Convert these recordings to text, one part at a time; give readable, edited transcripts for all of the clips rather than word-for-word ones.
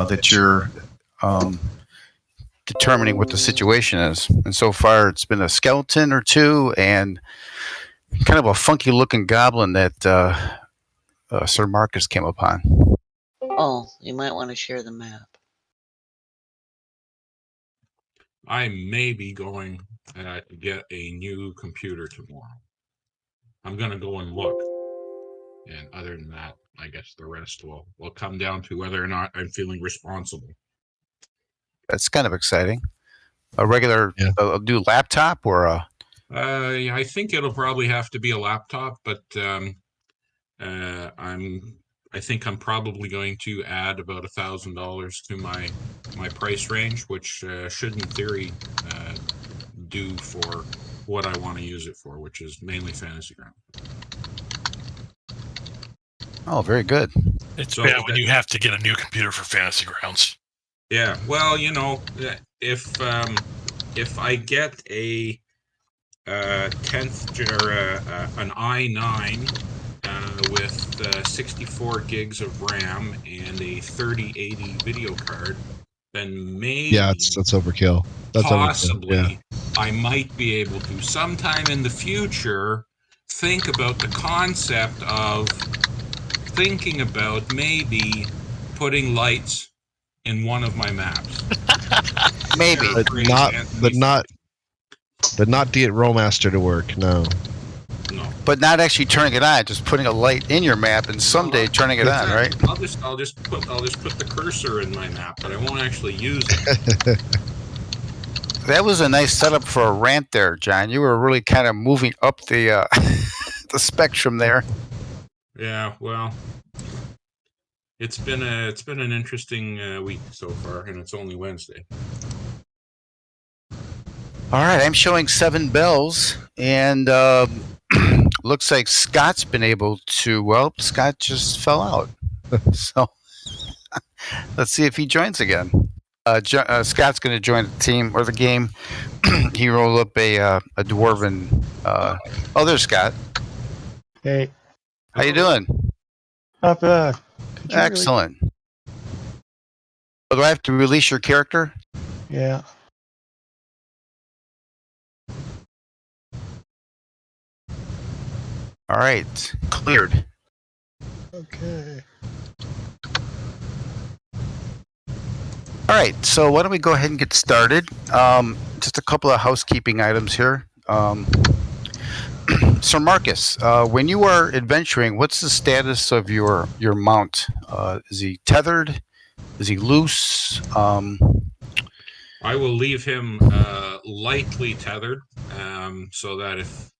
that you're determining what the situation is. And so far, it's been a skeleton or two and kind of a funky looking goblin that Sir Marcus came upon. Oh, you might want to share the map. I may be going to get a new computer tomorrow. I'm going to go and look. And other than that, I guess the rest will come down to whether or not I'm feeling responsible. That's kind of exciting. A regular new laptop or a... I think it'll probably have to be a laptop, but I think I'm probably going to add about $1,000 to my price range, which should in theory do for what I want to use it for, which is mainly Fantasy Ground. Oh, very good. It's bad when you have to get a new computer for Fantasy Grounds. Yeah, well, if I get a 10th or an i9 with 64 gigs of RAM and a 3080 video card, then maybe that's overkill. That's possibly overkill, I might be able to sometime in the future think about the concept of thinking about maybe putting lights in one of my maps. Maybe, but not get Rollmaster to work. No. But not actually turning it on, just putting a light in your map and someday turning it on, right? I'll just put the cursor in my map, but I won't actually use it. That was a nice setup for a rant there, John. You were really kind of moving up the the spectrum there. Yeah, well, it's been an interesting week so far, and it's only Wednesday. All right, I'm showing 7 bells, and looks like Scott's been able to. Well, Scott just fell out, so let's see if he joins again. Scott's going to join the team or the game. He rolled up a dwarven. Oh, there's Scott. Hey, how you doing? Not bad. Excellent. Oh, do I have to release your character? Yeah. All right, cleared. Okay. All right, so why don't we go ahead and get started? Just a couple of housekeeping items here. Sir Marcus, when you are adventuring, what's the status of your mount? Is he tethered? Is he loose? I will leave him lightly tethered, so that if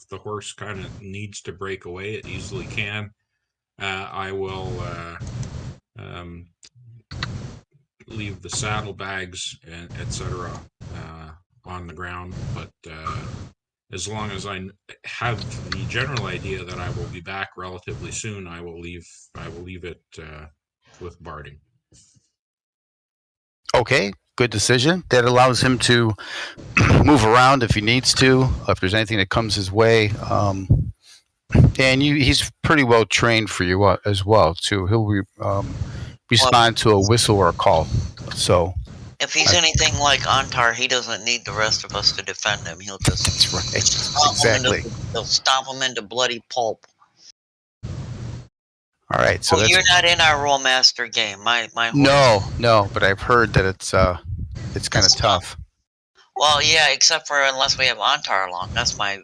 the horse kind of needs to break away, it easily can. I will leave the saddlebags and etc. On the ground, but as long as I have the general idea that I will be back relatively soon, I will leave it with Barding. Okay, good decision. That allows him to move around if he needs to, if there's anything that comes his way. And he's pretty well trained for you as well, too. He'll respond to a whistle or a call. So, if he's anything like Antar, he doesn't need the rest of us to defend him. He'll just that's right. Exactly. He'll stomp him into bloody pulp. All right. So you're not in our Rollmaster game. My No, but I've heard that it's kind of tough. Well, yeah, except for unless we have Antar along. That's my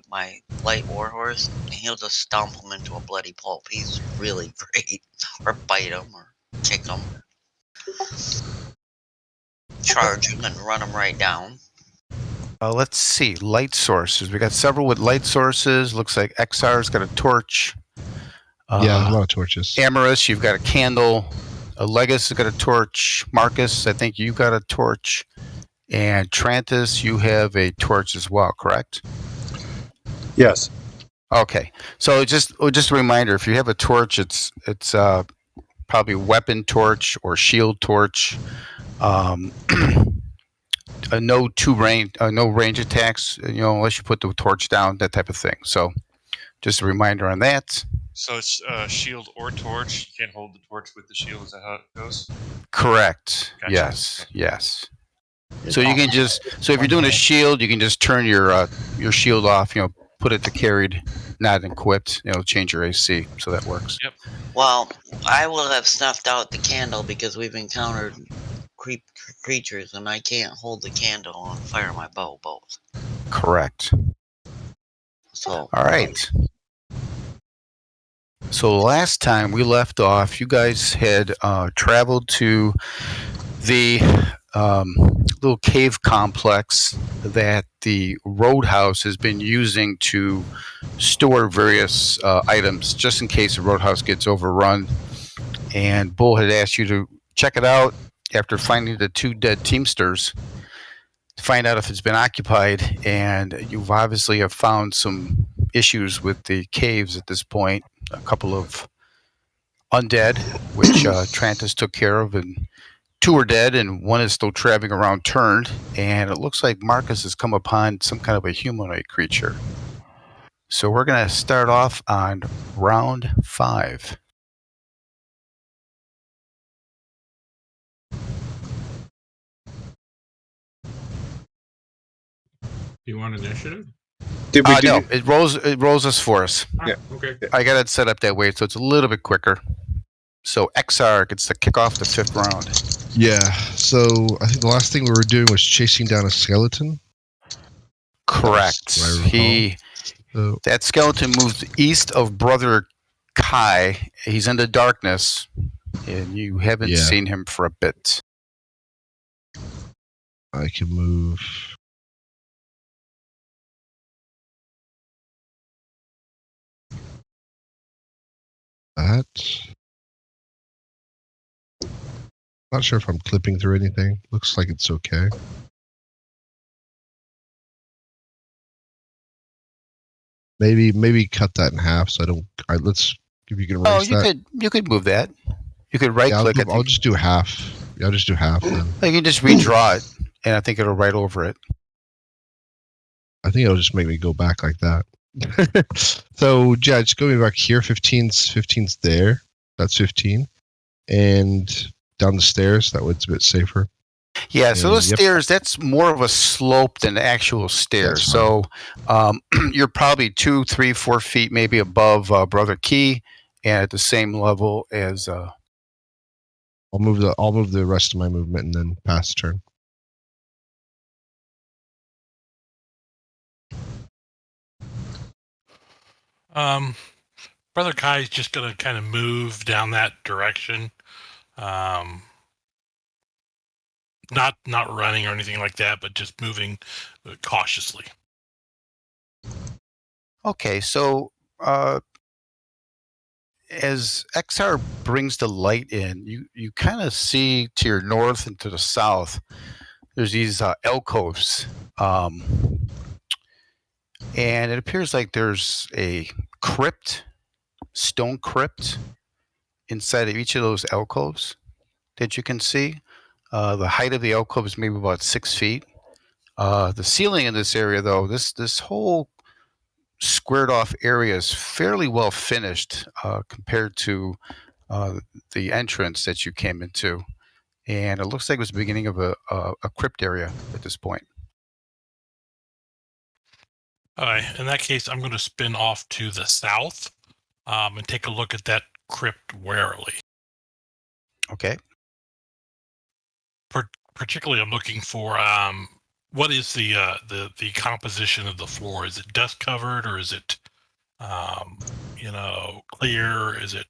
light warhorse, and he'll just stomp him into a bloody pulp. He's really great. Or bite him, or kick him. Charge him and run him right down. Let's see. Light sources. We got several with light sources. Looks like XR's got a torch. a lot of torches. Amorous, you've got a candle. Legus has got a torch. Marcus, I think you got a torch. And Trantis, you have a torch as well, correct? Yes. Okay. So just a reminder, if you have a torch, it's probably weapon torch or shield torch. No range attacks, unless you put the torch down, that type of thing. So just a reminder on that. So it's shield or torch. You can't hold the torch with the shield. Is that how it goes? Correct. Gotcha. Yes. Yes. It's So you can all- just if you're doing a shield, you can just turn your shield off. Put it to carried, not equipped. Change your AC, so that works. Yep. Well, I will have snuffed out the candle because we've encountered creatures, and I can't hold the candle and fire my bow both. Correct. So, All right. So last time we left off, you guys had traveled to the little cave complex that the Roadhouse has been using to store various items, just in case the Roadhouse gets overrun. And Bull had asked you to check it out after finding the 2 dead Teamsters to find out if it's been occupied. And you've obviously have found some issues with the caves at this point. A couple of undead, which Trantis took care of, and 2 are dead, and 1 is still traveling around turned. And it looks like Marcus has come upon some kind of a humanoid creature. So we're going to start off on round 5. You want initiative? Did we do? No, it rolls us for us. Yeah. Okay. I got it set up that way, so it's a little bit quicker. So XR gets to kick off the 5th round. Yeah. So I think the last thing we were doing was chasing down a skeleton. Correct. That's what I recall. So, That skeleton moved east of Brother Kai. He's in the darkness, and you haven't Yeah. seen him for a bit. I can move. That. Not sure if I'm clipping through anything. Looks like it's okay. Maybe cut that in half so I don't. Let's if you can erase Oh, you that. you could move that. You could right Yeah, click it. I'll just do half. Yeah, I'll just do half then. You can just redraw it, and I think it'll right over it. I think it'll just make me go back like that. So yeah, just going back here. 15's there. That's 15, and down the stairs. That way it's a bit safer. Yeah, so those Yep. stairs, that's more of a slope than actual stairs. That's So you're probably 2, 3, 4 feet maybe above Brother Key, and at the same level as. I'll move the rest of my movement and then pass the turn. Brother Kai's just going to kind of move down that direction. Not running or anything like that, but just moving cautiously. Okay, so as XR brings the light in, you kind of see to your north and to the south, there's these alcoves. And it appears like there's a stone crypt, inside of each of those alcoves that you can see. The height of the alcove is maybe about 6 feet. The ceiling in this area, though, this whole squared off area is fairly well finished compared to the entrance that you came into. And it looks like it was the beginning of a crypt area at this point. All right. In that case, I'm going to spin off to the south and take a look at that crypt warily. Okay. Particularly, I'm looking for what is the composition of the floor? Is it dust covered, or is it clear? Is it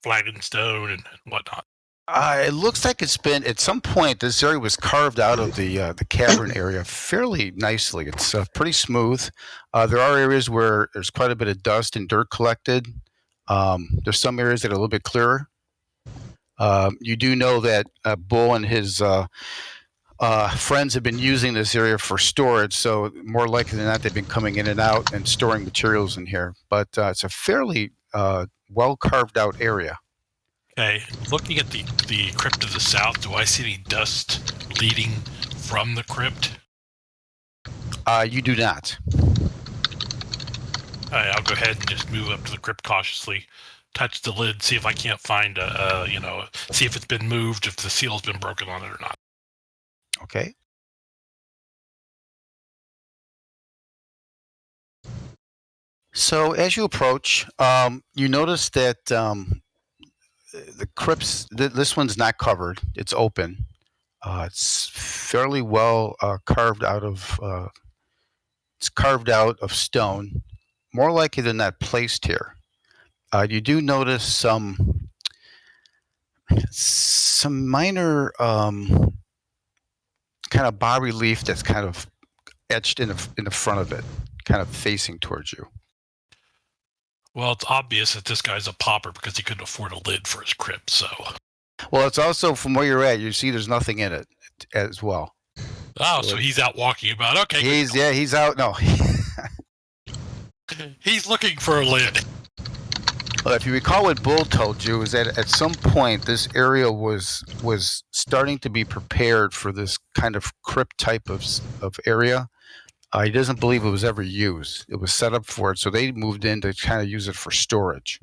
flagged stone and whatnot? It looks like it's been at some point. This area was carved out of the cavern area fairly nicely. It's pretty smooth. There are areas where there's quite a bit of dust and dirt collected. There's some areas that are a little bit clearer. You do know that Bull and his friends have been using this area for storage, so more likely than not, they've been coming in and out and storing materials in here. But it's a fairly well carved out area. Okay, looking at the crypt to the south, do I see any dust leading from the crypt? You do not. All right, I'll go ahead and just move up to the crypt cautiously, touch the lid, see if I can't find see if it's been moved, if the seal's been broken on it or not. Okay. So as you approach, you notice that the crypts. This one's not covered; it's open. It's fairly well carved out of. It's carved out of stone, more likely than not placed here. You do notice some minor kind of bas relief that's kind of etched in the front of it, kind of facing towards you. Well, it's obvious that this guy's a pauper because he couldn't afford a lid for his crypt. So, Well, it's also from where you're at. You see, there's nothing in it as well. so he's out walking about. Okay, He's out. No. He's looking for a lid. Well, if you recall what Bull told you, is that at some point this area was starting to be prepared for this kind of crypt type of area. He doesn't believe it was ever used. It was set up for it, so they moved in to kind of use it for storage.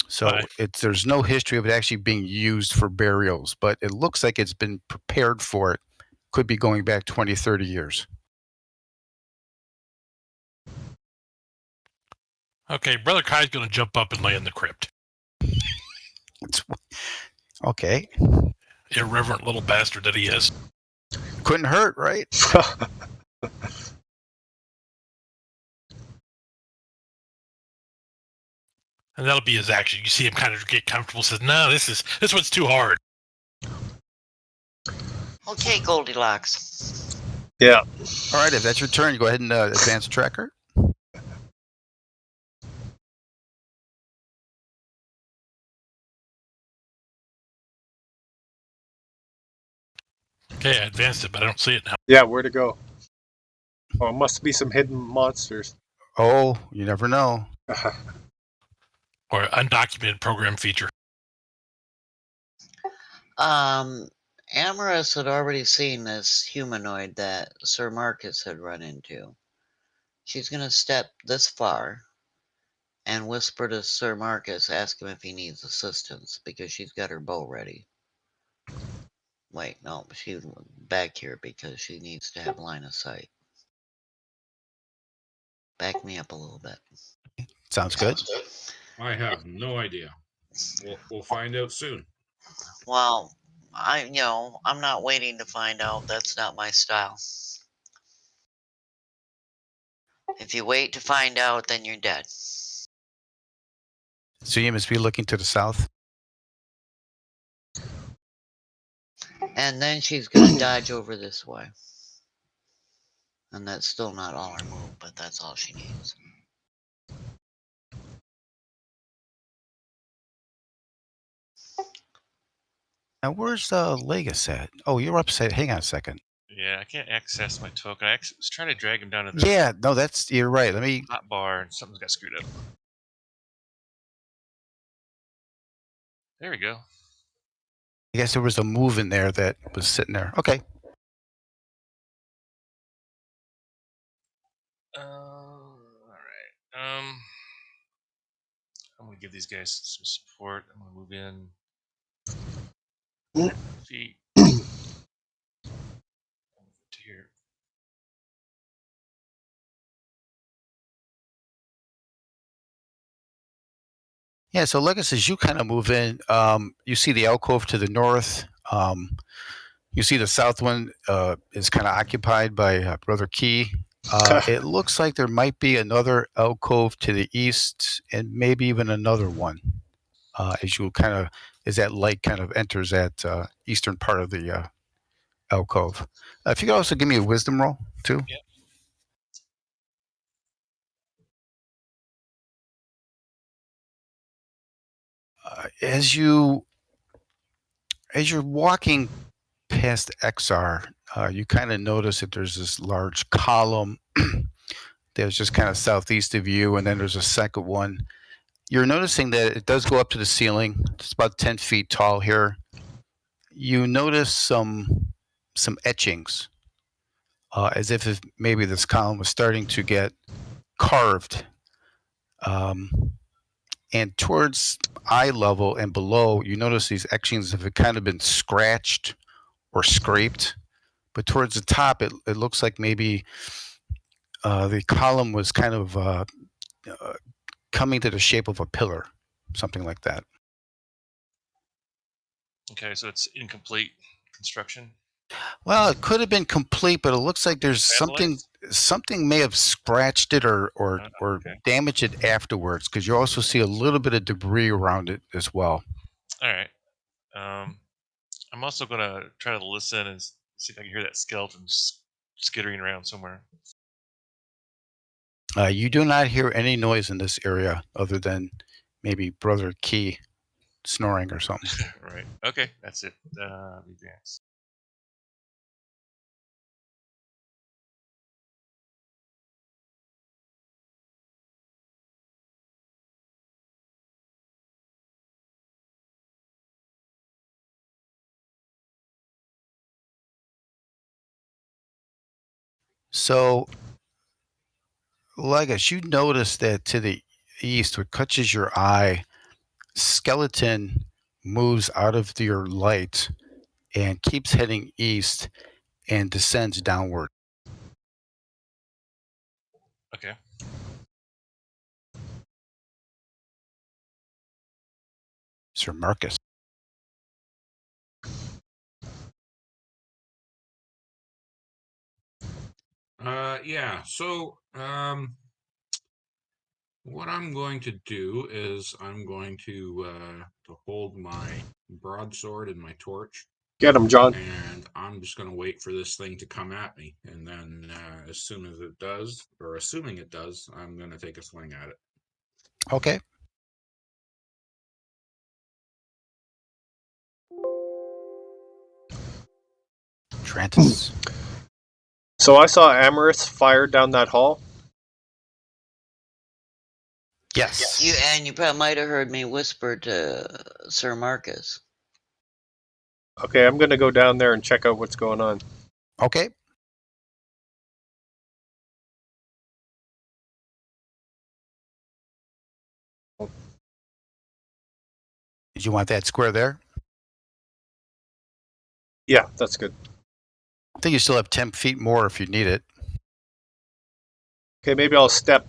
So Right. there's no history of it actually being used for burials, but it looks like it's been prepared for it. Could be going back 20, 30 years. Okay, Brother Kai's going to jump up and lay in the crypt. Okay. Irreverent little bastard that he is. Couldn't hurt, right? And that'll be his action. You see him kind of get comfortable, says, no, this one's too hard. Okay, Goldilocks. Yeah. All right, if that's your turn, you go ahead and advance tracker. Okay, I advanced it, but I don't see it now. Yeah, where to go? Oh, it must be some hidden monsters. Oh, you never know. Or undocumented program feature. Amaris had already seen this humanoid that Sir Marcus had run into. She's going to step this far and whisper to Sir Marcus, ask him if he needs assistance, because she's got her bow ready. Wait, no, she's back here because she needs to have line of sight. Back me up a little bit. Sounds good. I have no idea. We'll find out soon. Well, I'm not waiting to find out. That's not my style. If you wait to find out, then you're dead. So you must be looking to the south. And then she's going to dodge over this way. And that's still not all her move, but that's all she needs. Now, where's Legus at? Oh, you're upset. Hang on a second. Yeah, I can't access my token. I was trying to drag him down to the Yeah, no, you're right. Let me. hot bar, and something's got screwed up. There we go. I guess there was a move in there that was sitting there. Okay. All right. I'm gonna give these guys some support. I'm gonna move in feet to here. Yeah, so Legus, as you kind of move in, you see the alcove to the north. You see the south one is kind of occupied by Brother Key. It looks like there might be another alcove to the east and maybe even another one as that light kind of enters that eastern part of the alcove. If you could also give me a wisdom roll, too. Yep. As you're walking past XR, you kind of notice that there's this large column that's just kind of southeast of you, and then there's a second one. You're noticing that it does go up to the ceiling. It's about 10 feet tall here. You notice some etchings, as if maybe this column was starting to get carved And towards eye level and below, you notice these etchings have kind of been scratched or scraped. But towards the top, it looks like maybe the column was kind of coming to the shape of a pillar, something like that. Okay, so it's incomplete construction. Well, it could have been complete, but it looks like there's Vandalized? something may have scratched it or Okay. damaged it afterwards, because you also see a little bit of debris around it as well. All right. I'm also gonna try to listen and see if I can hear that skeleton skittering around somewhere. You do not hear any noise in this area other than maybe Brother Key snoring or something. Right. Okay, that's it. Advance. So, Legus, you notice that to the east, what catches your eye, skeleton moves out of your light and keeps heading east and descends downward. Okay. Sir Marcus. Yeah. So, what I'm going to do is I'm going to hold my broadsword and my torch, Get him, John. and I'm just going to wait for this thing to come at me, and then as soon as it does, or assuming it does, I'm going to take a swing at it. Okay. Trantis. So I saw Amaris fire down that hall. Yes. You probably might have heard me whisper to Sir Marcus. Okay, I'm gonna go down there and check out what's going on. Okay. Did you want that square there? Yeah, that's good. I think you still have 10 feet more if you need it. Okay, maybe I'll step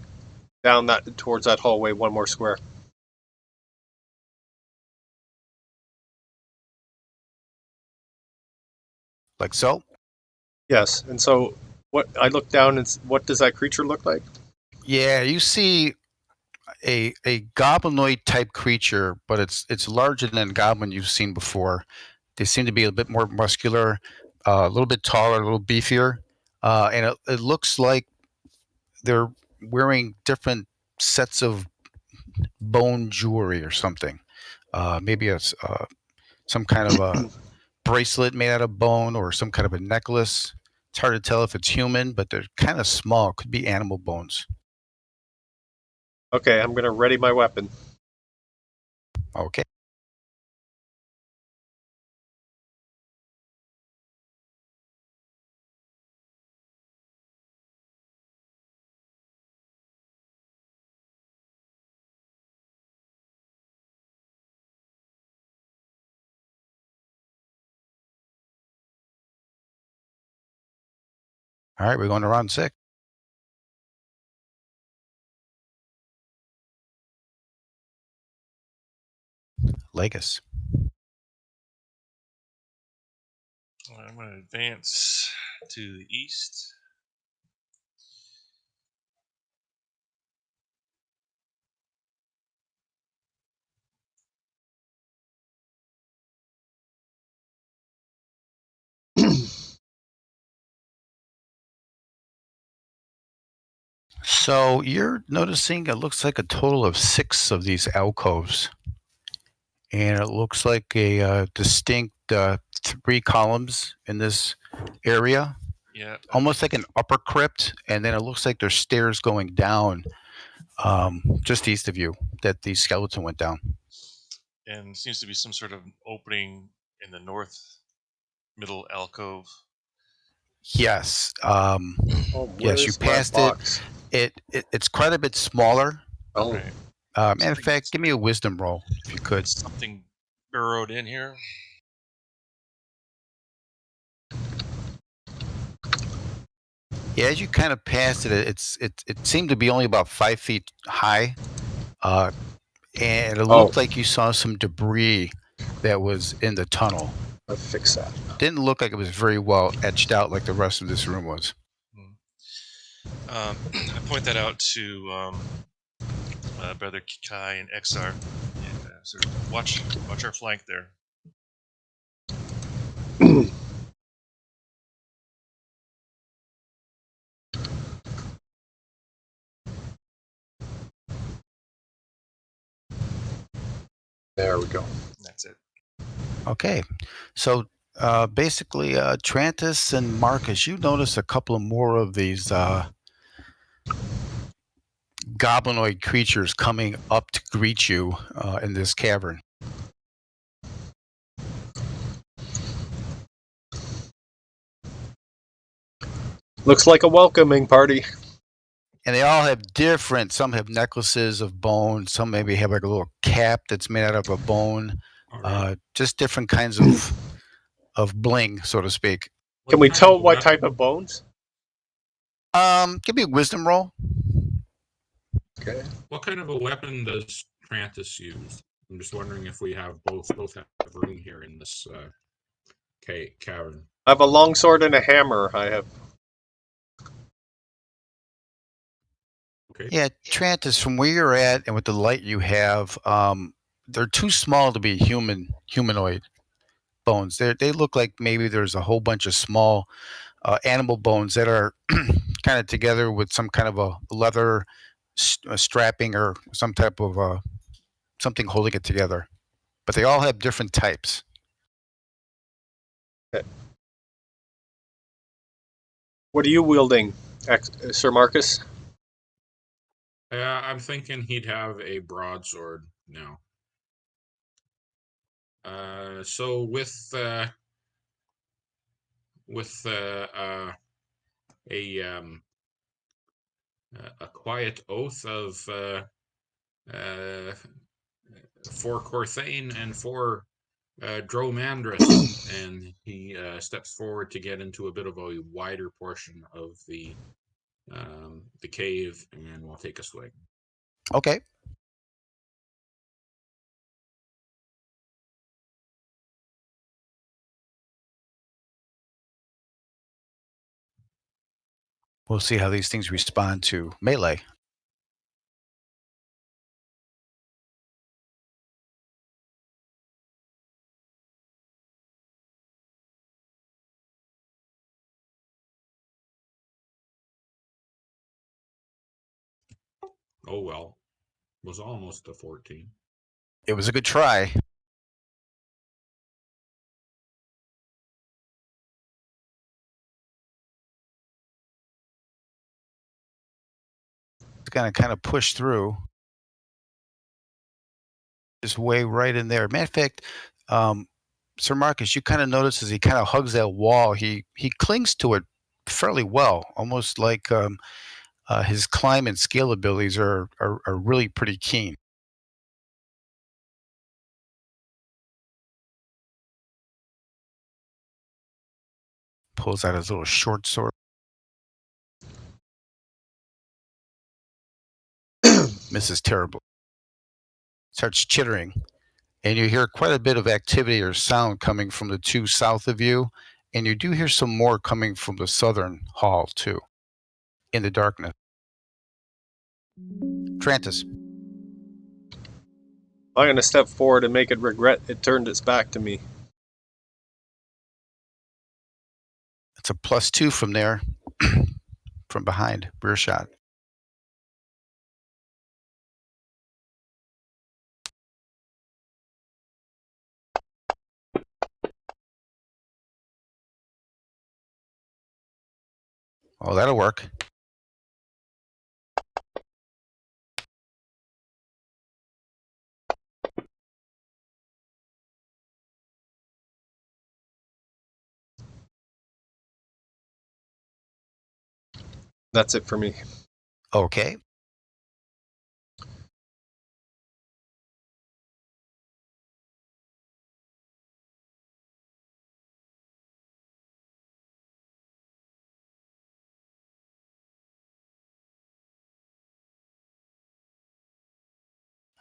down that towards that hallway one more square. Like so? Yes, and so what? I look down and what does that creature look like? Yeah, you see a goblinoid type creature, but it's larger than goblin you've seen before. They seem to be a bit more muscular, a little bit taller, a little beefier, and it looks like they're wearing different sets of bone jewelry or something. Maybe some kind of a bracelet made out of bone or some kind of a necklace. It's hard to tell if it's human, but they're kind of small. Could be animal bones. Okay, I'm gonna ready my weapon. Okay. All right, we're going to round 6. Legus. I'm going to advance to the east. So you're noticing it looks like a total of 6 of these alcoves. And it looks like a distinct 3 columns in this area. Yeah. Almost like an upper crypt. And then it looks like there's stairs going down just east of you that the skeleton went down. And seems to be some sort of opening in the north middle alcove. Yes. Oh, Yes, you where's my passed box? it. It's quite a bit smaller Oh, Right. Matter of fact, give me a wisdom roll if you could. Something burrowed in here. Yeah, as you kind of passed it, it seemed to be only about 5 feet high, and it looked like you saw some debris that was in the tunnel. I'll fix that. Didn't look like it was very well etched out like the rest of this room was. I point that out to Brother Kai and XR, and sort of watch our flank there. There we go. That's it. Okay, so basically, Trantis and Marcus, you notice a couple of more of these goblinoid creatures coming up to greet you in this cavern. Looks like a welcoming party. And they all have different, some have necklaces of bone, some maybe have like a little cap that's made out of a bone, All right. just different kinds of bling, so to speak. Can we kind tell of what weapon- type of bones? Give me a wisdom roll. Okay. What kind of a weapon does Trantis use? I'm just wondering if we have both have room here in this cavern. I have a longsword and a hammer. I have. Okay. Yeah, Trantis, from where you're at and with the light you have, they're too small to be humanoid bones. They look like maybe there's a whole bunch of small animal bones that are kind of together with some kind of a leather strapping or some type of something holding it together. But they all have different types. What are you wielding, Sir Marcus? I'm thinking he'd have a broadsword now. So with a quiet oath of for Corthane and for Dromandris, and he steps forward to get into a bit of a wider portion of the cave, and we'll take a swing. Okay. We'll see how these things respond to melee. Oh well, was almost a 14. It was a good try. It's gonna kind of push through his way right in there. Matter of fact, Sir Marcus, you kind of notice as he kind of hugs that wall, he clings to it fairly well, almost like his climb and scale abilities are really pretty keen. Pulls out his little short sword. Misses terribly. Starts chittering, and you hear quite a bit of activity or sound coming from the two south of you, and you do hear some more coming from the southern hall too, in the darkness. Trantis. I'm going to step forward and make it regret it turned its back to me. It's a +2 from there, from behind, rear shot. Oh, that'll work. That's it for me. Okay.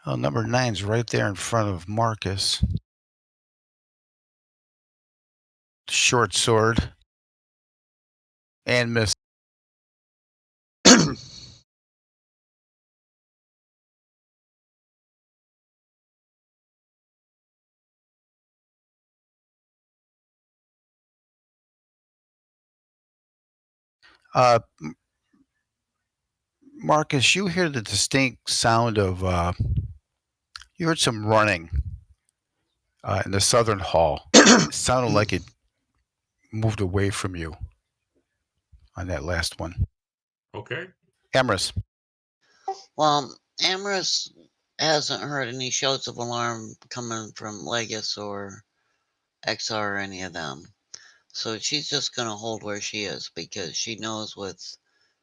Oh, number 9's right there in front of Marcus. Short sword. And miss. Marcus, you hear the distinct sound of, you heard some running in the southern hall. It sounded like it moved away from you on that last one. Okay. Emrys. Well, Amorous hasn't heard any shouts of alarm coming from Legis or XR or any of them. So she's just going to hold where she is because she knows with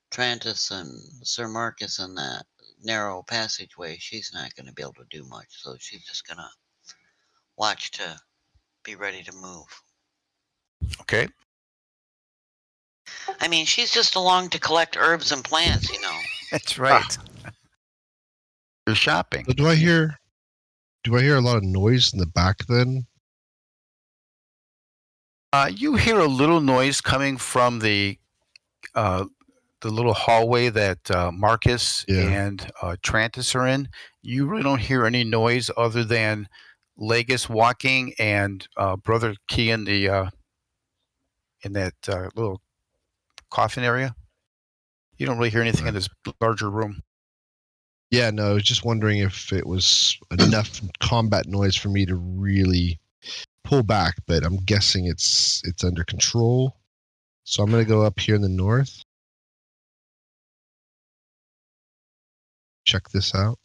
Trantis and Sir Marcus in that narrow passageway, she's not going to be able to do much. So she's just going to watch to be ready to move. Okay. I mean, she's just along to collect herbs and plants, you know. That's right. You're shopping. So do I hear a lot of noise in the back then? You hear a little noise coming from the little hallway that Marcus and Trantis are in. You really don't hear any noise other than Legis walking and Brother Key in the in that little coffin area. You don't really hear anything in this larger room. Yeah, no, I was just wondering if it was enough combat noise for me to really pull back, but I'm guessing it's under control. So I'm going to go up here in the north. Check this out.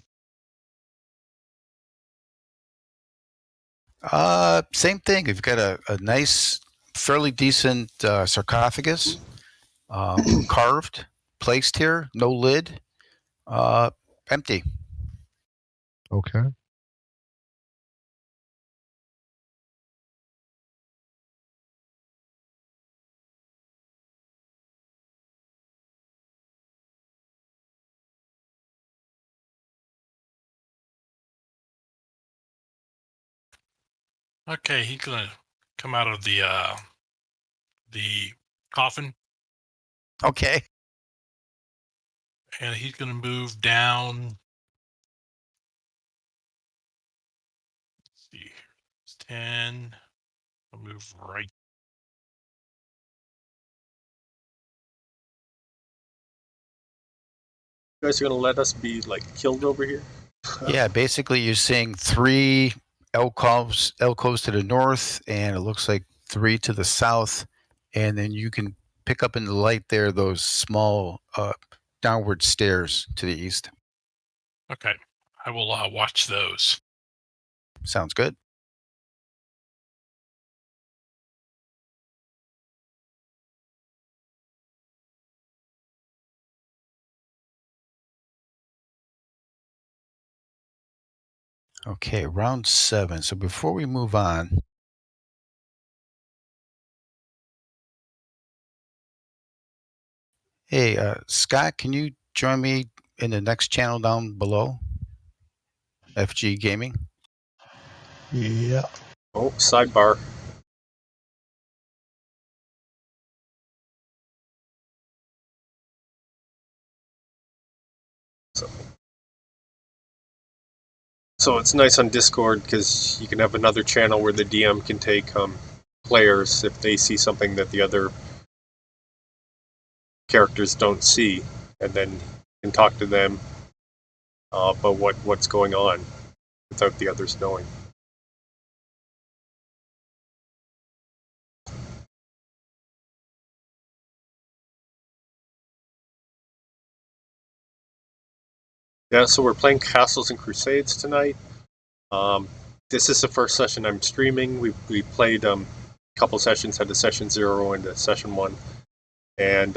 Same thing. You've got a nice, fairly decent sarcophagus, carved, placed here, no lid, empty. Okay. Okay, he's gonna come out of the coffin, Okay. and he's gonna move down. Let's see, it's 10. I'll move right. You guys are gonna let us be like killed over here? Yeah, basically you're seeing 3 alcoves to the north, and it looks like 3 to the south, and then you can pick up in the light there those small downward stairs to the east. Okay, I will watch those. Sounds good. Okay, round 7. So before we move on, hey, Scott, can you join me in the next channel down below? FG Gaming. Yeah. Oh, sidebar. So it's nice on Discord because you can have another channel where the DM can take players if they see something that the other characters don't see, and then can talk to them about what's going on without the others knowing. Yeah, so we're playing Castles and Crusades tonight. This is the first session I'm streaming. We played a couple sessions, had a session 0 and a session 1. And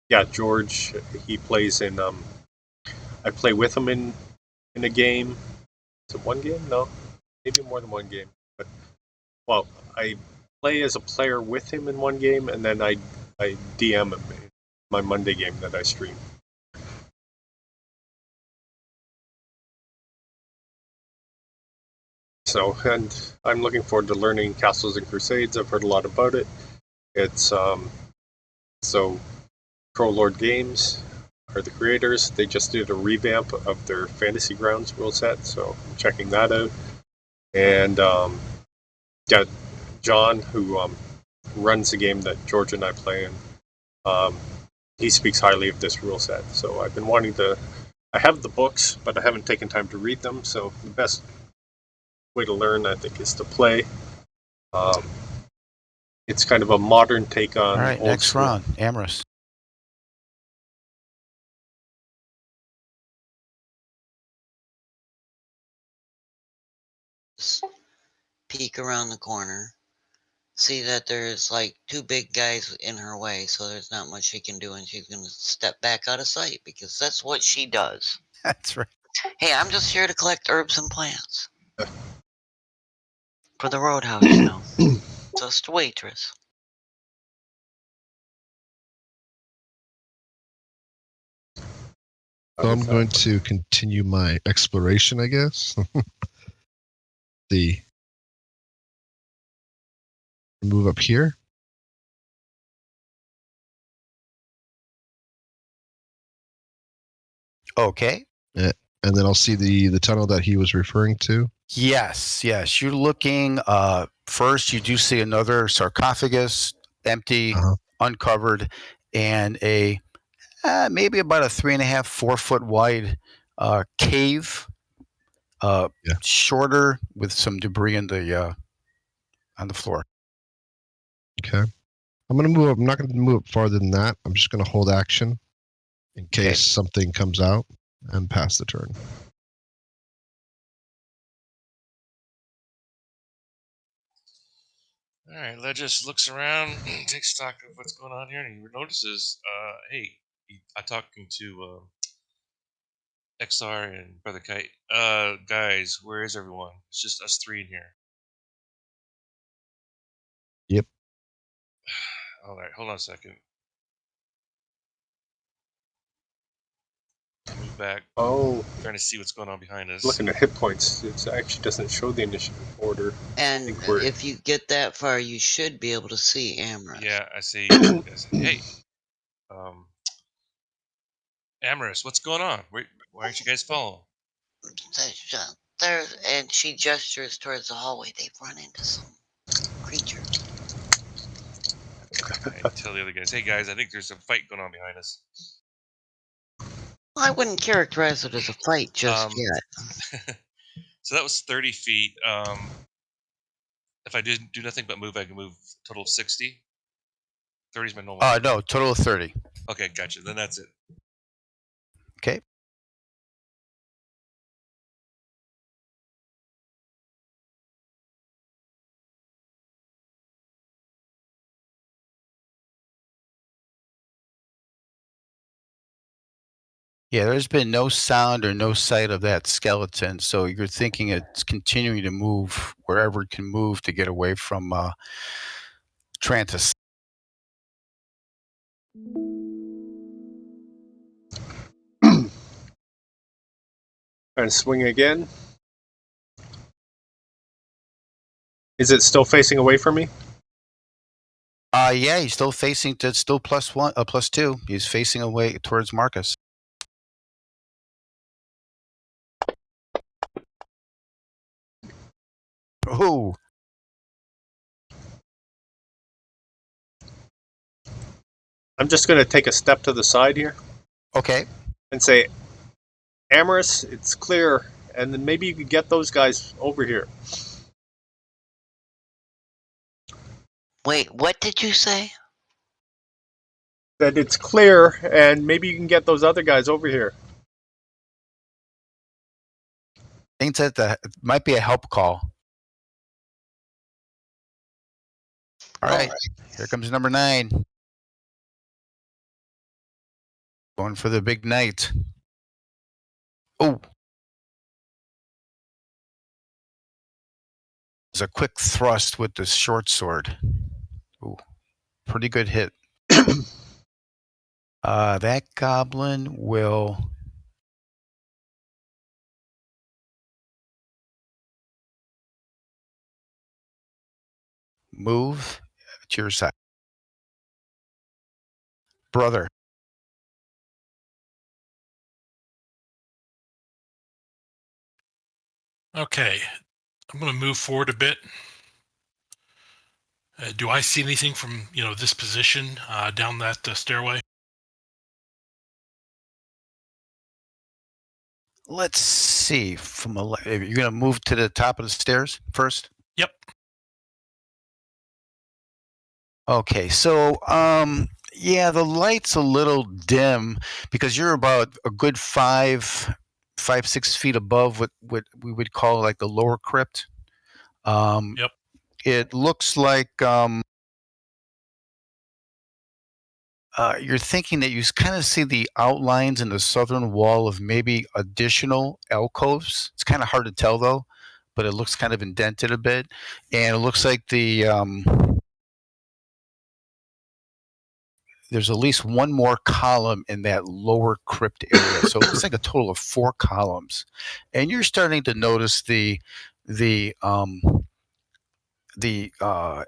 yeah, George, he plays in. I play with him in a game. Is it one game? No, maybe more than one game. But well, I play as a player with him in one game, and then I DM him in my Monday game that I stream. So, and I'm looking forward to learning Castles and Crusades. I've heard a lot about it. It's so Pro Lord Games are the creators. They just did a revamp of their Fantasy Grounds rule set, so I'm checking that out. And yeah, John, who runs the game that George and I play in, he speaks highly of this rule set. So I've been wanting to. I have the books, but I haven't taken time to read them. So the best way to learn, I think, is to play. It's kind of a modern take on All right, old next school. round, Amorous. Peek around the corner. See that there's like two big guys in her way, so there's not much she can do, and she's gonna step back out of sight because that's what she does. That's right. Hey, I'm just here to collect herbs and plants. For the roadhouse, you know. Just a waitress. So I'm going to continue my exploration, I guess. Move up here. Okay. And then I'll see the tunnel that he was referring to. Yes. You're looking. First, you do see another sarcophagus, empty, uncovered, and a maybe about a 3.5, 4 foot wide cave. Shorter with some debris in the on the floor. Okay. I'm going to move up. I'm not going to move up farther than that. I'm just going to hold action in case something comes out and pass the turn. All right, Legis looks around, takes stock of what's going on here, and he notices, hey, I'm talking to XR and Brother Kite. Guys, where is everyone? It's just us three in here. Yep. All right, hold on a second. I move back. Oh. Trying to see what's going on behind us. Looking at hit points, it actually doesn't show the initiative order. And if you get that far, you should be able to see Amorous. Yeah, I see. Hey, Amorous, what's going on? Why aren't you guys following? There, and she gestures towards the hallway. They've run into some creature. I tell the other guys, hey guys, I think there's a fight going on behind us. I wouldn't characterize it as a fight just yet. So that was 30 feet. If I didn't do nothing but move, I can move a total of 60. 30 is my normal. No, total of 30. Okay, gotcha. Then that's it. Okay. Yeah, there's been no sound or no sight of that skeleton, so you're thinking it's continuing to move wherever it can move to get away from Trantis. And swing again. Is it still facing away from me? Yeah, he's still facing. It's still +1, +2. He's facing away towards Marcus. Oh. I'm just going to take a step to the side here. Okay. And say, Amorous, it's clear, and then maybe you could get those guys over here. Wait, what did you say? That it's clear, and maybe you can get those other guys over here. I think that might be a help call. All right. Here comes number 9. Going for the big night. Oh. It's a quick thrust with the short sword. Ooh. Pretty good hit. That goblin will move to your side. Brother. Okay, I'm going to move forward a bit. Do I see anything from this position down that stairway? Let's see. You're going to move to the top of the stairs first? Yep. Okay, so yeah, the light's a little dim because you're about a good 6 feet above what we would call like the lower crypt. Yep. It looks like you're thinking that you kind of see the outlines in the southern wall of maybe additional alcoves. It's kind of hard to tell though, but it looks kind of indented a bit, and it looks like there's at least one more column in that lower crypt area. So it looks like a total of 4 columns, and you're starting to notice the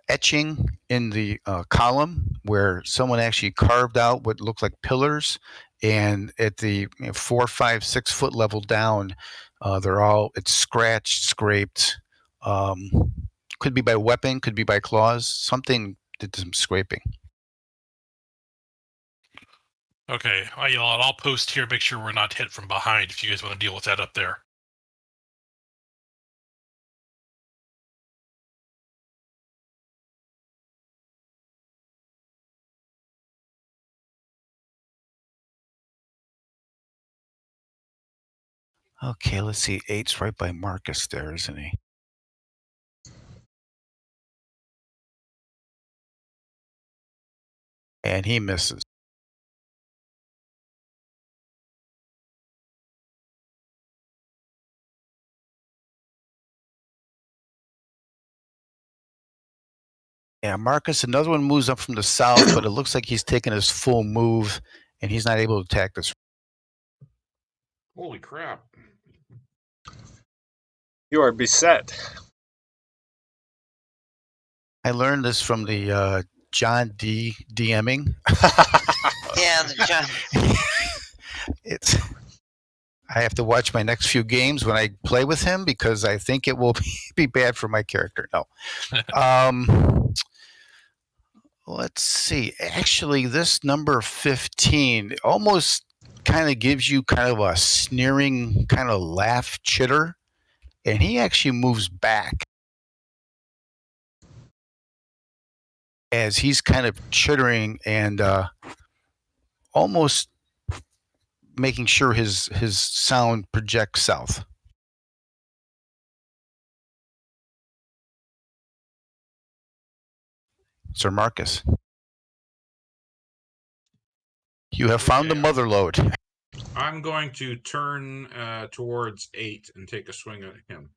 etching in the column where someone actually carved out what looked like pillars, and at the 4, 5, 6 foot level down, it's scratched, scraped. Could be by weapon, could be by claws. Something did some scraping. Okay, I'll post here, make sure we're not hit from behind if you guys want to deal with that up there. Okay, let's see. 8's right by Marcus there, isn't he? And he misses. Yeah, Marcus, another one moves up from the south, but it looks like he's taking his full move, and he's not able to attack this. Holy crap. You are beset. I learned this from the John D. DMing. Yeah, the John. I have to watch my next few games when I play with him because I think it will be bad for my character. No. Let's see. Actually, this number 15 almost kind of gives you kind of a sneering kind of laugh chitter, and he actually moves back as he's kind of chittering and almost making sure his sound projects south. Sir Marcus, you have found the mother lode. I'm going to turn towards 8 and take a swing at him.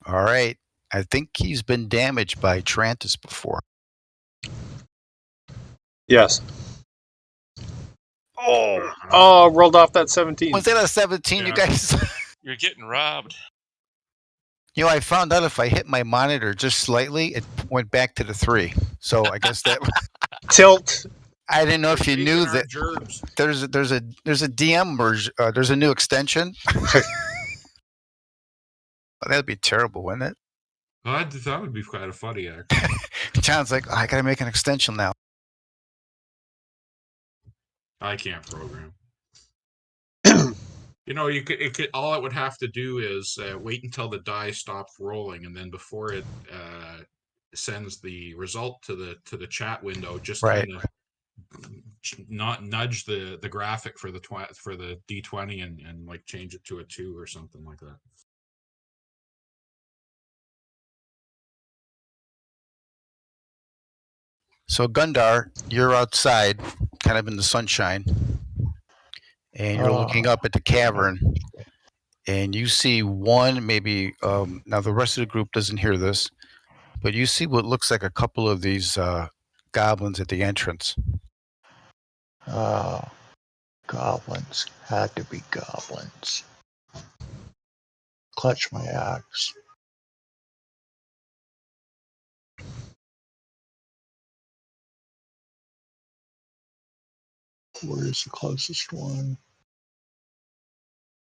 All right. I think he's been damaged by Trantis before. Yes. Oh, rolled off that 17. was that a 17, you guys? You're getting robbed. I found out if I hit my monitor just slightly, it went back to the 3. So I guess that Tilt. I didn't know if you knew that Gerbs. there's a DM version. There's a new extension. That'd be terrible, wouldn't it? That would be kind of funny, actually. John's like, I gotta make an extension now. I can't program. It could. All it would have to do is wait until the die stops rolling, and then before it sends the result to the chat window, just Right. kind of not nudge the graphic for the D20 and like change it to a 2 or something like that. So Gundar, you're outside, kind of in the sunshine, and you're looking up at the cavern, and you see one, maybe now the rest of the group doesn't hear this, but you see what looks like a couple of these goblins at the entrance. Goblins. Had to be goblins. Clutch my axe. Where's the closest one?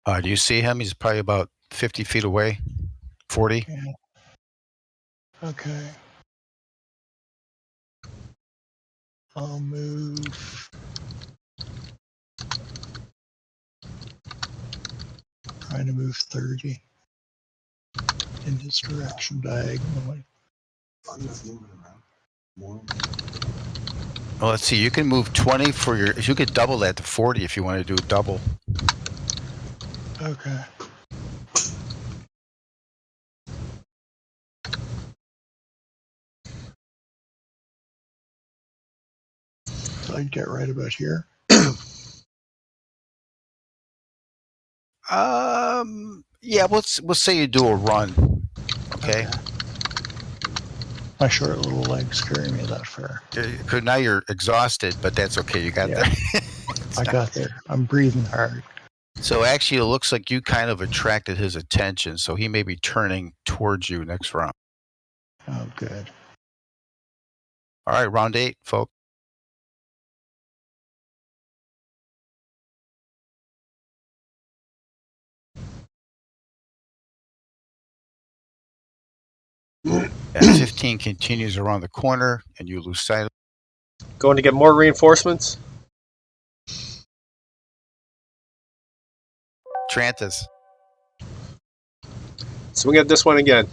Do you see him? He's probably about 50 feet away. 40. Yeah. Okay. I'll move. Trying to move 30 in his direction diagonally. Well, let's see. You can move 20 for your. You could double that to 40 if you want to do double. Okay. So I'd get right about here. Yeah. We'll say you do a run. Okay. My short little legs carry me that far. Because now you're exhausted, but that's okay. You got Yeah. there. I got there. I'm breathing hard. So actually, it looks like you kind of attracted his attention. So he may be turning towards you next round. Oh, good. All right, round 8, folks. And 15 continues around the corner, and you lose sight of. Going to get more reinforcements. Trantis. Swing at this one again.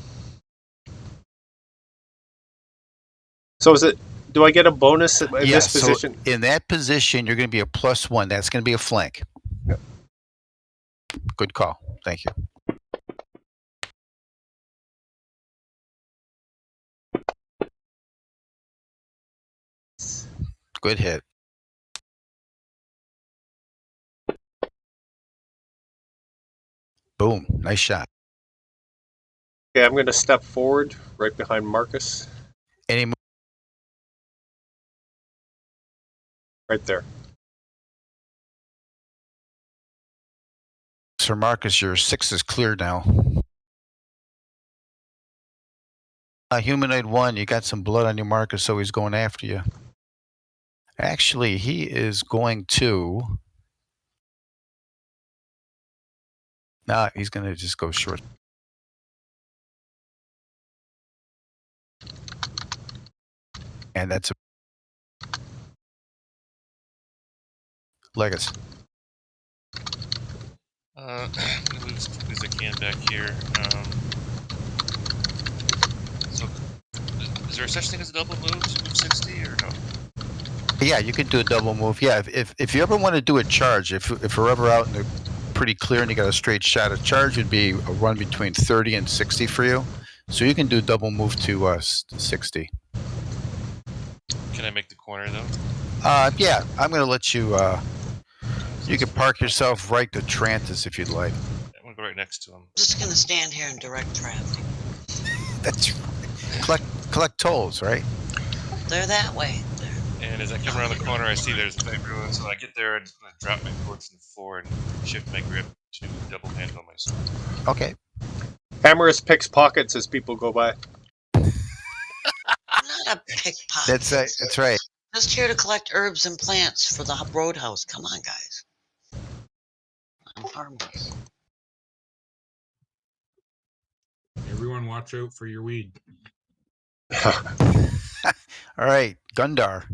So is it? Do I get a bonus in this position? So in that position, you're going to be a +1. That's going to be a flank. Yep. Good call. Thank you. Good hit. Boom. Nice shot. Okay, I'm going to step forward right behind Marcus. Any move? Right there. Sir Marcus, your 6 is clear now. Humanoid 1, you got some blood on your Marcus, so he's going after you. Actually, he is going to. Nah, he's going to just go short. And that's a. Legacy. I'm gonna move as quickly as I can back here. So, is there such thing as a double move to move 60 or no? Yeah, you can do a double move. Yeah, if you ever want to do a charge, if we're ever out in the pretty clear and you got a straight shot, a charge would be a run between 30 and 60 for you. So you can do double move to 60. Can I make the corner though? Yeah, I'm going to let you. You can park yourself right to Trantis if you'd like. I'm gonna go right next to him. I'm just gonna stand here and direct traffic. That's collect tolls, right? They're that way. And as I come around the corner, I see there's a big ruin. So I get there, I'm just gonna drop my cords on the floor and shift my grip to double handle my sword. Okay. Hammerus picks pockets as people go by. I'm not a pickpocket. That's right. Just here to collect herbs and plants for the roadhouse. Come on, guys. I'm harmless. Everyone, watch out for your weed. All right, Gundar.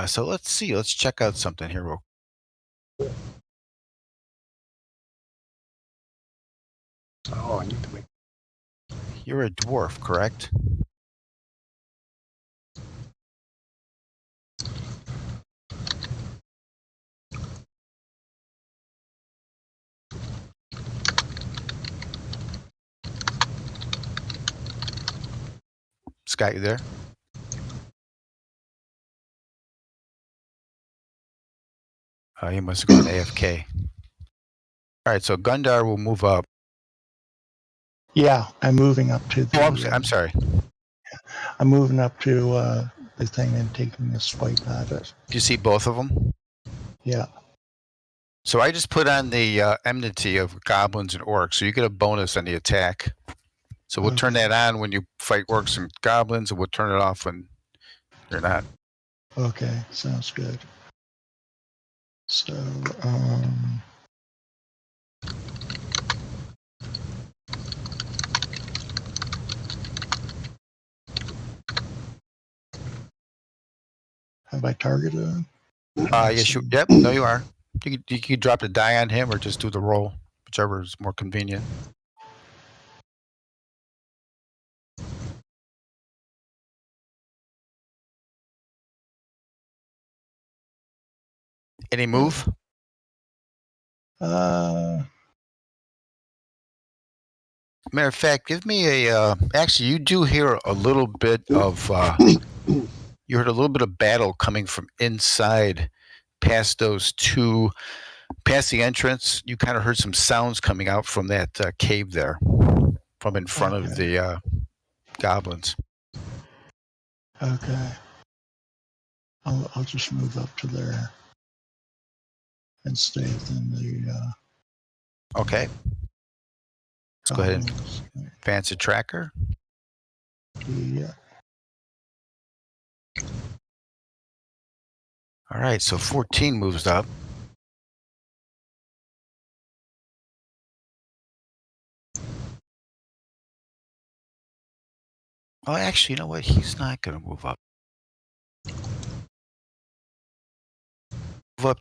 So let's see. Let's check out something here. Oh, I need to make. You're a dwarf, correct? Scott, you there? He must have gone AFK. All right, so Gundar will move up. Yeah, I'm moving up to the. I'm sorry. I'm moving up to the thing and taking a swipe at it. Do you see both of them? Yeah. So I just put on the enmity of goblins and orcs, so you get a bonus on the attack. So we'll turn Okay. that on when you fight orcs and goblins, and we'll turn it off when you're not. Okay, sounds good. So, have I targeted him? Yes, yep, no, you are. You could drop the die on him or just do the roll, whichever is more convenient. Any move? Matter of fact, give me a. Actually, you do hear a little bit of. You heard a little bit of battle coming from inside, past those two, past the entrance. You kind of heard some sounds coming out from that cave there, from in front of the goblins. Okay. I'll just move up to there and stay within the. Okay. Let's go ahead and advance the tracker. Yeah. All right, so 14 moves up. Oh, actually, you know what? He's not going to move up.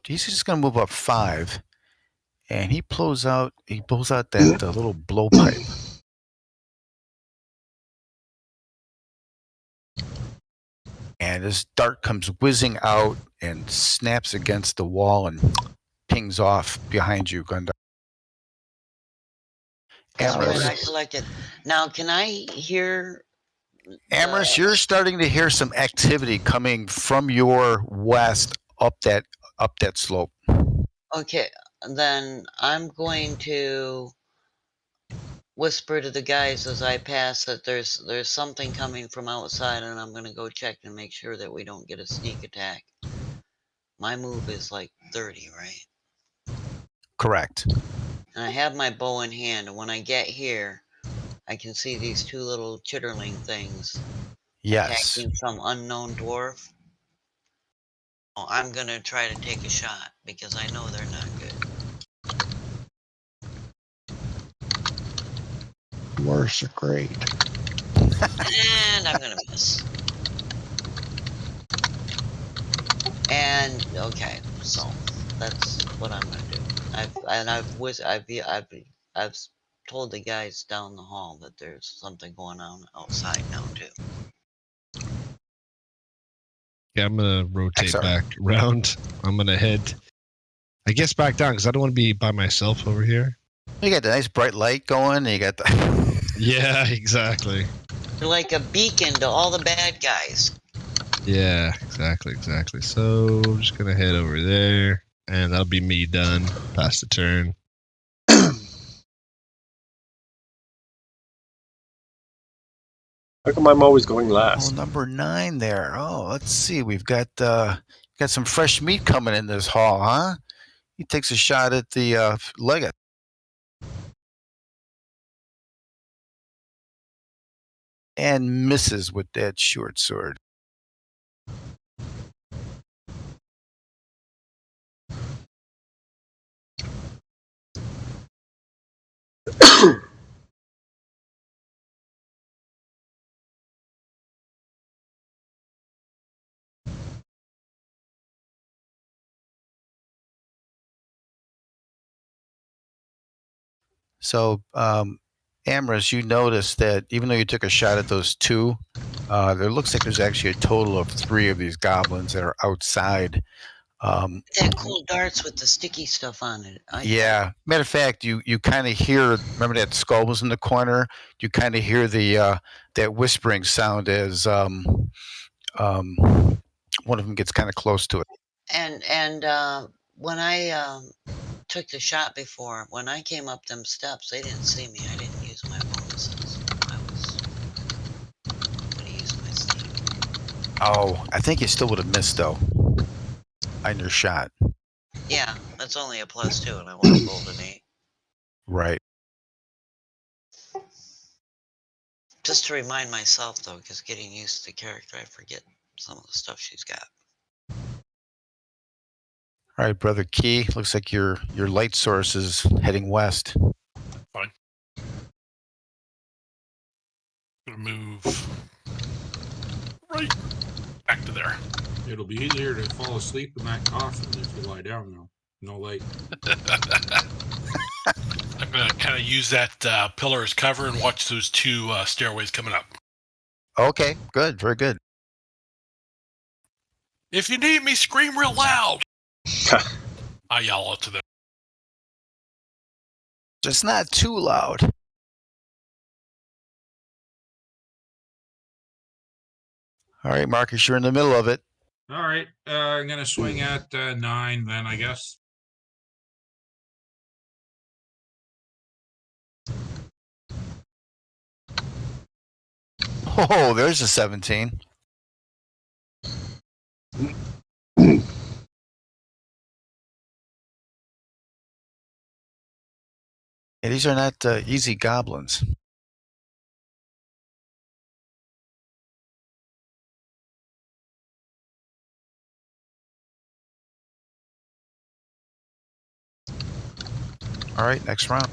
He's just going to move up 5, and he blows out that little blowpipe. And this dart comes whizzing out and snaps against the wall and pings off behind you, Gundar. That's right, I collected. Now, can I hear? Amorous, you're starting to hear some activity coming from your west up that slope. Okay, then I'm going to whisper to the guys as I pass that there's something coming from outside, and I'm going to go check and make sure that we don't get a sneak attack. My move is like 30, right? Correct. And I have my bow in hand, and when I get here, I can see these two little chitterling things attacking some unknown dwarf. Oh, I'm going to try to take a shot because I know they're not good. Dwarfs are great. And I'm going to miss. And okay, so that's what I'm gonna do. I've told the guys down the hall that there's something going on outside now too. Yeah, I'm gonna rotate back around. I'm gonna head, I guess, back down because I don't want to be by myself over here. You got the nice bright light going. And you got the. Yeah, exactly. You're like a beacon to all the bad guys. Yeah, exactly. So I'm just gonna head over there, and that'll be me done. Pass the turn. How come I'm always going last? Oh, number 9 there. Oh, let's see. We've got some fresh meat coming in this hall, huh? He takes a shot at the legate. And misses with that short sword. So, Amorous, you notice that even though you took a shot at those 2, there looks like there's actually a total of 3 of these goblins that are outside. That cool darts with the sticky stuff on it. Yeah. Matter of fact, you kind of hear. Remember that skull was in the corner? You kind of hear the that whispering sound as one of them gets kind of close to it. And when I took the shot before, when I came up them steps, they didn't see me. I didn't use my bonuses. I was Oh, I think you still would have missed though. On your shot. Yeah, that's only a +2, and I would have rolled an 8. Right. Just to remind myself, though, because getting used to the character, I forget some of the stuff she's got. All right, Brother Key. Looks like your light source is heading west. Fine. Gonna move right back to there. It'll be easier to fall asleep in that coffin if you lie down, though. No light. I'm gonna kind of use that pillar as cover and watch those two stairways coming up. Okay, good. Very good. If you need me, scream real loud. I yell out to them. Just not too loud. All right, Marcus, you're in the middle of it. All right. I'm going to swing at 9 then, I guess. Oh, there's a 17. Yeah, these are not easy goblins. All right, next round.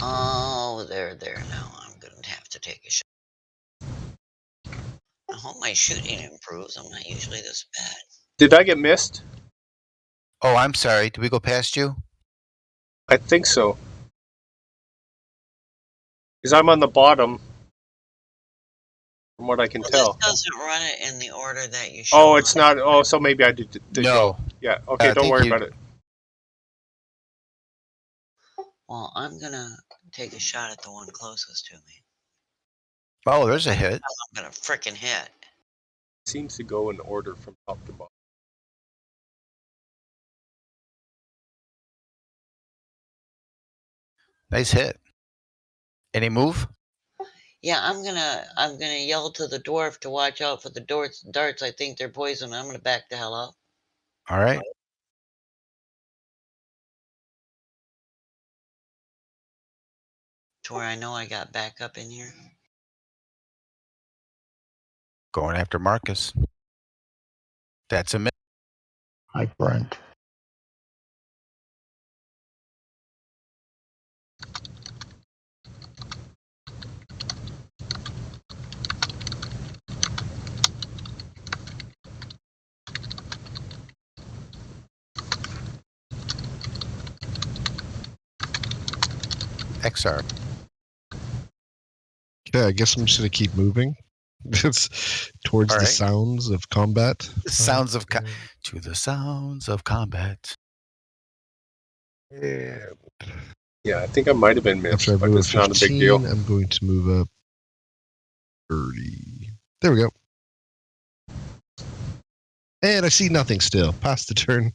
Oh, there now. I'm going to have to take a shot. I hope my shooting improves. I'm not usually this bad. Did I get missed? Oh, I'm sorry. Did we go past you? I think so. Because I'm on the bottom, from what I can Well, tell. this doesn't run it in the order that you show. Oh, it's not. Oh, so maybe I did No. go. Yeah. Okay. I Don't think worry you- about it. Well, I'm going to take a shot at the one closest to me. Oh, there's a hit. I'm going to frickin' hit. Seems to go in order from top to bottom. Nice hit. Any move? Yeah, I'm gonna yell to the dwarf to watch out for the darts. I think they're poison. I'm gonna back the hell up. All right. To where I know I got backup in here. Going after Marcus. That's a miss. Hi, Brent. XR. Okay, I guess I'm just gonna keep moving. It's towards All the right. sounds of combat. Sounds of to the sounds of combat. And Yeah, I think I might have been missed, after I've but moved it's not a 15, big deal. I'm going to move up 30. There we go. And I see nothing still. Pass the turn.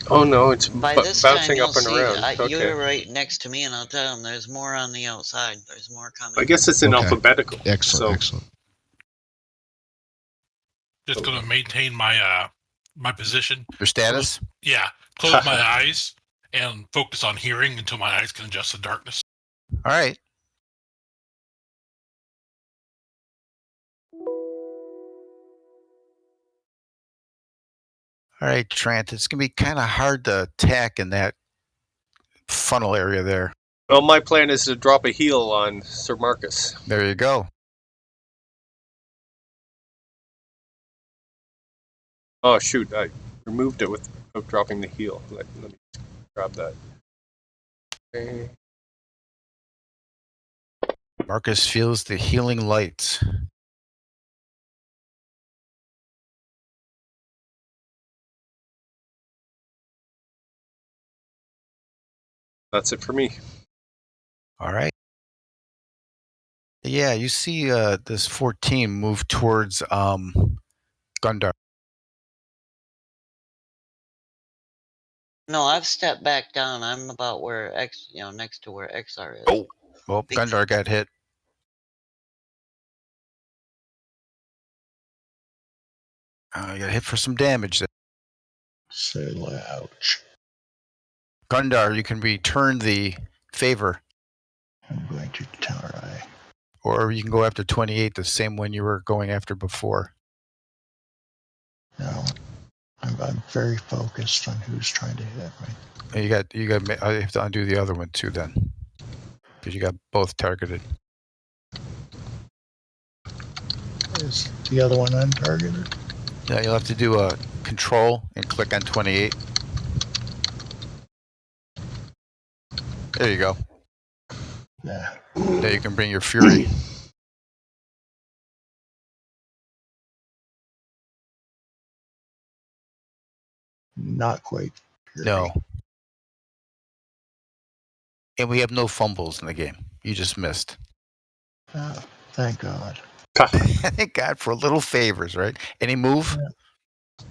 Oh no, it's By this time bouncing you'll up and see around. Okay. you're right next to me, and I'll tell them there's more on the outside. There's more coming. I guess it's in Okay. alphabetical. Excellent, So excellent. Just gonna maintain my my position. Your status? Yeah, close my eyes and focus on hearing until my eyes can adjust to darkness. All right. All right, Trent. It's going to be kind of hard to attack in that funnel area there. well, my plan is to drop a heal on Sir Marcus. There you go. Oh shoot, I removed it without dropping the heal. Let me grab that. Okay. Marcus feels the healing lights. That's it for me. All right. Yeah, you see this 14 move towards Gundar. No, I've stepped back down. I'm about where next to where XR is. Oh, Well, Gundar got hit. You got hit for some damage there. So, ouch. Gundar, you can return the favor, I'm going to Taurai. or you can go after 28, the same one you were going after before. No, I'm very focused on who's trying to hit me. You got. I have to undo the other one too then, because you got both targeted. Is the other one untargeted? Yeah, you'll have to do a control and click on 28. There you go. Yeah. Now you can bring your fury. Not quite. No. And we have no fumbles in the game. You just missed. Oh, thank God. Thank God for little favors, right? Any move? Yeah.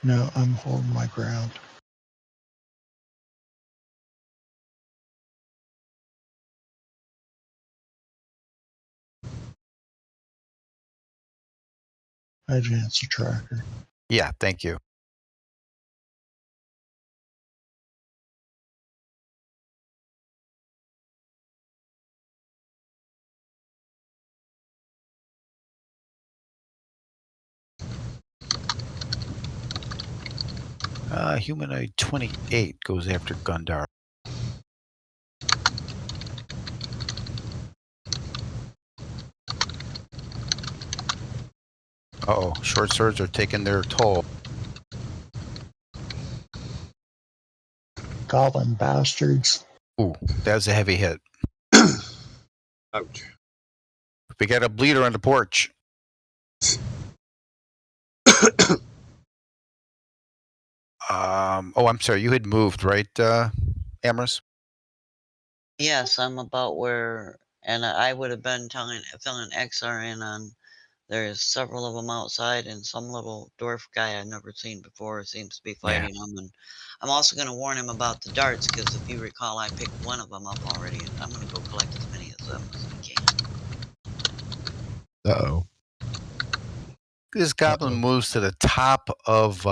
No, I'm holding my ground. Advance the tracker. Yeah, thank you. Humanoid 28 goes after Gundar. Uh-oh, short swords are taking their toll. Goblin bastards. Ooh, that's a heavy hit. Ouch. We got a bleeder on the porch. Oh, I'm sorry. You had moved, right, Amorous? Yes, I'm about where, and I would have been filling XR in on. There's several of them outside, and some little dwarf guy I've never seen before seems to be fighting them. And I'm also going to warn him about the darts, because if you recall, I picked one of them up already, and I'm going to go collect as many of them as I can. Uh-oh. This goblin moves to the top of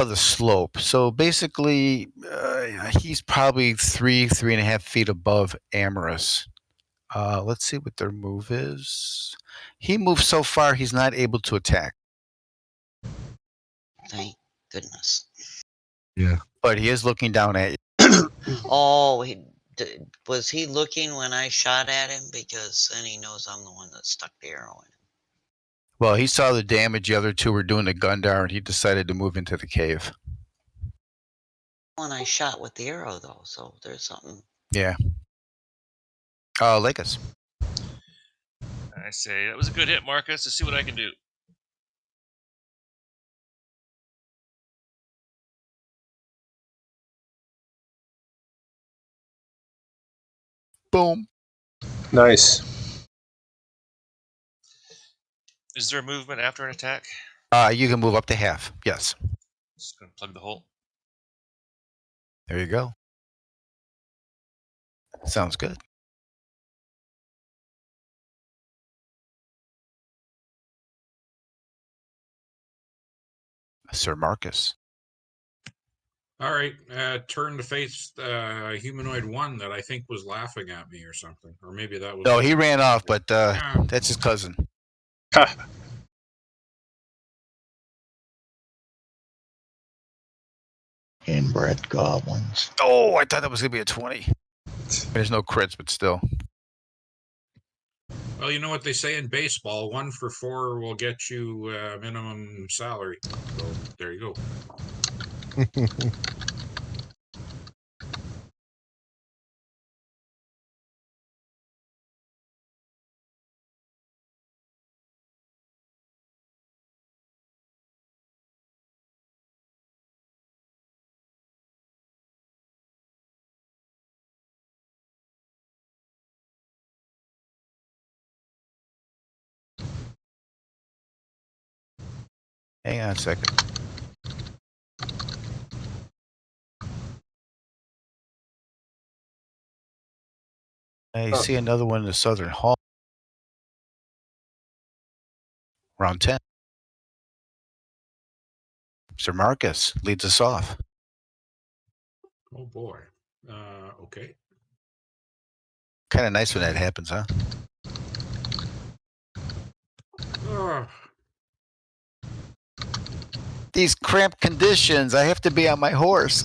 the slope. So basically, he's probably 3.5 feet above Amorous. Let's see what their move is. He moves so far, he's not able to attack. Thank goodness. Yeah. But he is looking down at you. Oh, was he looking when I shot at him? Because then he knows I'm the one that stuck the arrow in him. Well, he saw the damage the other two were doing to Gundar, and he decided to move into the cave. When I shot with the arrow, though, so there's something. Yeah. Lakis. I say that was a good hit, Marcus. Let's see what I can do. Boom. Nice. Is there a movement after an attack? You can move up to half. Yes. Just gonna plug the hole. There you go. Sounds good. Sir Marcus. All right, turn to face humanoid one that I think was laughing at me or something, or maybe that was. No, he ran off, but Yeah. that's his cousin. Ha. Inbred goblins. Oh, I thought that was going to be a 20. There's no crits, but still. Well, you know what they say in baseball: 1 for 4 will get you minimum salary. So there you go. Hang on a second. I see another one in the southern hall. Round 10. Sir Marcus leads us off. Oh boy. Okay. Kind of nice when that happens, huh? Ah, These cramped conditions, I have to be on my horse.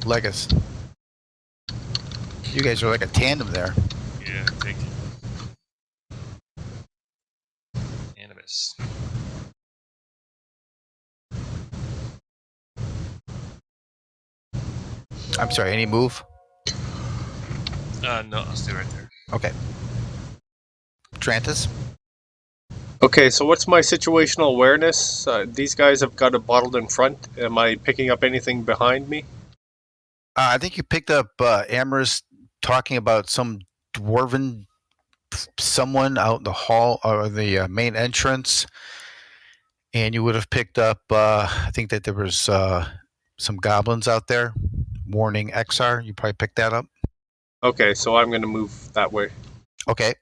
Legus. You guys are like a tandem there. Yeah, take it. Animus. I'm sorry, any move? No, I'll stay right there. Okay. Trantis? Okay, so what's my situational awareness? These guys have got it bottled in front. Am I picking up anything behind me? I think you picked up Amherst talking about some dwarven someone out in the hall or the main entrance. And you would have picked up, I think that there was some goblins out there warning XR. You probably picked that up. Okay, so I'm going to move that way. Okay.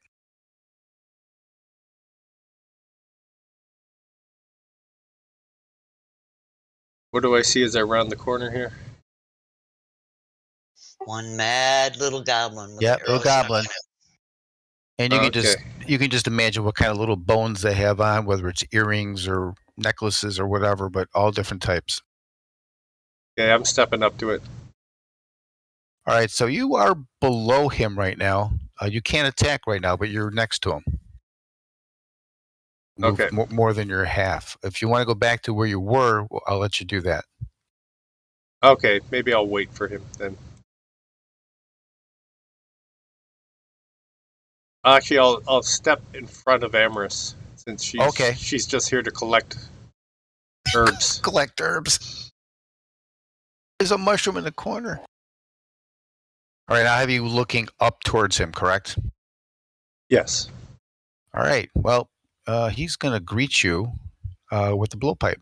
What do I see as I round the corner here? One mad little goblin with Yep, an little arrow stuck goblin. in it. And you can Okay. you can just imagine what kind of little bones they have on, whether it's earrings or necklaces or whatever, but all different types. Okay, I'm stepping up to it. All right, so you are below him right now. You can't attack right now, but you're next to him. Move Okay. more than your half. If you want to go back to where you were, well, I'll let you do that. Okay, maybe I'll wait for him then. Actually, I'll step in front of Amorous since she's just here to collect herbs. Collect herbs. There's a mushroom in the corner. All right, I have you looking up towards him, correct? Yes. All right. Well, he's going to greet you with the blowpipe.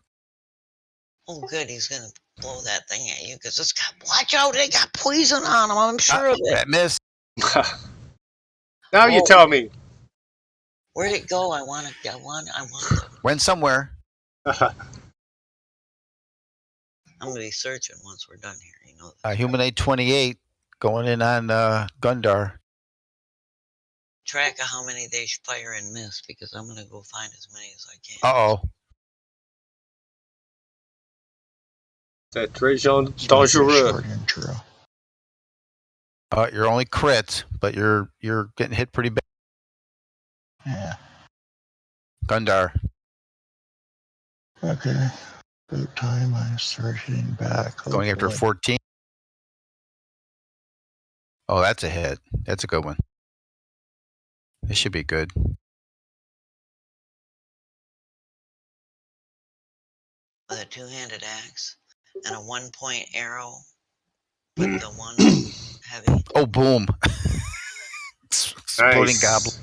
Oh, good. He's going to blow that thing at you because it's got, watch out, it got poison on him. I'm sure of it. That missed. Now you tell me. Where'd it go? I want the. Went somewhere. I'm going to be searching once we're done here. You know that. Humanate 28 going in on Gundar. Track of how many they fire and miss because I'm going to go find as many as I can. Uh-oh. C'est très dangereux. Short intro. You're only crit, but you're getting hit pretty bad. Yeah. Gundar. Okay. About time I start hitting back. Going after hopefully. 14. Oh, that's a hit. That's a good one. This should be good. With a two-handed axe and a one-point arrow with the one heavy. Oh, boom. Exploding Nice. goblin.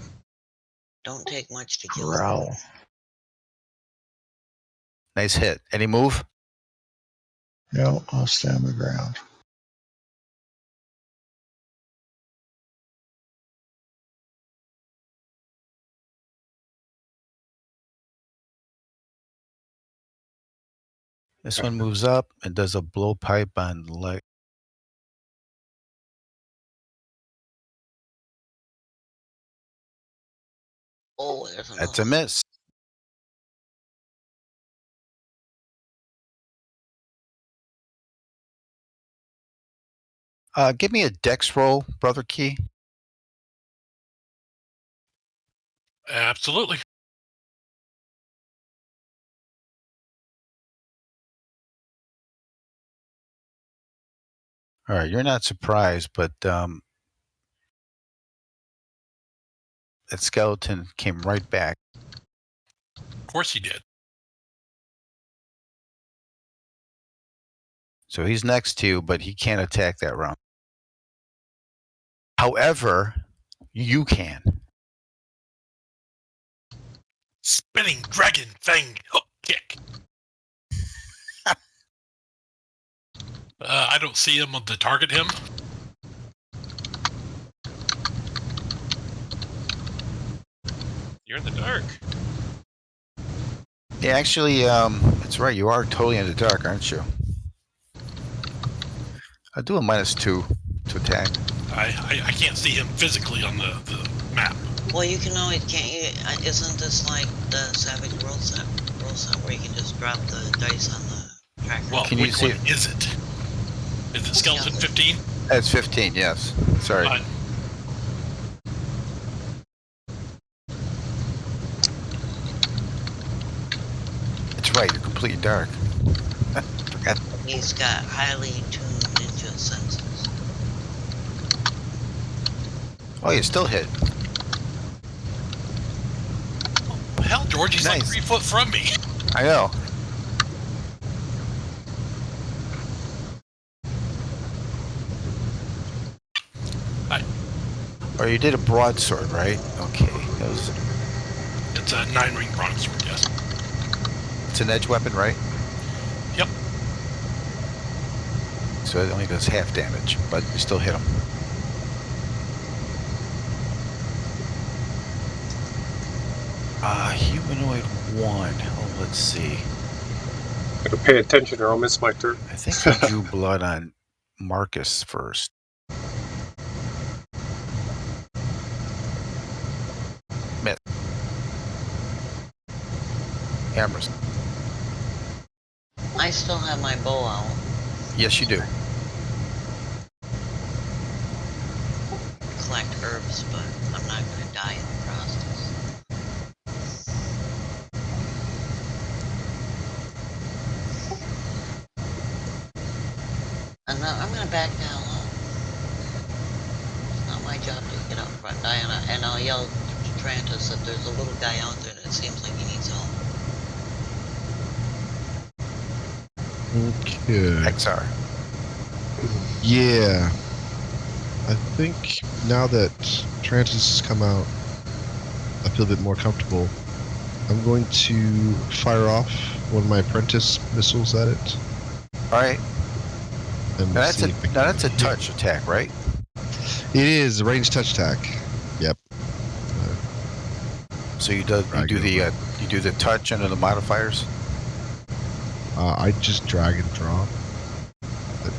Don't take much to kill him. Growl. Nice hit. Any move? No, I'll stand the ground. This one moves up and does a blowpipe on the leg. Oh, there's another. That's a miss. Give me a dex roll, Brother Key. Absolutely. All right, you're not surprised, but that skeleton came right back. Of course he did. So he's next to you, but he can't attack that round. However, you can. Spinning dragon fang hook kick. I don't see him to target him. You're in the dark. Yeah, actually, that's right. You are totally in the dark, aren't you? I'll do a -2 to attack. I can't see him physically on the map. Well, you can always, can't you? Isn't this like the Savage World set where you can just drop the dice on the tracker? Well, Can you which see one is it? Is it Skeleton 15? That's 15, yes. Sorry. That's right, you're completely dark. Forgot. He's got highly tuned ninja senses. Oh, you still hit. Hell, George, he's like Nice. 3 foot from me. I know. Or you did a broadsword, right? Okay. That was, It's a 9-ring broadsword, yes. it's an edge weapon, right? Yep. So it only does half damage, but you still hit him. Humanoid 1. Oh, let's see. Gotta pay attention or I'll miss my turn. I think he drew blood on Marcus first. Miss. Hammers. I still have my bow out. Yes, you do. Collect herbs, but I'm not gonna die in the process. I'm gonna back down low. It's not my job to get out front, Diana, and I'll yell to Trantis that there's a little guy out there that seems like he needs help. Okay. XR. Yeah. I think now that Trantis has come out, I feel a bit more comfortable. I'm going to fire off one of my apprentice missiles at it. All right. And Now that's see a if I now can that's a hit. touch attack, right? It is a ranged touch attack. Yep. So you do the touch under the modifiers. I just drag and drop. But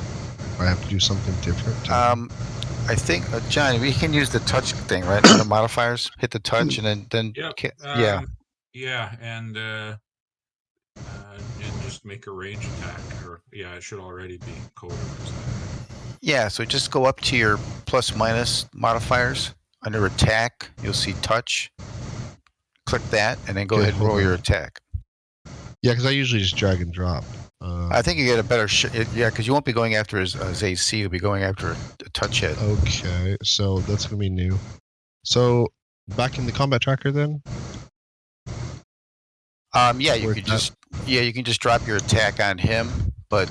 I have to do something different. I think John, we can use the touch thing, right? Under modifiers, hit the touch, and then Yep. yeah. Yeah, and just make a range attack, or yeah, it should already be coded as that. Yeah, so just go up to your plus/minus modifiers. Under attack, you'll see touch. Click that, and then go Okay, ahead and hold roll on. your attack. Yeah, because I usually just drag and drop. I think you get a better yeah, because you won't be going after his AC. You'll be going after a touch hit. Okay, so that's going to be new. So, back in the combat tracker then? Yeah, you could just drop your attack on him, but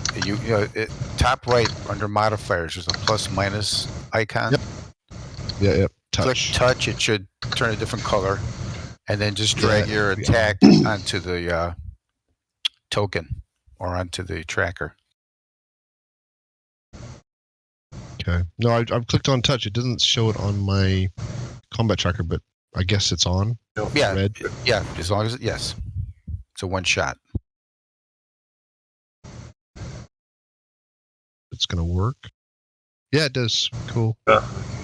top right under modifiers, there's a plus/minus icon. Yep. Yeah, Click touch. touch, it should turn a different color, and then just drag your Yeah. attack onto the token or onto the tracker. Okay. No, I've clicked on touch. It doesn't show it on my combat tracker, but I guess it's on. Yeah, Red. yeah, as long as yes, it's a one shot. It's gonna work. Yeah, it does. Cool.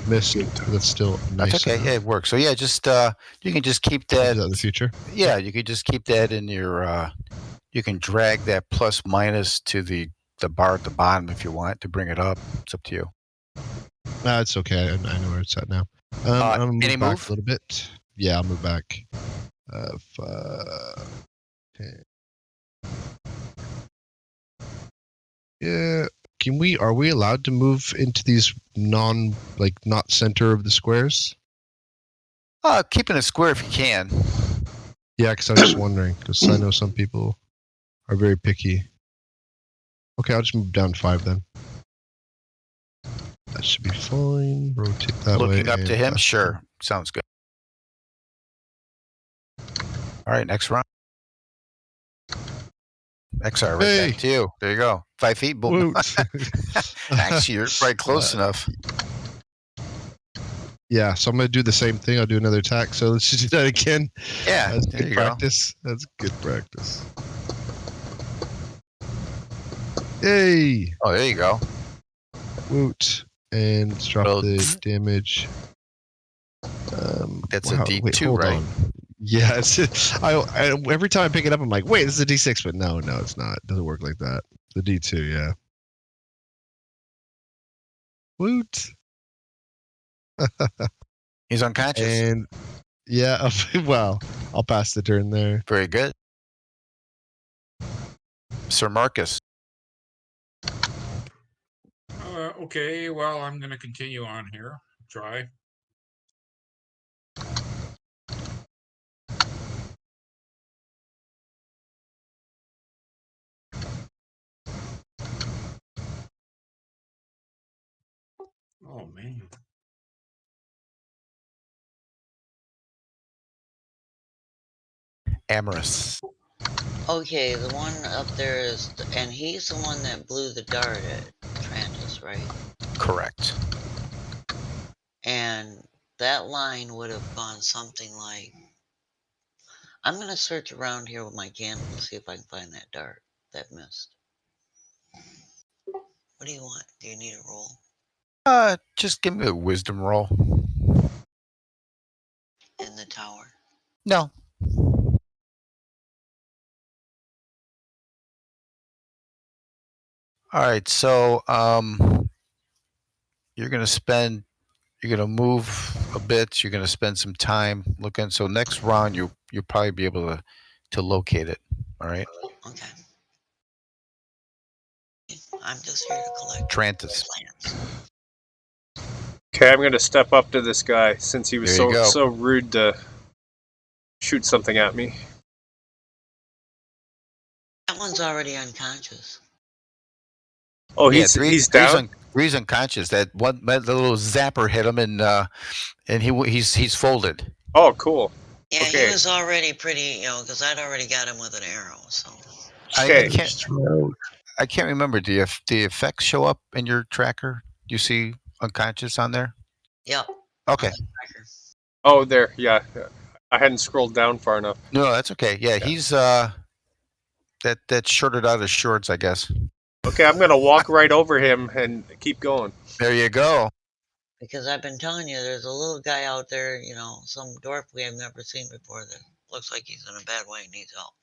Missed. But that's still nice. That's okay. enough. Yeah, it works. So yeah, just you can just keep Do that. that in the future. Yeah, you could just keep that in your. You can drag that plus/minus to the bar at the bottom if you want to bring it up. It's up to you. Nah, it's okay. I know where it's at now. I'm gonna move any back move? a little bit. Yeah, I'll move back. 10. Yeah. Are we allowed to move into these not center of the squares? Keep in a square if you can. Yeah, because I was just wondering, because I know some people are very picky. Okay, I'll just move down 5 then. That should be fine. Rotate that way. Looking up to and him, fast sure, sounds good. All right, next round. XR, right Hey. back to you. There you go. 5 feet. Boom. Woot. Actually, you're probably close enough. Yeah, so I'm gonna do the same thing. I'll do another attack. So let's just do that again. Yeah, That's there good you practice. That's good practice. Yay! go. Oh, there you go. Woot. And let's drop Well, the damage. That's wow, a D2, wait, hold right? on. Yeah, I every time I pick it up, I'm like, wait, this is a D6, but no, it's not. It doesn't work like that. The D2, yeah. Woot. He's unconscious. And yeah, well, I'll pass the turn there. Very good. Sir Marcus. Okay, well, I'm going to continue on here. Try. Oh, man. Amorous. Okay, the one up there is, and he's the one that blew the dart at Trantis, right? Correct. And that line would have gone something like, I'm going to search around here with my candle to see if I can find that dart that missed. What do you want? Do you need a roll? Just give me a wisdom roll. In the tower. No. All right, so you're gonna move a bit. You're gonna spend some time looking. So next round, you'll probably be able to locate it. All right. Okay. I'm just here to collect Trantis. plants. Okay, I'm gonna step up to this guy since he was There you go. so rude to shoot something at me. That one's already unconscious. Oh, Yeah, he's down. Three's unconscious. That little zapper hit him, and he's folded. Oh, cool. Yeah, Okay. he was already pretty, because I'd already got him with an arrow, so. I Okay. can't remember. Do the effects show up in your tracker? Do you see unconscious on there? Yep. Okay. Oh, there. Yeah, I hadn't scrolled down far enough. No, that's okay. Yeah, he's that's shorted out his shorts, I guess. Okay, I'm gonna walk right over him and keep going. There you go. Because I've been telling you, there's a little guy out there, some dwarf we have never seen before that looks like he's in a bad way and needs help.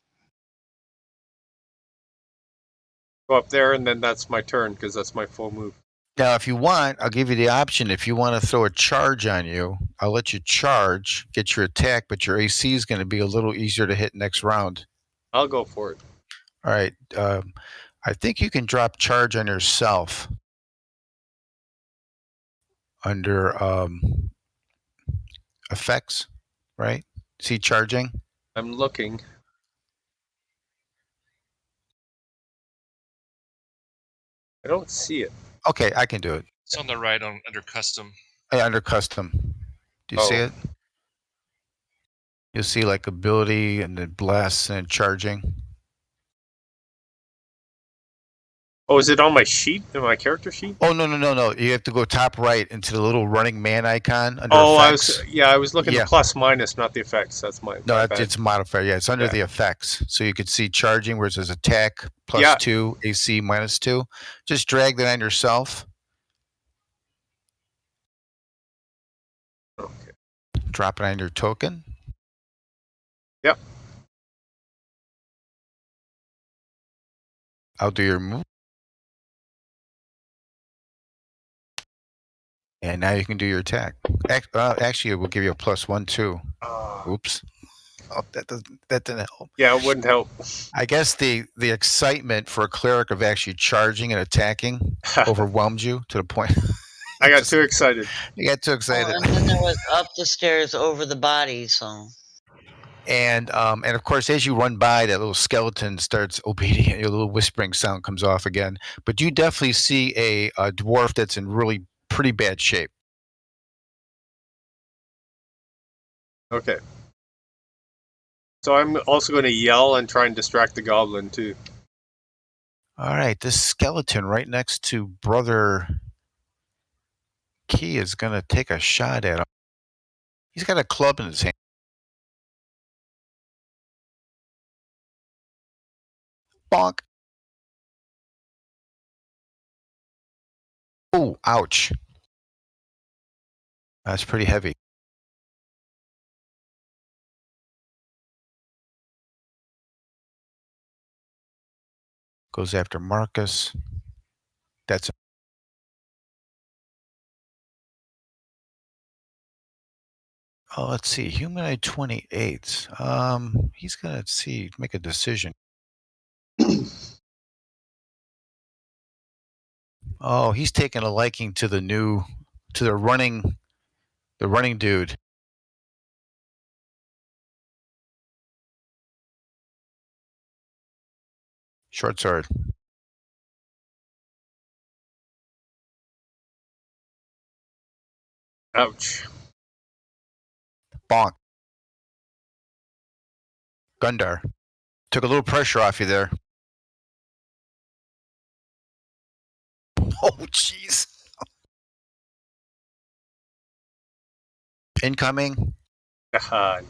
Go up there, and then that's my turn because that's my full move. Now, if you want, I'll give you the option. If you want to throw a charge on you, I'll let you charge, get your attack, but your AC is going to be a little easier to hit next round. I'll go for it. All right. I think you can drop charge on yourself under effects, right? See charging? I'm looking. I don't see it. Okay, I can do it. It's on the right under custom. Under custom. Do you see it? You'll see like ability and then bless and charging. Oh, is it on my sheet? In my character sheet? Oh no. You have to go top right into the little running man icon under effects. I was looking at plus minus, not the effects. That's my No, bad. it's modifier. Yeah, it's under the effects. So you could see charging where it says attack +2, AC -2. Just drag that on yourself. Okay. Drop it on your token. Yep. I'll do your move. And now you can do your attack. Actually, it will give you a +1 too. Oops. Oh, that didn't help. Yeah, it wouldn't help. I guess the excitement for a cleric of actually charging and attacking overwhelmed you to the point. I got too excited. You got too excited. And then there was up the stairs over the body, so. And of course, as you run by, that little skeleton starts obedient. Your little whispering sound comes off again. But you definitely see a dwarf that's in really pretty bad shape. Okay. So I'm also going to yell and try and distract the goblin too. All right, this skeleton right next to Brother Key is going to take a shot at him. He's got a club in his hand. Bonk. Oh, ouch. That's pretty heavy. Goes after Marcus. That's oh, let's see. Humanoid 28. He's gonna make a decision. Oh, he's taking a liking to the running dude. Short sword. Ouch. Bonk. Gundar. Took a little pressure off you there. Oh, jeez. Incoming. God.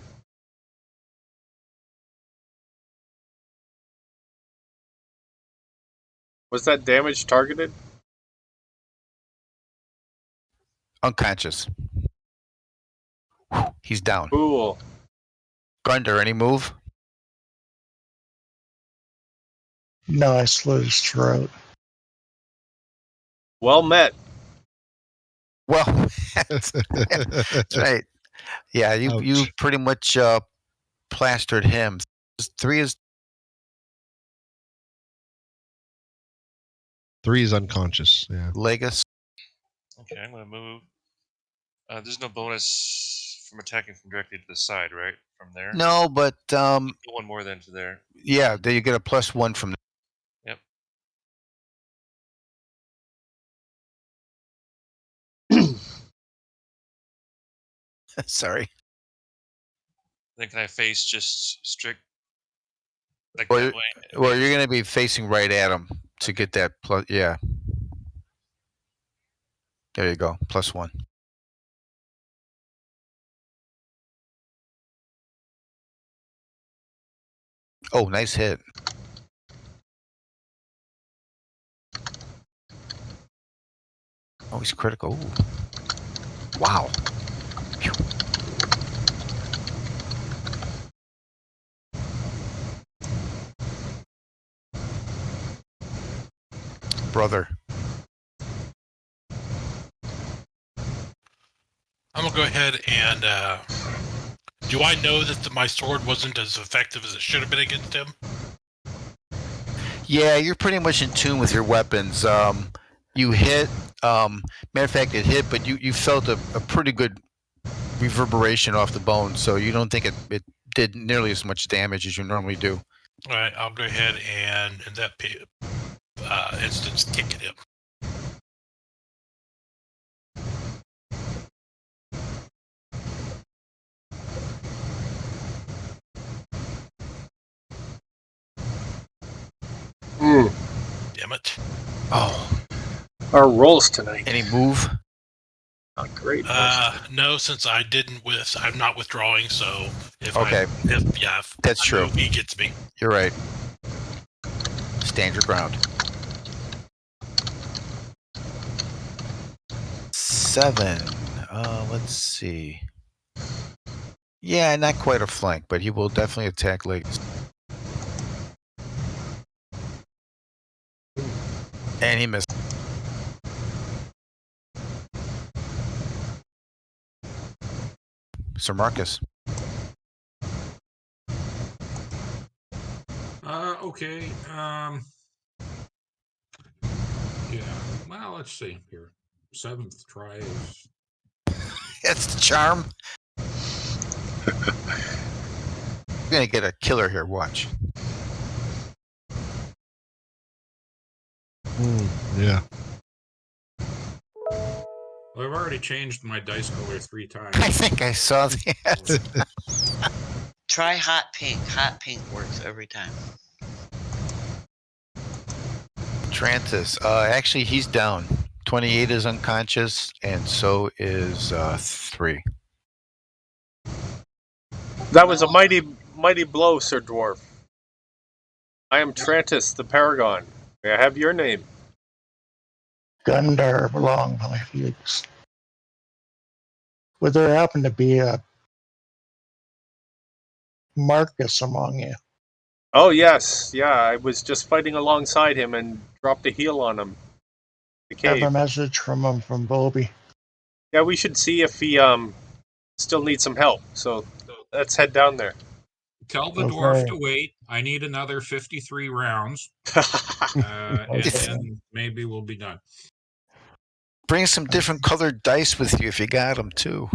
Was that damage targeted? Unconscious. He's down. Cool. Gundar, any move? No, I slit his throat. Well met. Well, that's right. Yeah, you Ouch. pretty much plastered him. 3 is 3 is unconscious. Yeah. Legus. Okay, I'm gonna move. There's no bonus from attacking from directly to the side, right? From there. No, but One more than to there. yeah, there you get a +1 from. Yep. Sorry. Then can I face just strict like Well, that way? Well, you're going to be facing right at him to get that plus. Yeah. There you go. +1. Oh, nice hit. Oh, he's critical. Ooh. Wow. Phew. Brother. I'm gonna go ahead and. Do I know that my sword wasn't as effective as it should have been against him? Yeah, you're pretty much in tune with your weapons. You hit. Matter of fact, it hit, but you felt a pretty good reverberation off the bone, so you don't think it did nearly as much damage as you normally do. All right, I'll go ahead and in that instance kick at him. Damn it. Oh. Our rolls tonight. Any move? Not great. No, since I'm not withdrawing, so if Okay. if That's I true. move, he gets me. You're right. Stand your ground. 7. Let's see. Yeah, not quite a flank, but he will definitely attack legs. And he missed. Sir Marcus. Okay. Yeah. Well, let's see here. 7th try is. That's the charm. We're gonna get a killer here. Watch. Yeah. Well, I've already changed my dice color 3 times. I think I saw that. Try hot pink. Hot pink works every time. Trantis. Actually, he's down. 28 is unconscious, and so is 3. That was a No. mighty blow, Sir Dwarf. I am Trantis, the Paragon. May I have your name? Gundar belong my Felix. Would there happen to be a Marcus among you? Oh, yes. Yeah, I was just fighting alongside him and dropped a heal on him. The Have a cave. message from him from Bobby. Yeah, we should see if he still needs some help. So let's head down there. Tell the dwarf Okay. to wait. I need another 53 rounds, and Okay. then maybe we'll be done. Bring some different colored dice with you if you got them, too.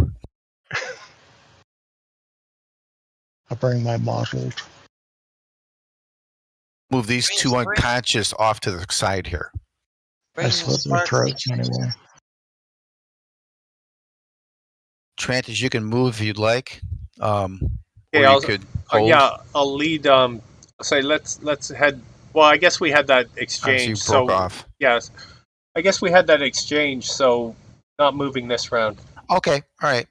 I'll bring my models. Move these 2 unconscious off to the side here. Bring I the slit their sparkly. throats anyway. Trantis, you can move if you'd like. Or Okay, you could hold. I'll lead. Say let's head. Well, I guess we had that Obviously, you exchange. broke So off. yes, I guess we had that exchange. So not moving this round. Okay, all right.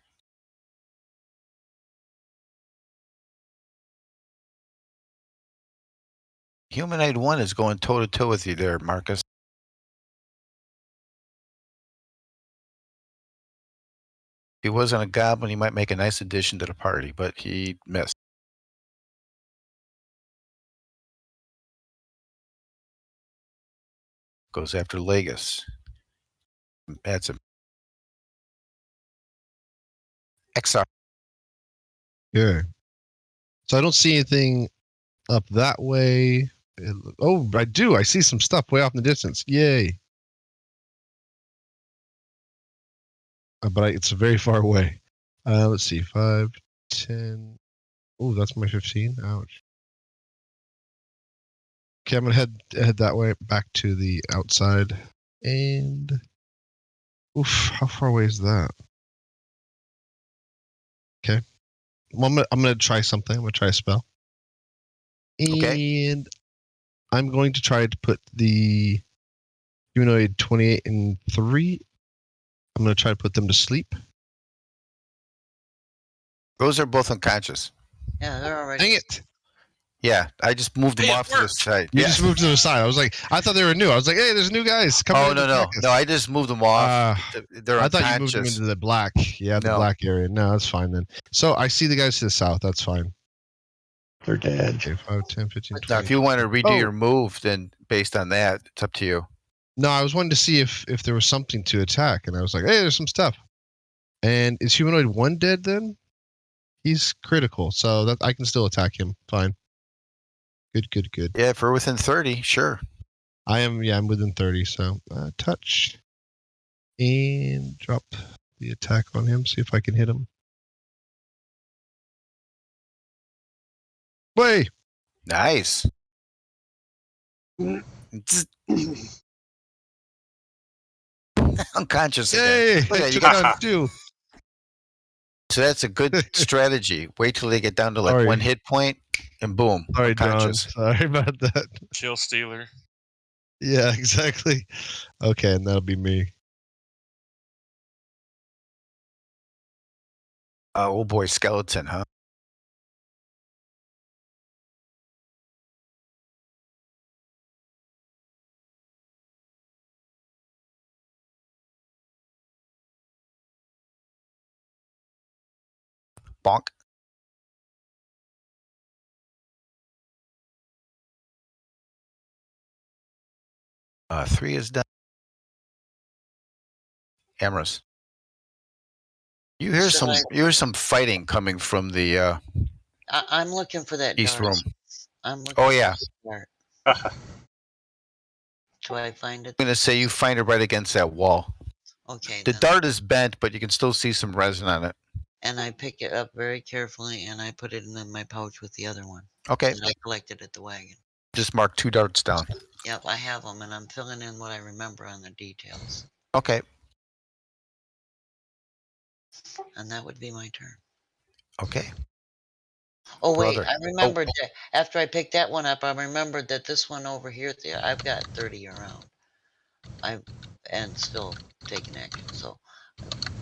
Humanoid 1 is going toe-to-toe with you there, Marcus. If he wasn't a goblin, he might make a nice addition to the party, but he missed. Goes after Legus. That's him. XR. Yeah. So I don't see anything up that way. Oh, I do. I see some stuff way off in the distance. Yay. But it's very far away. Let's see. 5, 10. Oh, that's my 15. Ouch. Okay, I'm gonna head that way back to the outside. And oof, how far away is that? Okay. Well, I'm gonna try something. I'm gonna try a spell. Okay. And I'm going to try to put the humanoid 28 and 3. I'm going to try to put them to sleep. Those are both unconscious. Yeah, they're already. Dang it! Yeah, I just moved them Hey, it off to the worked. side. You Yeah. just moved to the side. I thought they were new. I was like, hey, there's new guys coming Oh, in to no. attack us. No, I just moved them off. They're I unconscious. thought you moved them into the black. Yeah, the No. black area. No, that's fine then. So I see the guys to the south. That's fine. They're dead. Okay, 5, 10, 15, 20. Now, if you want to redo Oh. your move, then based on that, it's up to you. No, I was wanting to see if there was something to attack, and I was like, hey, there's some stuff. And is humanoid 1 dead then? He's critical, so that I can still attack him. Fine. Good. Yeah, if we're within 30, sure. I'm within 30, so touch. And drop the attack on him, see if I can hit him. Way! Nice. Unconscious Yay! again. Look I at you. took down 2. So that's a good strategy. Wait till they get down to like Sorry. 1 hit point, and boom, Sorry, John. unconscious. Sorry about that. Chill stealer. Yeah, exactly. Okay, and that'll be me. Oh boy, skeleton, huh? Bonk. Three is done. Amorous. You hear some fighting coming from the I'm looking for that east dart. room. I'm looking Oh for yeah. that dart. Do I find it? I'm gonna say you find it right against that wall. Okay. The then. dart is bent, but you can still see some resin on it. And I pick it up very carefully and I put it in my pouch with the other one. Okay. And I collected at the wagon. Just mark 2 darts down. Yep, I have them and I'm filling in what I remember on the details. Okay. And that would be my turn. Okay. Oh wait, Brother. I remembered that after I picked that one up, I remembered that this one over here, I've got 30 around. And still taking action. So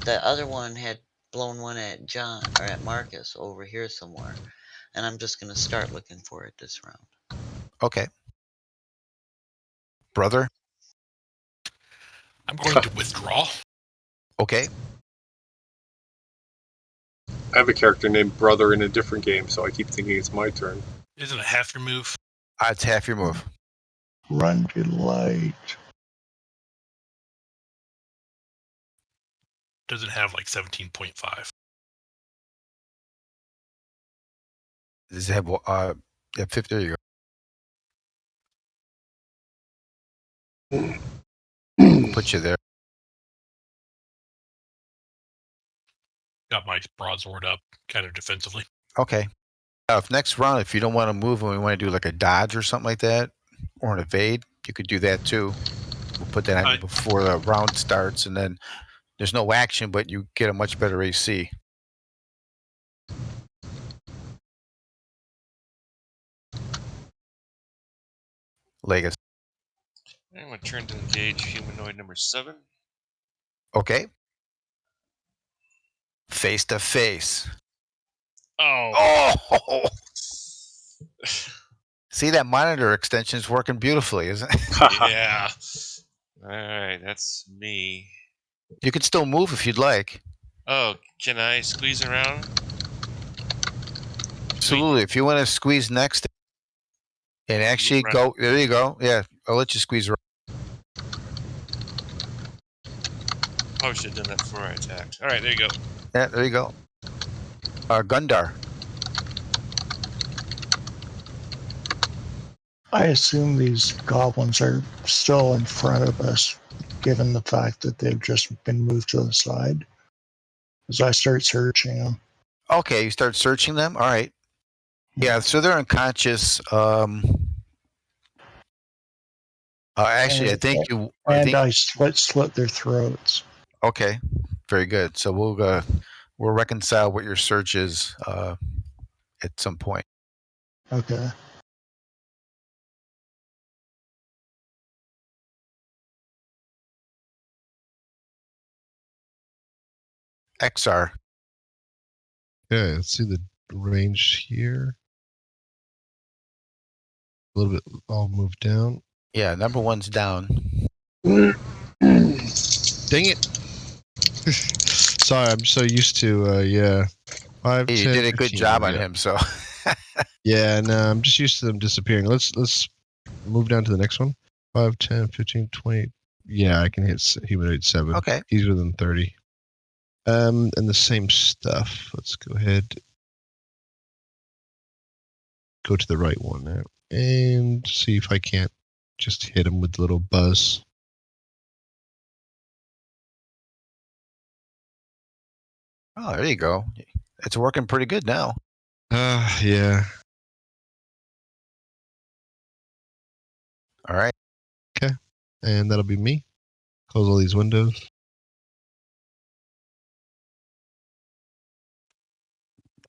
the other one had blown one at John or at Marcus over here somewhere, and I'm just gonna start looking for it this round. Okay. Brother. I'm going to withdraw. Okay. I have a character named Brother in a different game, so I keep thinking it's my turn. Isn't it half your move? It's half your move. Run to light. Doesn't have like 17.5. Does it have yeah, 50? There you go. We'll put you there. Got my broadsword up, kind of defensively. Okay. If next round, if you don't want to move and we want to do like a dodge or something like that, or an evade, you could do that too. We'll put that on you before the round starts, and then there's no action, but you get a much better AC. Legacy. I'm going to turn to engage humanoid number 7. Okay. Face to face. Oh. Oh! See, that monitor extension is working beautifully, isn't it? Yeah. All right, that's me. You can still move if you'd like. Oh, can I squeeze around? Absolutely. If you want to squeeze next and actually Right. go, there you go. Yeah, I'll let you squeeze around. Probably should have done that before I attacked. All right, there you go. Yeah, there you go. Gundar. I assume these goblins are still in front of us, given the fact that they've just been moved to the side. As I start searching them. Okay, you start searching them. All right. Yeah, so they're unconscious. Actually, I think you. I slit their throats. Okay, very good. So we'll reconcile what your search is at some point. Okay. XR. Okay, let's see the range here. A little bit, I'll move down. Yeah, number 1's down. Dang it. Sorry, I'm so used to, yeah. 5, Hey, 10, you did a 15, good job on yeah. him, so. Yeah, no, I'm just used to them disappearing. Let's move down to the next one. 5, 10, 15, 20. Yeah, I can hit humanoid 7. Okay. He's within 30. And the same stuff. Let's go ahead. Go to the right one now. And see if I can't just hit him with the little buzz. Oh, there you go. It's working pretty good now. Yeah. All right. Okay. And that'll be me. Close all these windows.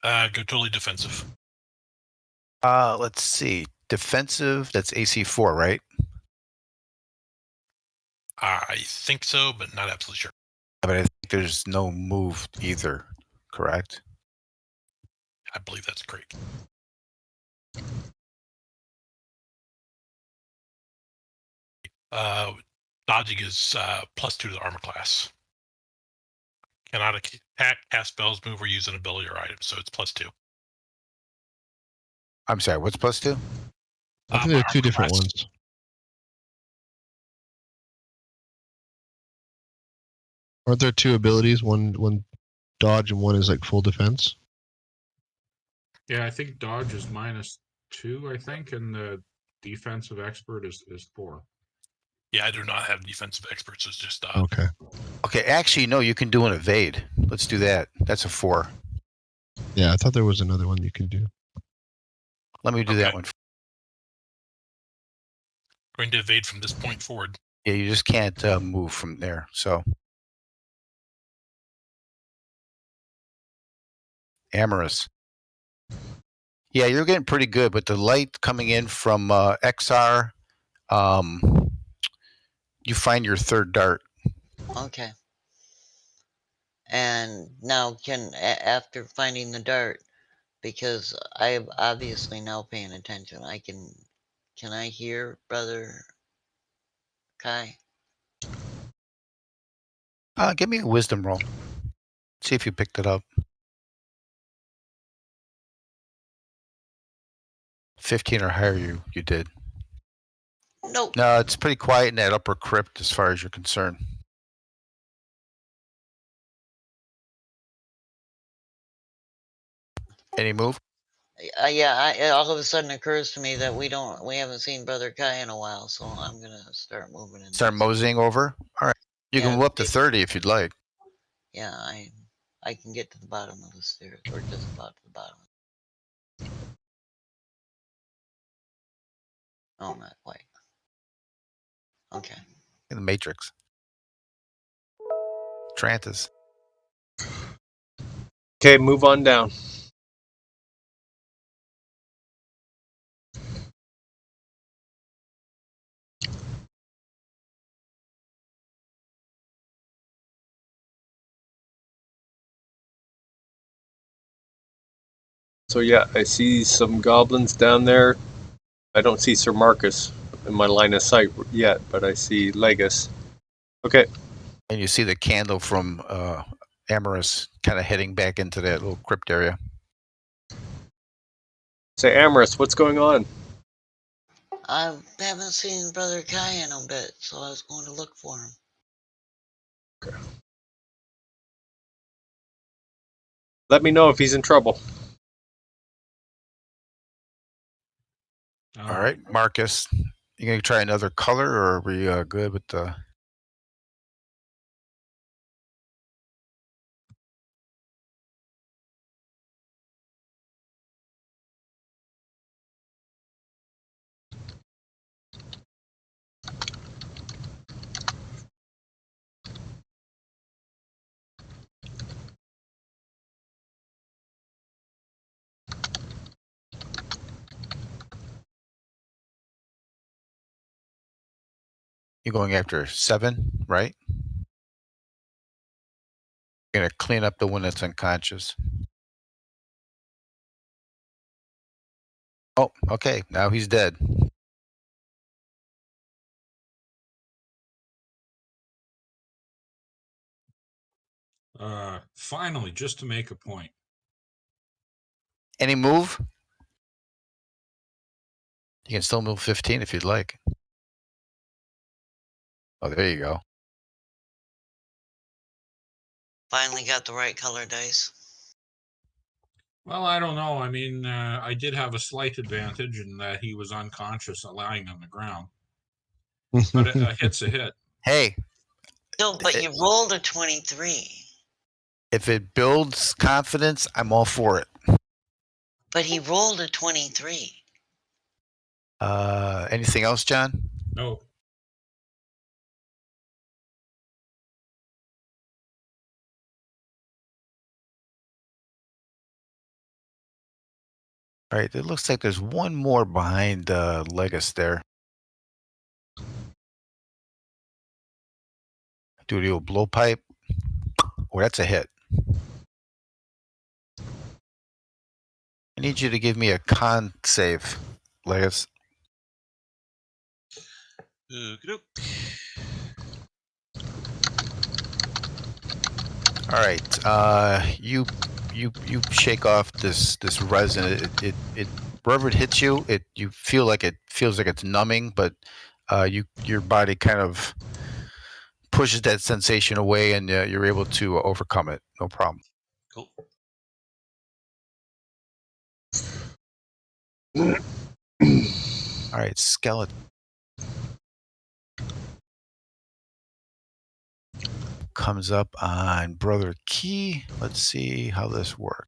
Go totally defensive. Let's see. Defensive, that's AC4, right? I think so, but not absolutely sure. But I think there's no move either, correct? I believe that's correct. Dodging is +2 to the armor class. Cannot attack, cast spells, move, or use an ability or item, so it's +2. I'm sorry, what's +2? I think there are two different ones. Aren't there two abilities? One dodge and one is like full defense? Yeah, I think dodge is -2, I think, and the defensive expert is 4. Yeah, I do not have defensive experts. It's just Okay. Okay, actually, no, you can do an evade. Let's do that. That's a 4. Yeah, I thought there was another one you could do. Let me do that one. Going to evade from this point forward. Yeah, you just can't move from there. So, Amorous. Yeah, you're getting pretty good, but the light coming in from XR, you find your third dart. Okay. And now, after finding the dart, because I'm obviously now paying attention, can I hear Brother Kai? Give me a wisdom roll. See if you picked it up. 15 or higher, you did. Nope. No, it's pretty quiet in that upper crypt as far as you're concerned. Any move? Yeah, it all of a sudden occurs to me that we haven't seen Brother Kai in a while, so I'm gonna start moving in. Start moseying over? All right. You Yeah, can move up to 30 if you'd like. Yeah, I can get to the bottom of the stairs, or just about to the bottom. Oh, not quite. Okay. In the Matrix. Trantis. Okay, move on down. So yeah, I see some goblins down there. I don't see Sir Marcus in my line of sight yet, but I see Legus. Okay. And you see the candle from Amorous kind of heading back into that little crypt area. Say, Amorous, what's going on? I haven't seen Brother Kai in a bit, so I was going to look for him. Okay. Let me know if he's in trouble. All right, Marcus. You gonna try another color, or are we good with the? You're going after 7, right? You're gonna clean up the one that's unconscious. Oh, okay. Now he's dead. Finally, just to make a point. Any move? You can still move 15 if you'd like. Oh, there you go. Finally got the right color dice. Well, I don't know. I mean, I did have a slight advantage in that he was unconscious, lying on the ground. But a hit's a hit. Hey. No, but you rolled a 23. If it builds confidence, I'm all for it. But he rolled a 23. Anything else, John? No. All right, it looks like there's one more behind Legus there. Do the old blowpipe. Oh, that's a hit. I need you to give me a con save, Legus. All right, you shake off this resin. It wherever it hits you, you feel like it's numbing, but your body kind of pushes that sensation away, and you're able to overcome it. No problem. Cool. All right, skeleton comes up on Brother Key. Let's see how this works.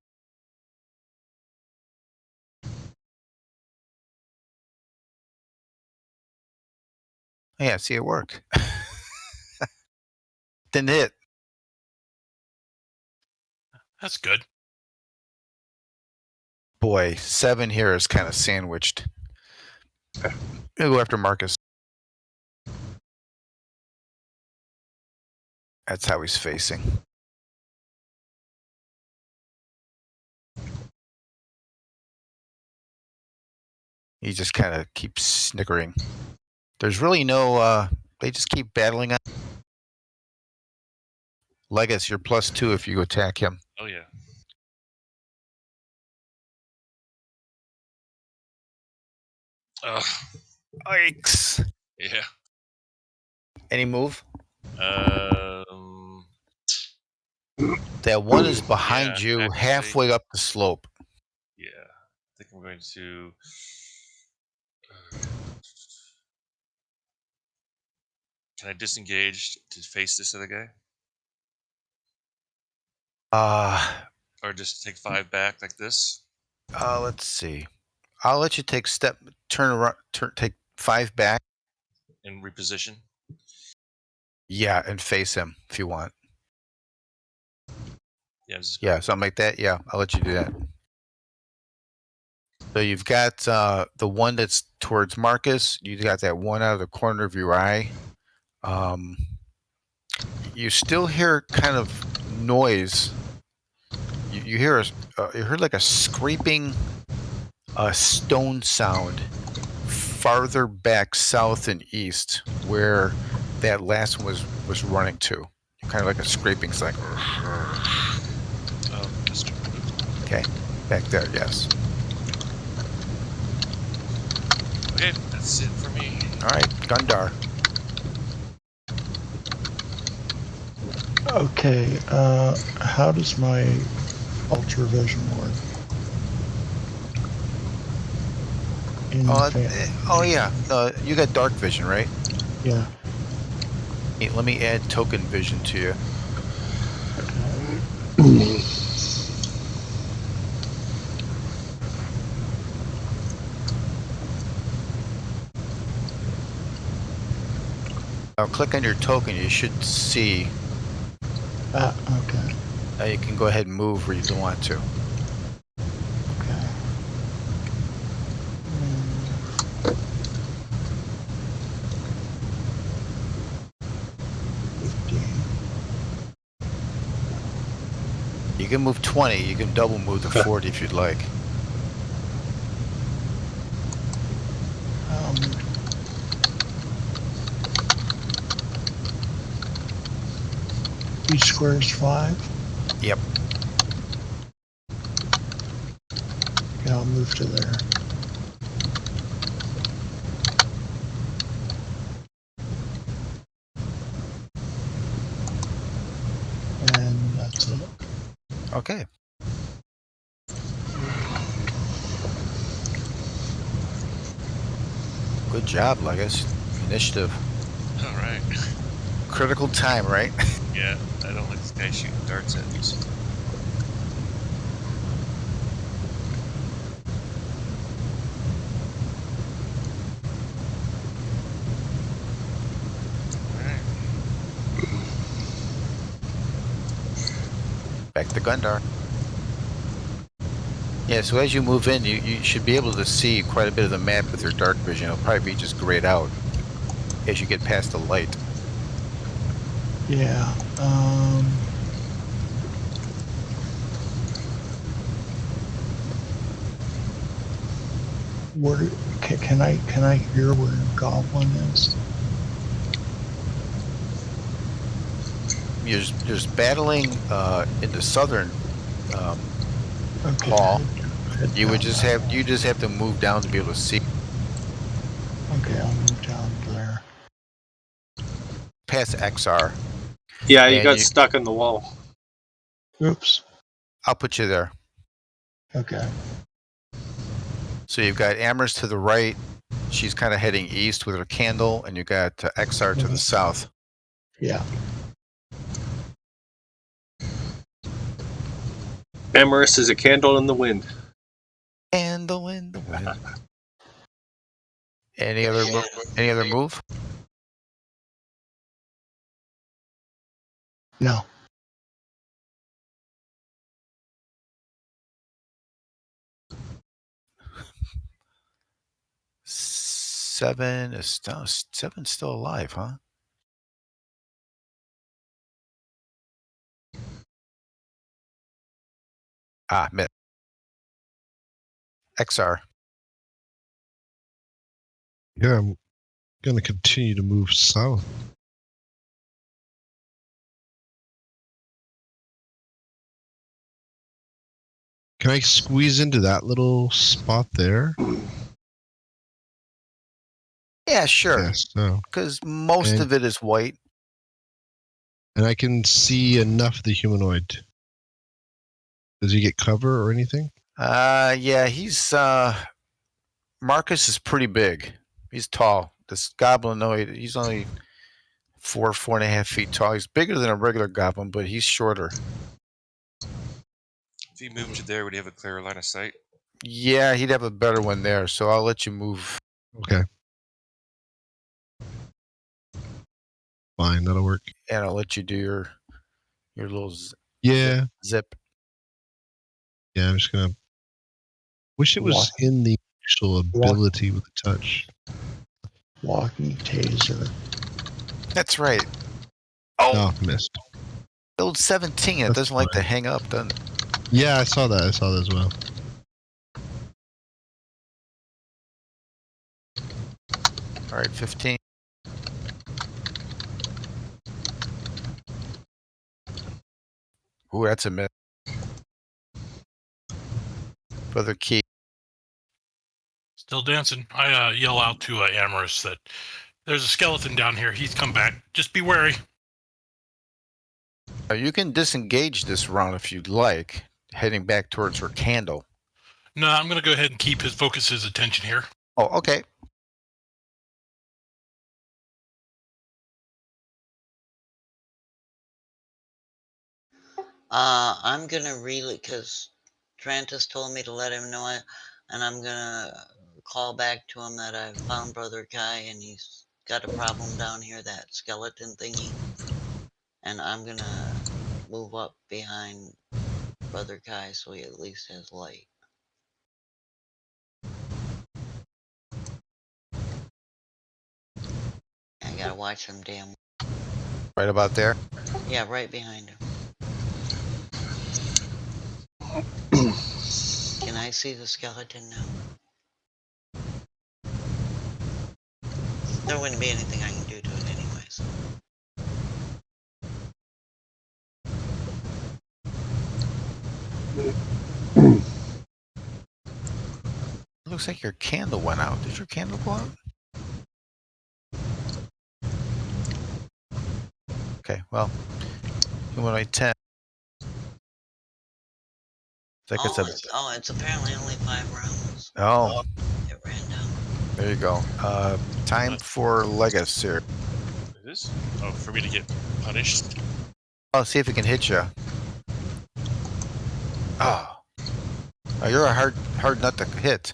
Yeah, see, it worked. Didn't hit. That's good. Boy, 7 here is kind of sandwiched. I'll go after Marcus. That's how he's facing. He just kind of keeps snickering. There's really no, they just keep battling on. Legacy, you're +2 if you attack him. Oh yeah. Ugh. Yikes. Yeah. Any move? Um. That one is behind Yeah, you, actually. halfway up the slope. Yeah. I think I'm going to. Can I disengage to face this other guy, or just take 5 back like this? Let's see. I'll let you take turn around, take 5 back. And reposition. Yeah, and face him if you want. Yeah. Yeah, something like that. Yeah, I'll let you do that. So you've got the one that's towards Marcus. You got that one out of the corner of your eye. You still hear kind of noise. You hear you heard like a scraping stone sound farther back south and east where that last one was running to. Kind of like a scraping sound. Oh, Mr. Okay, back there, yes. Okay, that's it for me. All right, Gundar. Okay, how does my ultravision work? Yeah. No, you got dark vision, right? Yeah. Hey, let me add token vision to you. Now click on your token. You should see. Okay. Now you can go ahead and move where you want to. Okay. You can move 20. You can double move to 40 if you'd like. Each square is 5? Yep. Okay, I'll move to there. And that's it. Okay. Good job, Legacy. Initiative. All right. Critical time, right? Yeah, I don't like this guy shooting darts at me. So. Back to Gundar. Yeah, so as you move in, you should be able to see quite a bit of the map with your dark vision. It'll probably be just grayed out as you get past the light. Yeah. Where can I hear where Goblin is? You're just battling in the southern Okay. hall. Head You would down just that have to move down to be able to see hall. Okay, I'll move down there. past XR. Yeah, you And got stuck in the wall. Oops. I'll put you there. Okay. So you've got Amherst to the right. She's kind of heading east with her candle, and you got XR to the south. Yeah. Amorous is a candle in the wind. Candle in the wind. Any other move? No. Seven's still alive, huh? Ah, miss. XR. Yeah, I'm gonna continue to move south. Can I squeeze into that little spot there? Yeah, sure. Yes. No. Because most And- of it is white. And I can see enough of the humanoid. Does he get cover or anything? Yeah, he's Marcus is pretty big. He's tall. This goblinoid, he's only 4.5 feet tall. He's bigger than a regular goblin, but he's shorter. If he moved you there, would he have a clear line of sight? Yeah, he'd have a better one there, so I'll let you move. Okay. Fine, that'll work. And I'll let you do your little Yeah. zip. Yeah, I'm just gonna. Wish it was Walk. in the actual ability with the touch. Walking taser. That's right. Oh, missed. Build 17. It That's doesn't like to fine. hang up, doesn't it? Yeah, I saw that. I saw that as well. All right, 15. Ooh, that's a miss. Brother Key. Still dancing. I yell out to Amorous that there's a skeleton down here. He's come back. Just be wary. You can disengage this round if you'd like, heading back towards her candle. No, I'm going to go ahead and keep his attention here. Oh, okay. I'm gonna relay because Trantis told me to let him know it, and I'm gonna call back to him that I found Brother Kai and he's got a problem down here, that skeleton thingy, and I'm gonna move up behind Brother Kai so he at least has light. I gotta watch him damn. Right about there. Yeah, right behind him. Can I see the skeleton now? There wouldn't be anything I can do to it anyways. It looks like your candle went out. Did your candle go out? Okay, well, humanoid 10. It's like It's apparently only 5 rounds. Oh, It ran down. there you go. Time for Legacy here. It is? Oh, for me to get punished? I'll see if it can hit you. Oh, you're a hard nut to hit.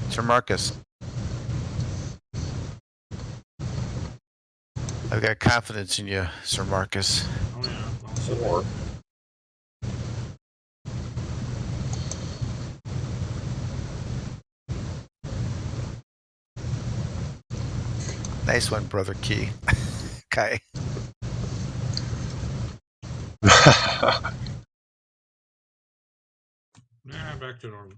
Sir Marcus. I've got confidence in you, Sir Marcus. Oh yeah. Also, 4. Nice one, Brother Key. Okay. yeah, back to normal.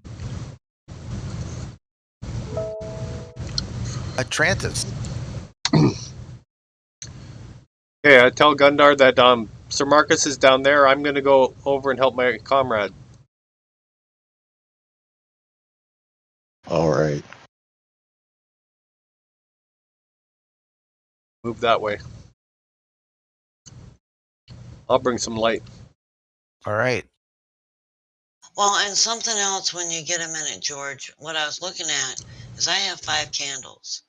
Atlantis. Okay, I tell Gundar that Sir Marcus is down there. I'm going to go over and help my comrade. All right. Move that way. I'll bring some light. All right. Well, and something else when you get a minute, George, what I was looking at is I have 5 candles.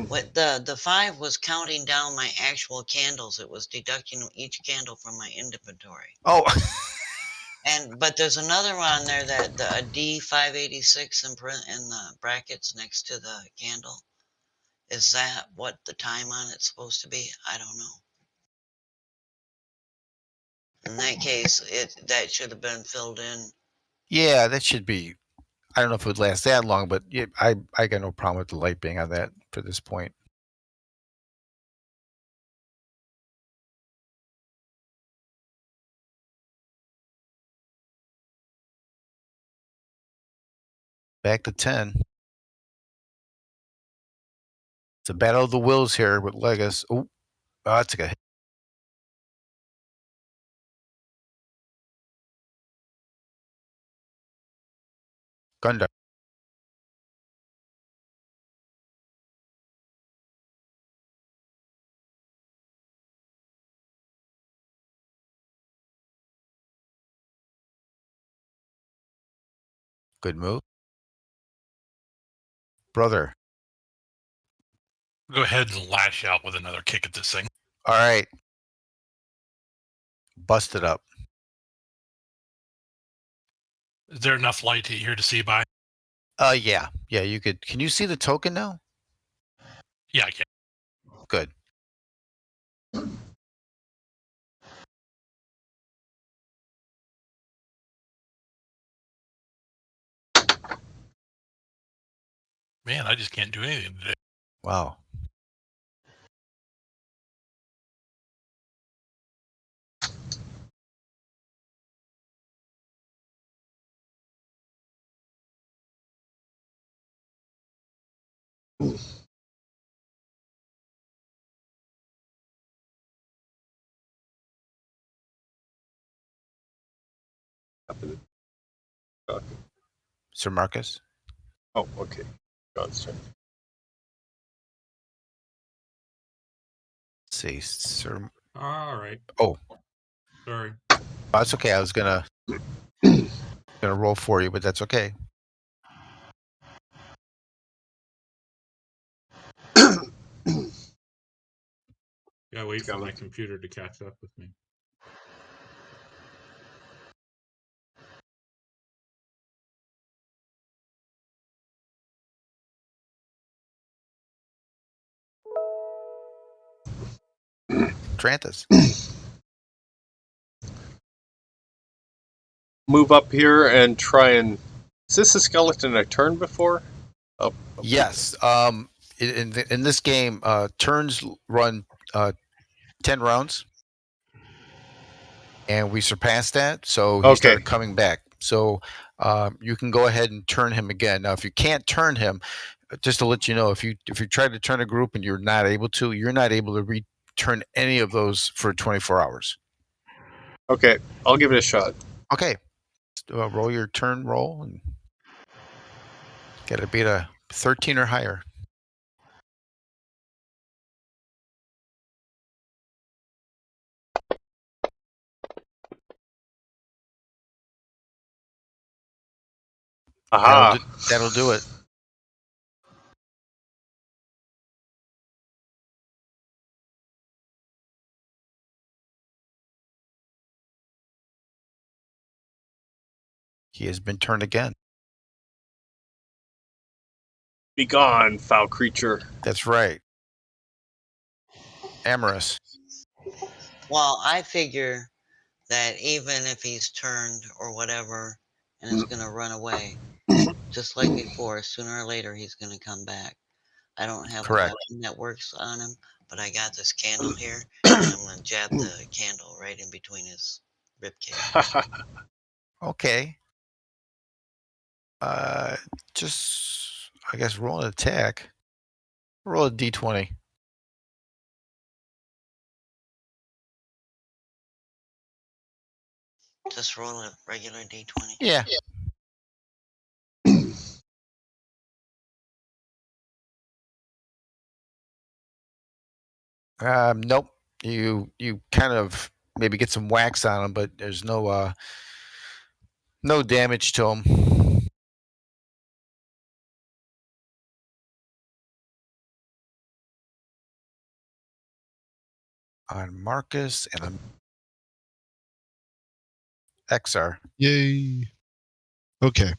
What the 5 was counting down my actual candles. It was deducting each candle from my inventory. Oh. But there's another one there that a D586 in the brackets next to the candle. Is that what the time on it's supposed to be? I don't know. In that case, that should have been filled in. Yeah, that should be. I don't know if it would last that long, but yeah, I got no problem with the light being on that for this point. Back to 10. It's a battle of the wills here with Legas. Oh, that's a good hit. Gundam. Good move. Brother. Go ahead and lash out with another kick at this thing. All right. Bust it up. Is there enough light here to see by? Yeah. Yeah, you could. Can you see the token now? Yeah, I can. Good. Man, I just can't do anything today. Wow. Sir Marcus? Oh, okay. God's turn. Let's see. Sir. All right. Oh. Sorry. That's okay. I was gonna roll for you, but that's okay. Yeah, wait for my computer to catch up with me. Trantis. Move up here and try and. Is this a skeleton I turned before? Oh. Yes. In this game, turns run 10 rounds, and we surpassed that, so he started coming back. So you can go ahead and turn him again. Now, if you can't turn him, just to let you know, if you try to turn a group and you're not able to return any of those for 24 hours. Okay, I'll give it a shot. Okay. Roll your turn roll and get to beat a 13 or higher. Aha! That'll do it. He has been turned again. Be gone, foul creature. That's right. Amorous. Well, I figure that even if he's turned or whatever and is going to run away, just like before, sooner or later he's going to come back. I don't have the weapon that works on him, but I got this candle here, and I'm going to jab the candle right in between his ribcage. Okay. Just, I guess, roll an attack. Roll a d20. Just roll a regular d20. Yeah. Nope. You kind of maybe get some wax on him, but there's no damage to him. On Marcus and on XR. Yay. Okay.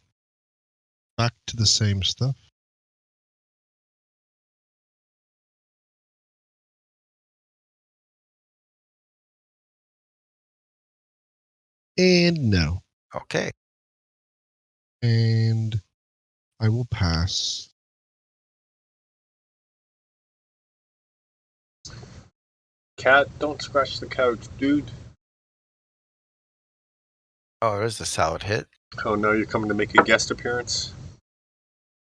Back to the same stuff. And no. Okay. And I will pass. Cat, don't scratch the couch, dude. Oh, there's the solid hit. Oh no, you're coming to make a guest appearance?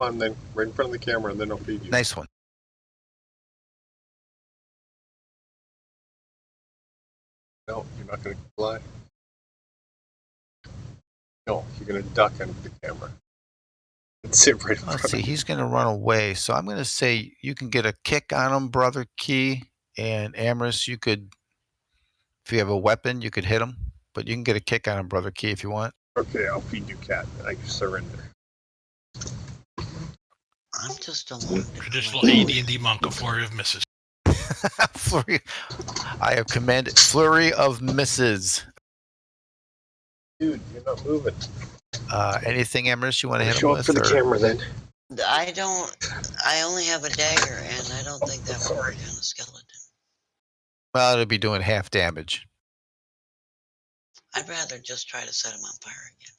Come on then, right in front of the camera, and then I'll feed you. Nice one. No, you're not going to fly. No, you're going to duck under the camera. And sit right in front Let's of see. me. He's going to run away. So I'm going to say you can get a kick on him, Brother Key. And Amorous, you could, if you have a weapon, you could hit him. But you can get a kick on him, Brother Key, if you want. Okay, I'll feed you, Cat. I surrender. I'm just along to Traditional collect AD&D monk, a flurry of misses. Flurry. I have commanded flurry of misses. Dude, you're not moving. Anything, Amorous, you want to hit him Show up with? for the or- camera then. I only have a dagger, and I don't think that would work on a skeleton. Well, it'll be doing half damage. I'd rather just try to set him on fire again.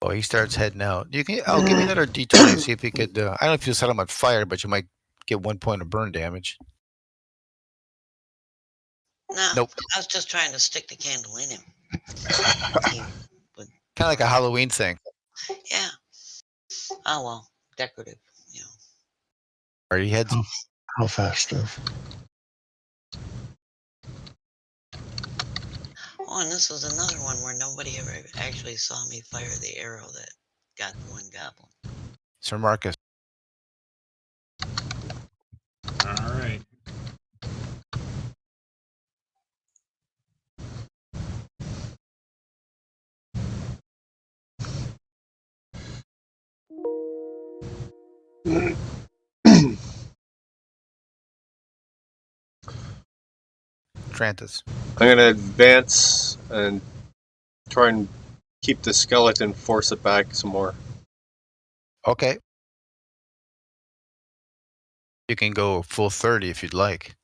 Oh, he starts heading out. You can. Oh, give me another D20. See if you could. I don't know if you set him on fire, but you might get 1 point of burn damage. No, Nope. I was just trying to stick the candle in him. Kind of like a Halloween thing. Yeah. Oh well, decorative. You know. Or he heads. How festive. Oh, and this was another one where nobody ever actually saw me fire the arrow that got the one goblin. Sir Marcus. All right. Trantis. I'm going to advance and try and keep the skeleton, force it back some more. Okay. You can go full 30 if you'd like.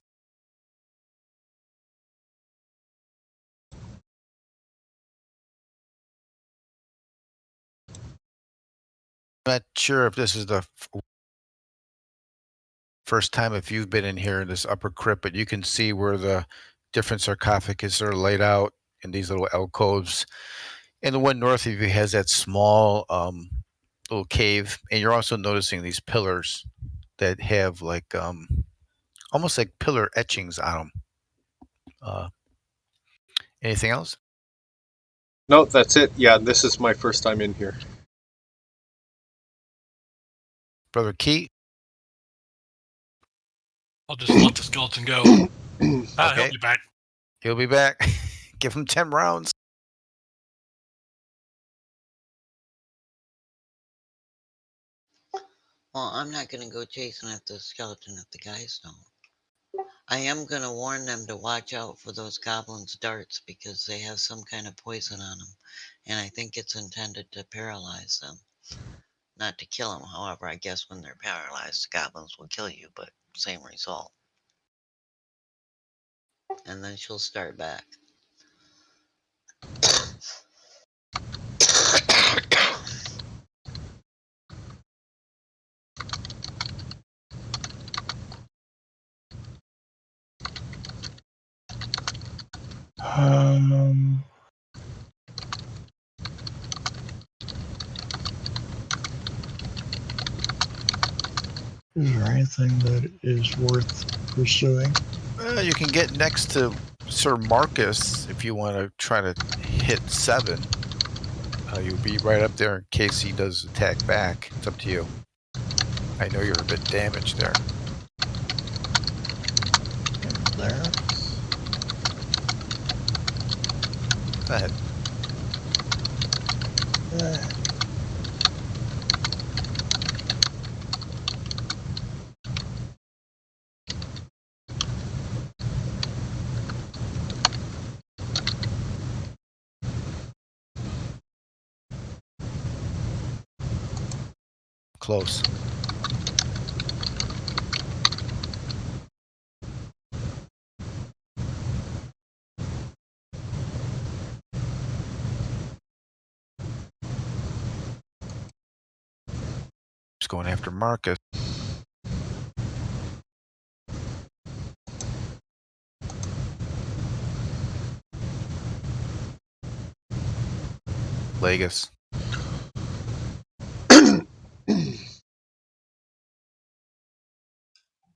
I'm not sure if this is the first time if you've been in here in this upper crypt, but you can see where the different sarcophagus are laid out in these little alcoves. And the one north of you has that small little cave, and you're also noticing these pillars that have like almost like pillar etchings on them. Anything else? No, that's it. Yeah, this is my first time in here. Brother Key? I'll just let the skeleton go. Okay. He'll be back. He'll be back. Give him 10 rounds. Well, I'm not going to go chasing after the skeleton if the guys don't. I am going to warn them to watch out for those goblins' darts because they have some kind of poison on them. And I think it's intended to paralyze them. Not to kill them, however, I guess when they're paralyzed, the goblins will kill you, but same result. And then she'll start back. Is there anything that is worth pursuing? You can get next to Sir Marcus if you want to try to hit 7. You'll be right up there in case he does attack back. It's up to you. I know you're a bit damaged there. There. Go ahead. Close. He's going after Marcus. Legas.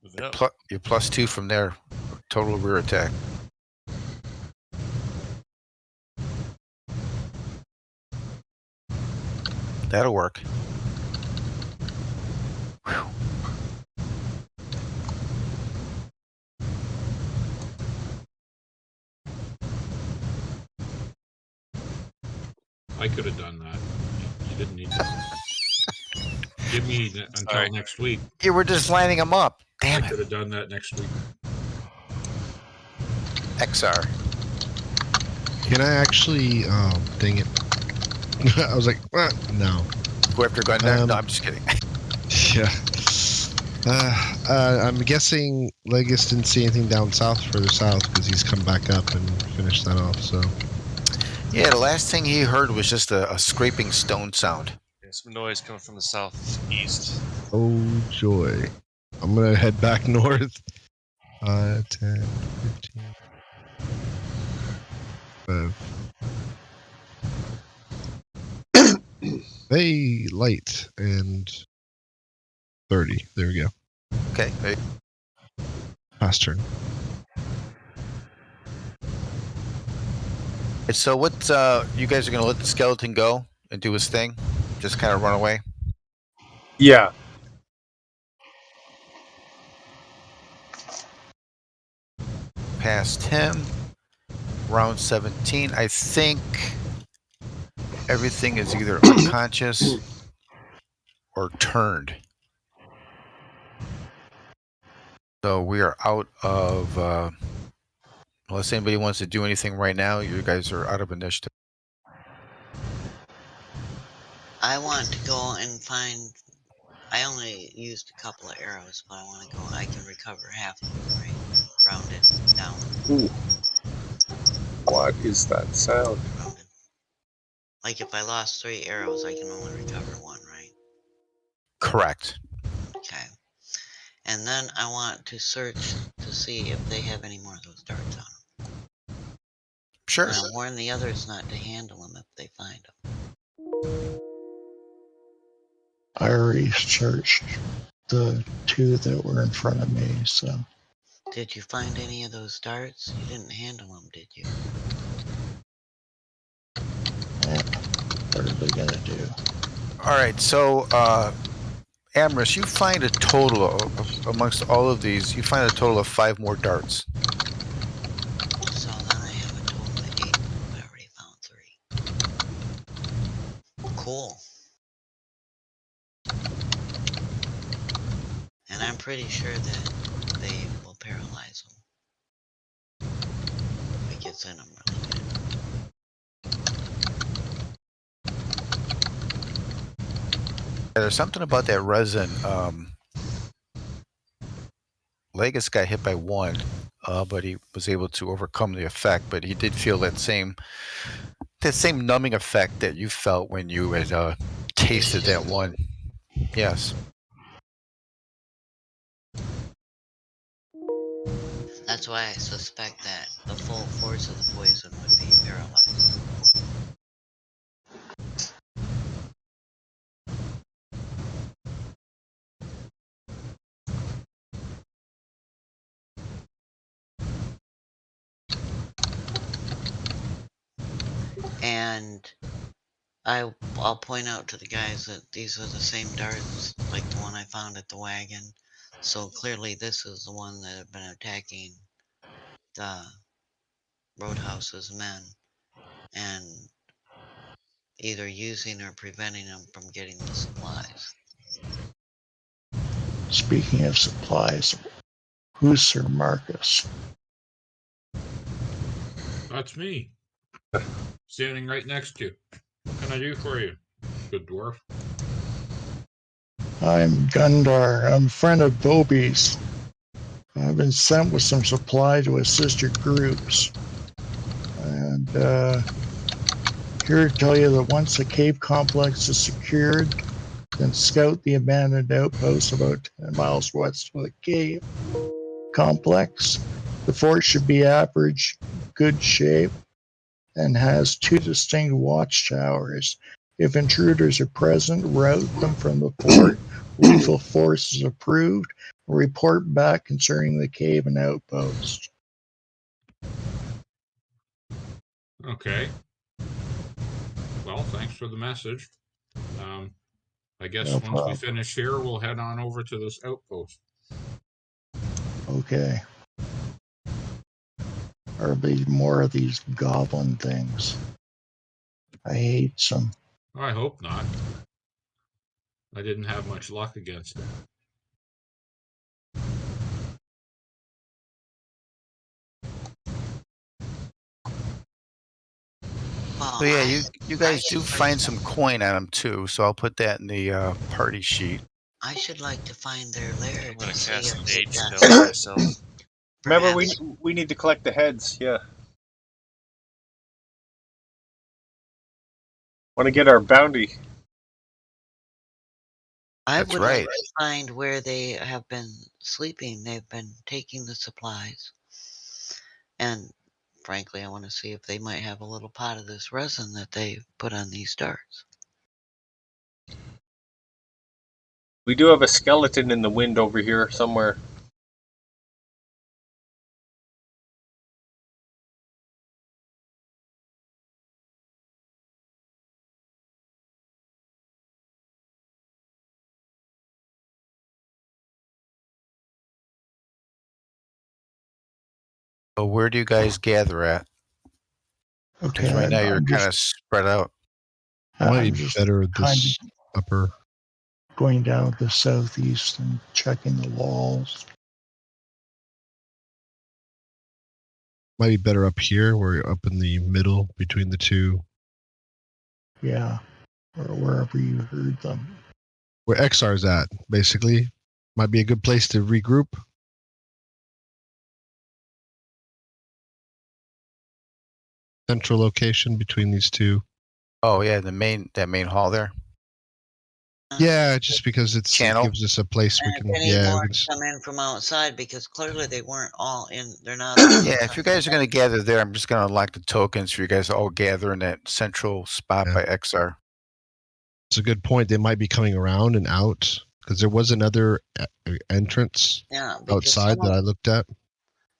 Moving up. You're +2 from there. Total rear attack. That'll work. Whew. I could have done that. You didn't need to give me until Sorry. next week. You were just lining them up. Damn I could it. have done that next week. XR. Can I actually? Dang it! I was like, no. Go after Gundam? Um, No, I'm just kidding. Yeah. I'm guessing Legas didn't see anything down south, further south, because he's come back up and finished that off. So Yeah, the last thing he heard was just a scraping stone sound. Yeah, some noise coming from the southeast. oh joy! I'm gonna head back north. 10, 15, 5. Hey, light and 30. There we go. Okay. Hey. Fast turn. So what? You guys are gonna let the skeleton go and do his thing? Just kind of run away? Yeah. Past him. Round 17. I think everything is either unconscious or turned. So we are out of. Unless anybody wants to do anything right now, you guys are out of initiative. I want to go and find. I only used a couple of arrows, but I want to go. I can recover half of them, right? Rounded down. Ooh. What is that sound? Rounded. Like if I lost 3 arrows, I can only recover 1, right? Correct. Okay. And then I want to search to see if they have any more of those darts on them. Sure. And I'll warn the others not to handle them if they find them. I already searched the 2 that were in front of me, so. Did you find any of those darts? You didn't handle them, did you? Yeah, what are they gonna do? All right. So, Amorous, you find a total of, amongst all of these, you find a total of 5 more darts. So then I have a total of 8. I already found 3. Cool. And I'm pretty sure that they will paralyze them. If it gets in them really good. There's something about that resin. Legas got hit by 1, but he was able to overcome the effect. But he did feel that same numbing effect that you felt when you had tasted that one. Yes. That's why I suspect that the full force of the poison would be paralyzed. And I'll point out to the guys that these are the same darts like the one I found at the wagon. So clearly this is the one that had been attacking the Roadhouse's men and either using or preventing them from getting the supplies. Speaking of supplies, who's Sir Marcus? That's me. Standing right next to you. What can I do for you, good dwarf? I'm Gundar. I'm a friend of Bobby's. I've been sent with some supply to assist your groups. And here to tell you that once the cave complex is secured, then scout the abandoned outpost about 10 miles west of the cave complex. The fort should be average, good shape, and has 2 distinct watchtowers. If intruders are present, route them from the fort. Lethal force is approved. Report back concerning the cave and outpost. Okay. Well, thanks for the message. I guess No once we problem. finish here, we'll head on over to this outpost. Okay. Are there more of these goblin things? I hate them. I hope not. I didn't have much luck against them. Well, So yeah, I, you I guys do should like find to, some coin on them too, so I'll put that in the party sheet. I should like to find their lair I'm gonna to see cast if they've Sage got Spell on myself. Remember, perhaps. we need to collect the heads. Yeah. Want to get our bounty. I That's would like right. to find where they have been sleeping. They've been taking the supplies. And frankly, I want to see if they might have a little pot of this resin that they put on these darts. We do have a skeleton in the wind over here somewhere. So where do you guys gather at? Okay, Because right now you're I'm kind of just, spread out. Might I'm be just better kind this of upper. going down to the southeast and checking the walls. Might be better up here. We're up in the middle between the two. Yeah, or wherever you heard them. Where XR's at, basically. Might be a good place to regroup. Central location between these two. Oh yeah, that main hall there. Yeah, just because it Channel. gives us a place we And can. if any Yeah, more we can. come in from outside, because clearly they weren't all in. They're not all. Yeah, if you guys are going to gather there, I'm just going to unlock the tokens for you guys to all gather in that central spot Yeah. by XR. It's a good point. They might be coming around and out because there was another entrance Yeah, because outside that I looked at.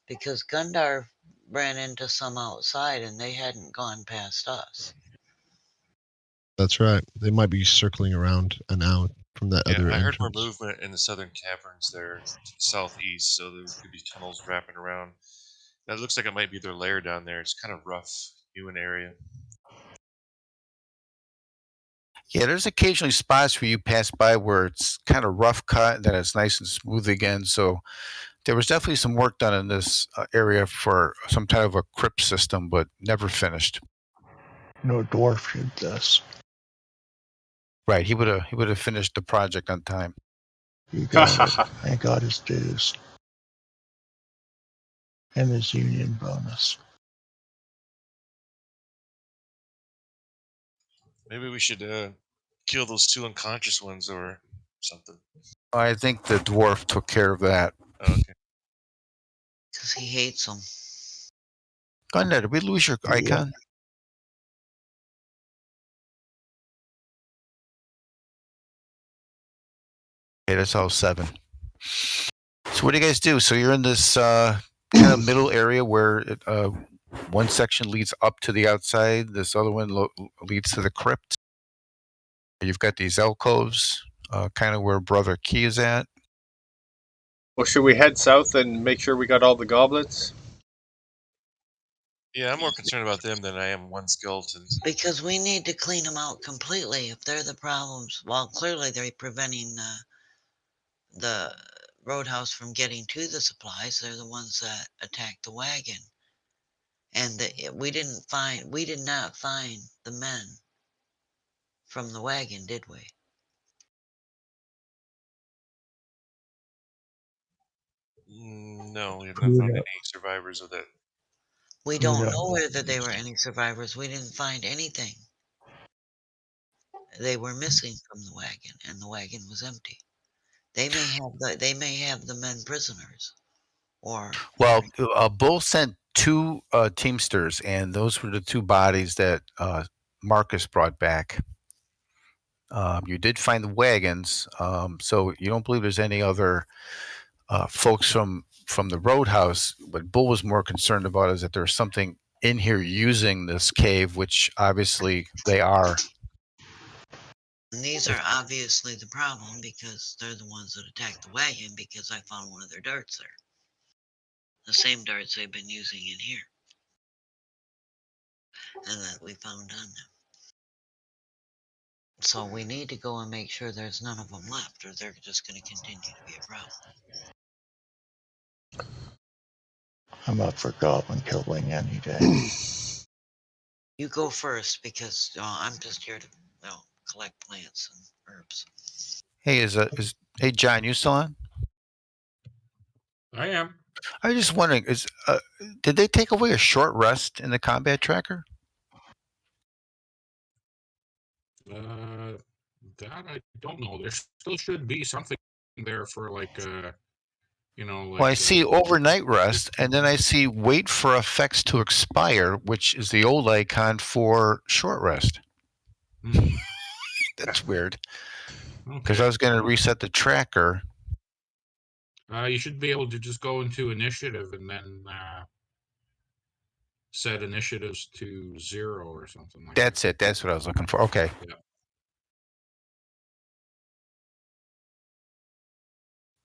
because Gundar ran into some outside and they hadn't gone past us. That's right. They might be circling around and out from that Yeah, other I heard more entrance. movement in the southern caverns there to the southeast, so there could be tunnels wrapping around. That looks like it might be their lair down there. It's kind of rough, hewn area. Yeah, there's occasionally spots where you pass by where it's kind of rough cut, then it's nice and smooth again. So there was definitely some work done in this area for some type of a crypt system, but never finished. No dwarf did this. Right, he would have finished the project on time. He got it and got his dues and his union bonus. Maybe we should kill those two unconscious ones or something. I think the dwarf took care of that. Oh, okay. Because he hates them. Gunda, did we lose your icon? Okay, that's all 7. So what do you guys do? So you're in this kind of middle area where one section leads up to the outside. This other one leads to the crypt. You've got these alcoves, kind of where Brother Key is at. Well, should we head south and make sure we got all the goblets? Yeah, I'm more concerned about them than I am one skeleton. Because we need to clean them out completely. If they're the problems, well, clearly they're preventing the roadhouse from getting to the supplies. They're the ones that attacked the wagon. And we did not find the men from the wagon, did we? No, we have not found any survivors of that. We don't know whether they were any survivors. We didn't find anything. They were missing from the wagon, and the wagon was empty. They may have the men prisoners, or Well, Bull sent two Teamsters, and those were the two bodies that Marcus brought back. You did find the wagons, so you don't believe there's any other folks from the roadhouse. What Bull was more concerned about is that there's something in here using this cave, which obviously they are. and these are obviously the problem because they're the ones that attacked the wagon because I found one of their darts there. The same darts they've been using in here. And that we found on them. So we need to go and make sure there's none of them left, or they're just going to continue to be a problem. I'm up for goblin killing any day. You go first because I'm just here to collect plants and herbs. Hey, hey John, you still on? I am. I was just wondering, did they take away a short rest in the combat tracker? That I don't know. There still should be something there for like Well, I see overnight rest, and then I see wait for effects to expire, which is the old icon for short rest. That's weird. Because Okay. I was going to reset the tracker. You should be able to just go into initiative and then set initiatives to 0 or something like that. That's it. That's what I was looking for. Okay. Yeah.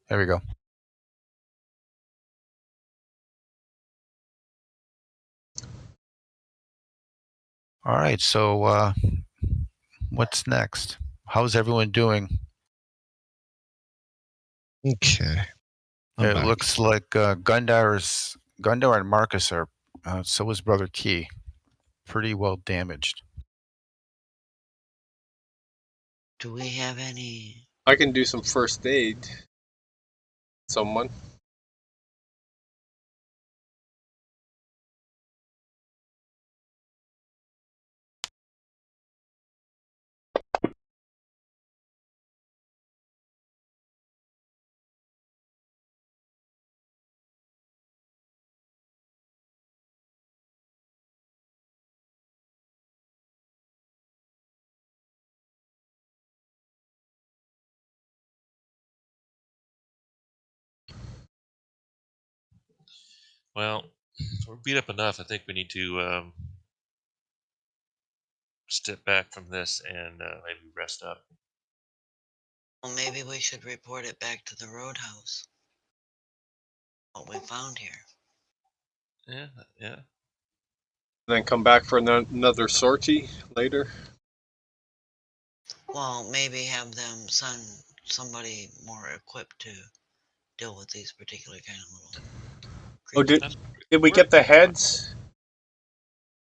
There we go. All right. So what's next? How's everyone doing? Okay. It looks like Gundar and Marcus are, so is Brother Key, pretty well damaged. Do we have any? I can do some first aid. Someone. Well, we're beat up enough. I think we need to step back from this and maybe rest up. Well, maybe we should report it back to the roadhouse. What we found here. Yeah. Then come back for another sortie later. Well, maybe have them send somebody more equipped to deal with these particular kind of little creatures. Oh, did we get the heads?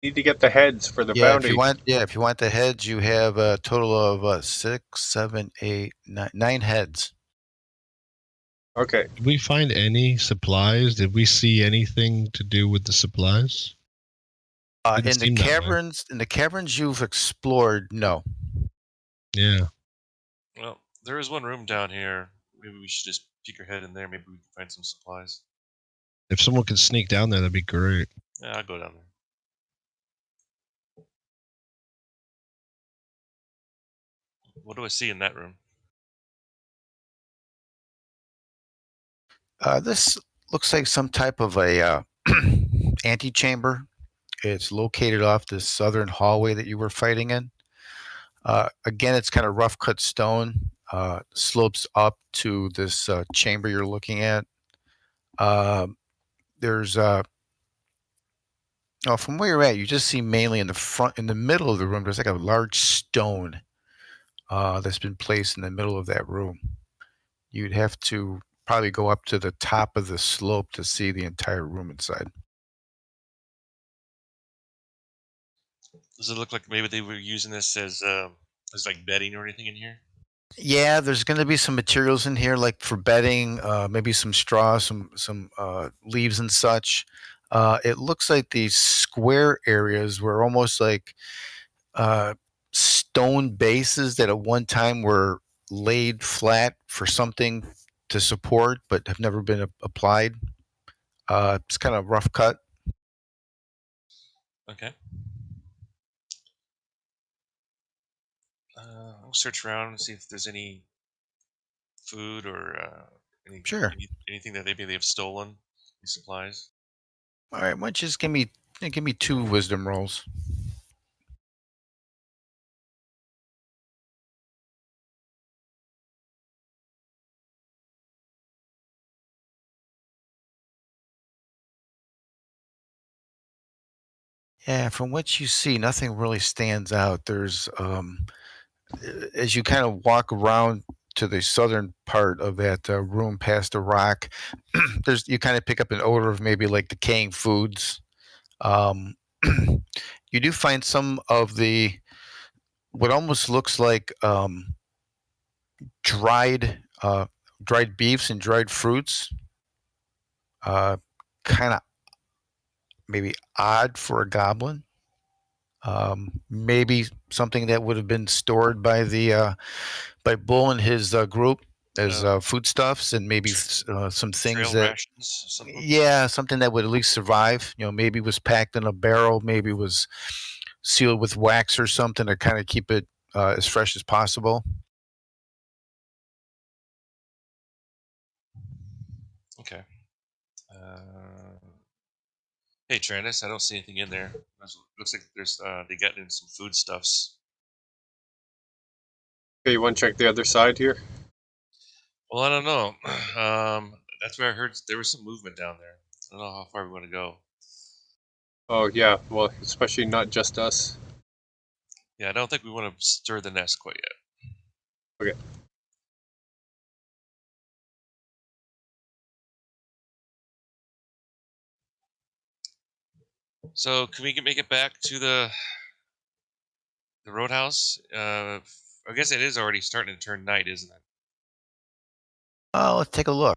Need to get the heads for the bounty. If you want the heads, you have a total of 6, 7, 8, 9 heads. Okay. Did we find any supplies? Did we see anything to do with the supplies? In the caverns you've explored, no. Yeah. Well, there is one room down here. Maybe we should just peek our head in there. Maybe we can find some supplies. If someone could sneak down there, that'd be great. Yeah, I'll go down there. What do I see in that room? This looks like some type of a antechamber. It's located off the southern hallway that you were fighting in. Again, it's kind of rough cut stone, slopes up to this chamber you're looking at. There's from where you're at, you just see mainly in the middle of the room, there's like a large stone that's been placed in the middle of that room. You'd have to probably go up to the top of the slope to see the entire room inside. Does it look like maybe they were using this as like bedding or anything in here? Yeah, there's going to be some materials in here, like for bedding, maybe some straw, some leaves and such. It looks like these square areas were almost like stone bases that at one time were laid flat for something to support, but have never been applied. It's kind of rough cut. Okay. I'll search around and see if there's any food or Sure. anything that maybe they've stolen. Any supplies. All right, why don't you just give me 2 wisdom rolls? Yeah, from what you see, nothing really stands out. There's as you kind of walk around to the southern part of that room past the rock, there's you kind of pick up an odor of maybe like decaying foods. Um, you do find some of the what almost looks like dried dried beefs and dried fruits. Uh, kind of maybe odd for a goblin. Maybe something that would have been stored by Bull and his group as foodstuffs, and maybe some things Trail that, rations, something. yeah, something that would at least survive. Maybe was packed in a barrel, maybe was sealed with wax or something to kind of keep it as fresh as possible. Okay. Hey, Trandis, I don't see anything in there. Looks like there's they got in some foodstuffs. Okay, you want to check the other side here? Well, I don't know. That's where I heard there was some movement down there. I don't know how far we want to go. Oh yeah, well, especially not just us. Yeah, I don't think we want to stir the nest quite yet. Okay. So, can we make it back to the roadhouse? I guess it is already starting to turn night, isn't it? Let's take a look.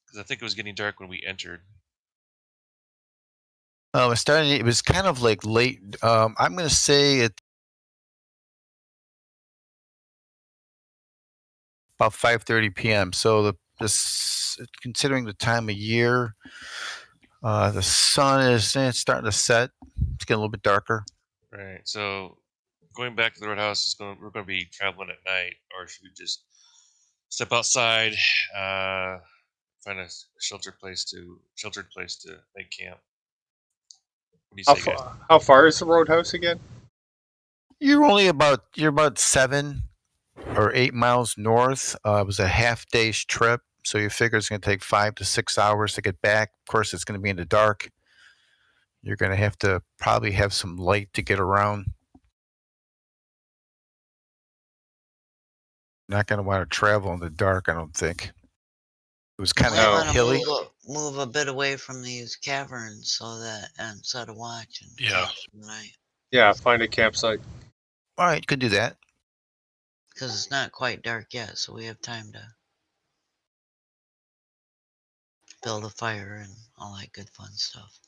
Because I think it was getting dark when we entered. It was kind of like late. I'm going to say it's about 5:30 p.m. So considering the time of year, the sun is it's starting to set. It's getting a little bit darker. Right. So, going back to the roadhouse we're going to be traveling at night, or should we just step outside, find a sheltered place to make camp? What do you say, guys? How far is the roadhouse again? You're about 7 or 8 miles north. It was a half day's trip, so you figure it's going to take 5 to 6 hours to get back. Of course, it's going to be in the dark. You're going to have to probably have some light to get around. Not going to want to travel in the dark, I don't think. It was kind Might of want to hilly. move a bit away from these caverns and set a watch and Yeah. camp for the night. Yeah, find a campsite. All right, could do that. Because it's not quite dark yet, so we have time to build a fire and all that good fun stuff.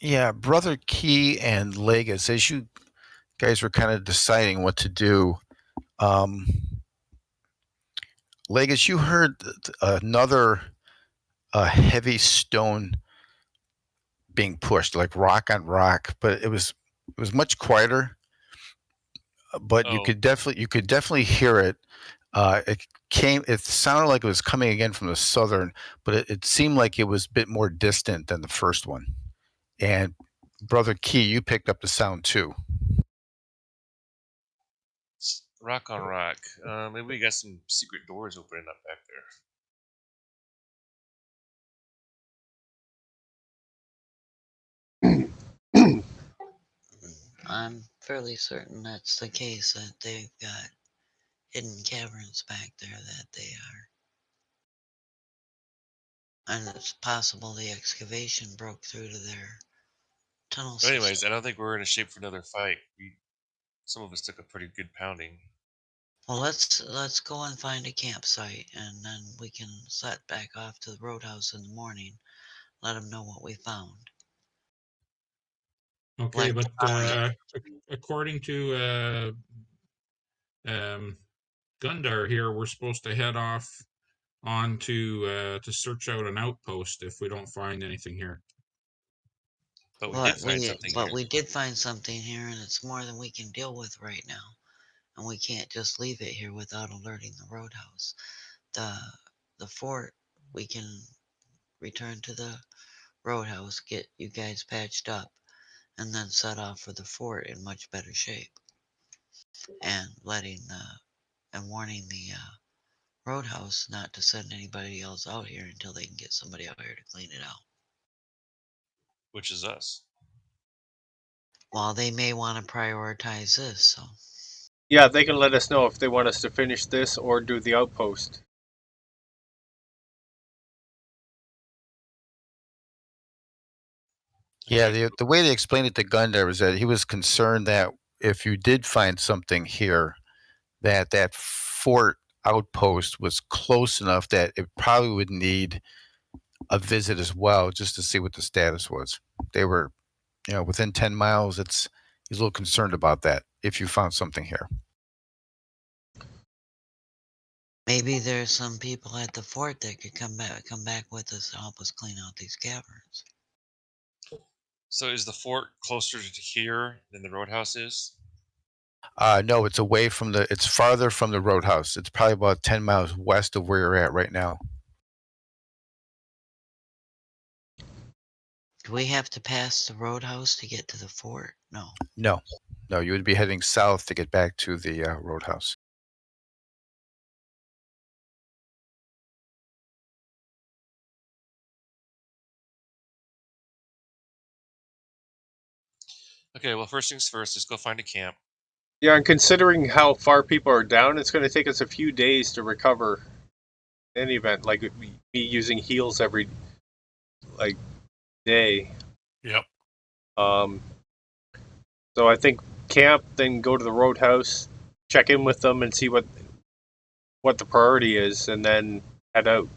Yeah, Brother Key and Legis, as you guys were kind of deciding what to do, Legis, you heard another heavy stone being pushed, like rock on rock, but it was much quieter. But you Oh, could definitely hear it. It sounded like it was coming again from the southern, but it seemed like it was a bit more distant than the first one. And Brother Key, you picked up the sound too. rock on rock. Maybe we got some secret doors opening up back there. I'm fairly certain that's the case, that they've got hidden caverns back there that they are. And it's possible the excavation broke through to their tunnel But system. anyways, I don't think we're in a shape for another fight. Some of us took a pretty good pounding. Well, let's go and find a campsite, and then we can set back off to the roadhouse in the morning. Let them know what we found. Okay, Like, but according to Gundar here, we're supposed to head off on to search out an outpost if we don't find anything here. But we did find something here. we did find something here, and it's more than we can deal with right now. And we can't just leave it here without alerting the roadhouse. The fort, we can return to the roadhouse, get you guys patched up, and then set off for the fort in much better shape. And warning the roadhouse not to send anybody else out here until they can get somebody out here to clean it out. Which is us. Well, they may want to prioritize this, so. Yeah, they can let us know if they want us to finish this or do the outpost. Yeah, the way they explained it to Gundar was that he was concerned that if you did find something here, that fort outpost was close enough that it probably would need a visit as well, just to see what the status was. They were, within 10 miles. He's a little concerned about that if you found something here. Maybe there's some people at the fort that could come back with us to help us clean out these caverns. So is the fort closer to here than the roadhouse is? No, it's farther from the roadhouse. It's probably about 10 miles west of where you're at right now. Do we have to pass the roadhouse to get to the fort? No. No, you would be heading south to get back to the roadhouse. Okay, well, first things first, let's go find a camp. Yeah, and considering how far people are down, it's going to take us a few days to recover. In any event, like me using heals every day. Yep. So I think camp, then go to the roadhouse, check in with them, and see what the priority is, and then head out.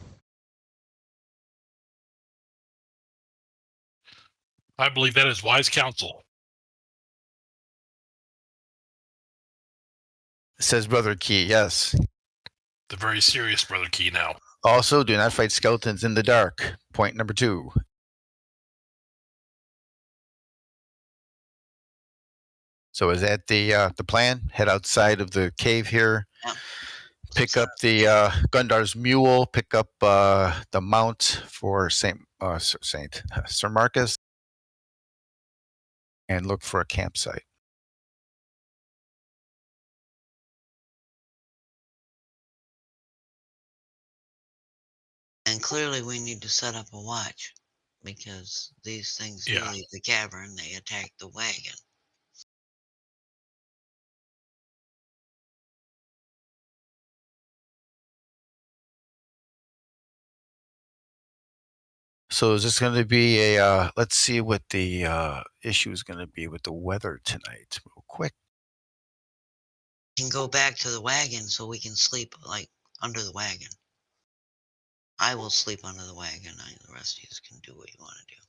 I believe that is wise counsel. Says Brother Key, yes. The very serious Brother Key now. Also, do not fight skeletons in the dark. Point number 2. So is that the plan? Head outside of the cave here, Yep. pick up the Gundar's mule, pick up the mount for Sir Marcus, and look for a campsite. And clearly we need to set up a watch, because these things do leave the cavern, they attack the wagon. So is this going to be a, let's see what the issue is going to be with the weather tonight, real quick. We can go back to the wagon so we can sleep, under the wagon. I will sleep under the wagon. The rest of you can do what you want to do.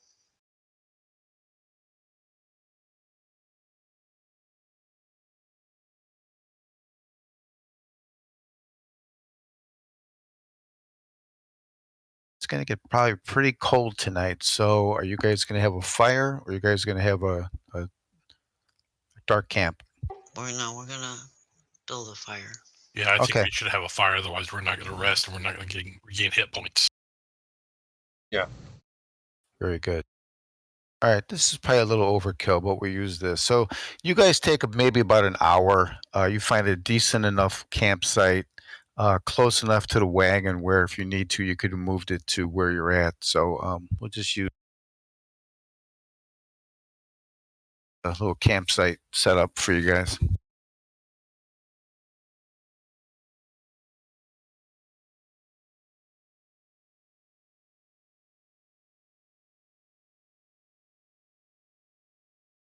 It's going to get probably pretty cold tonight. So are you guys going to have a fire, or are you guys going to have a dark camp? We're going to build a fire. Yeah, I think we should have a fire. Otherwise, we're not going to rest, and we're not going to regain hit points. Yeah. Very good. All right, this is probably a little overkill, but we use this. So you guys take maybe about an hour. You find a decent enough campsite, close enough to the wagon where if you need to, you could have moved it to where you're at. So we'll just use a little campsite setup for you guys.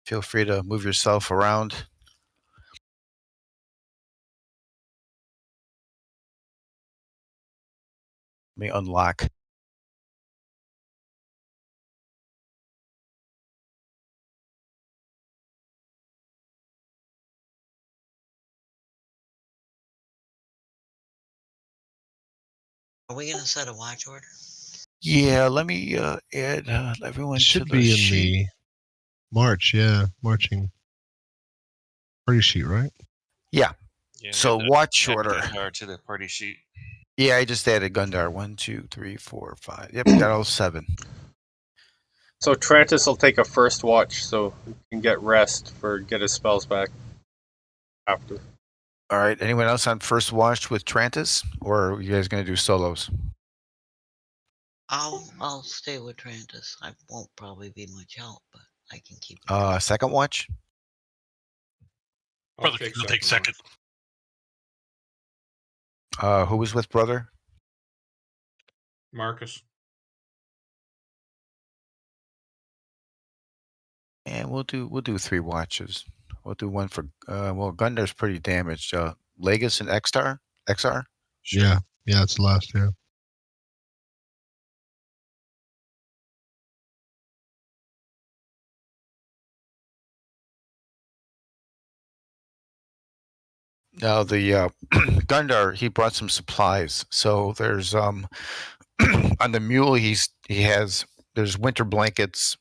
Feel free to move yourself around. Let me unlock. Are we gonna set a watch order? Yeah, let me add everyone It to should the be in sheet. the March, marching party sheet, right? Yeah. Yeah, So we watch add order. Gundar to the party sheet. Yeah, I just added Gundar. 1, 2, 3, 4, 5. Yep, got all 7. So Trantis will take a first watch, so he can get rest for get his spells back after. All right. Anyone else on first watch with Trantis, or are you guys going to do solos? I'll stay with Trantis. I won't probably be much help, but I can keep. Second watch. I'll Brother take will take second. Who was with brother? Marcus. And we'll do 3 watches. We'll do one for Gundar's pretty damaged. Legis and XR. Sure. Yeah, it's the last, yeah. Now the Gundar, he brought some supplies. So there's on the mule there's winter blankets.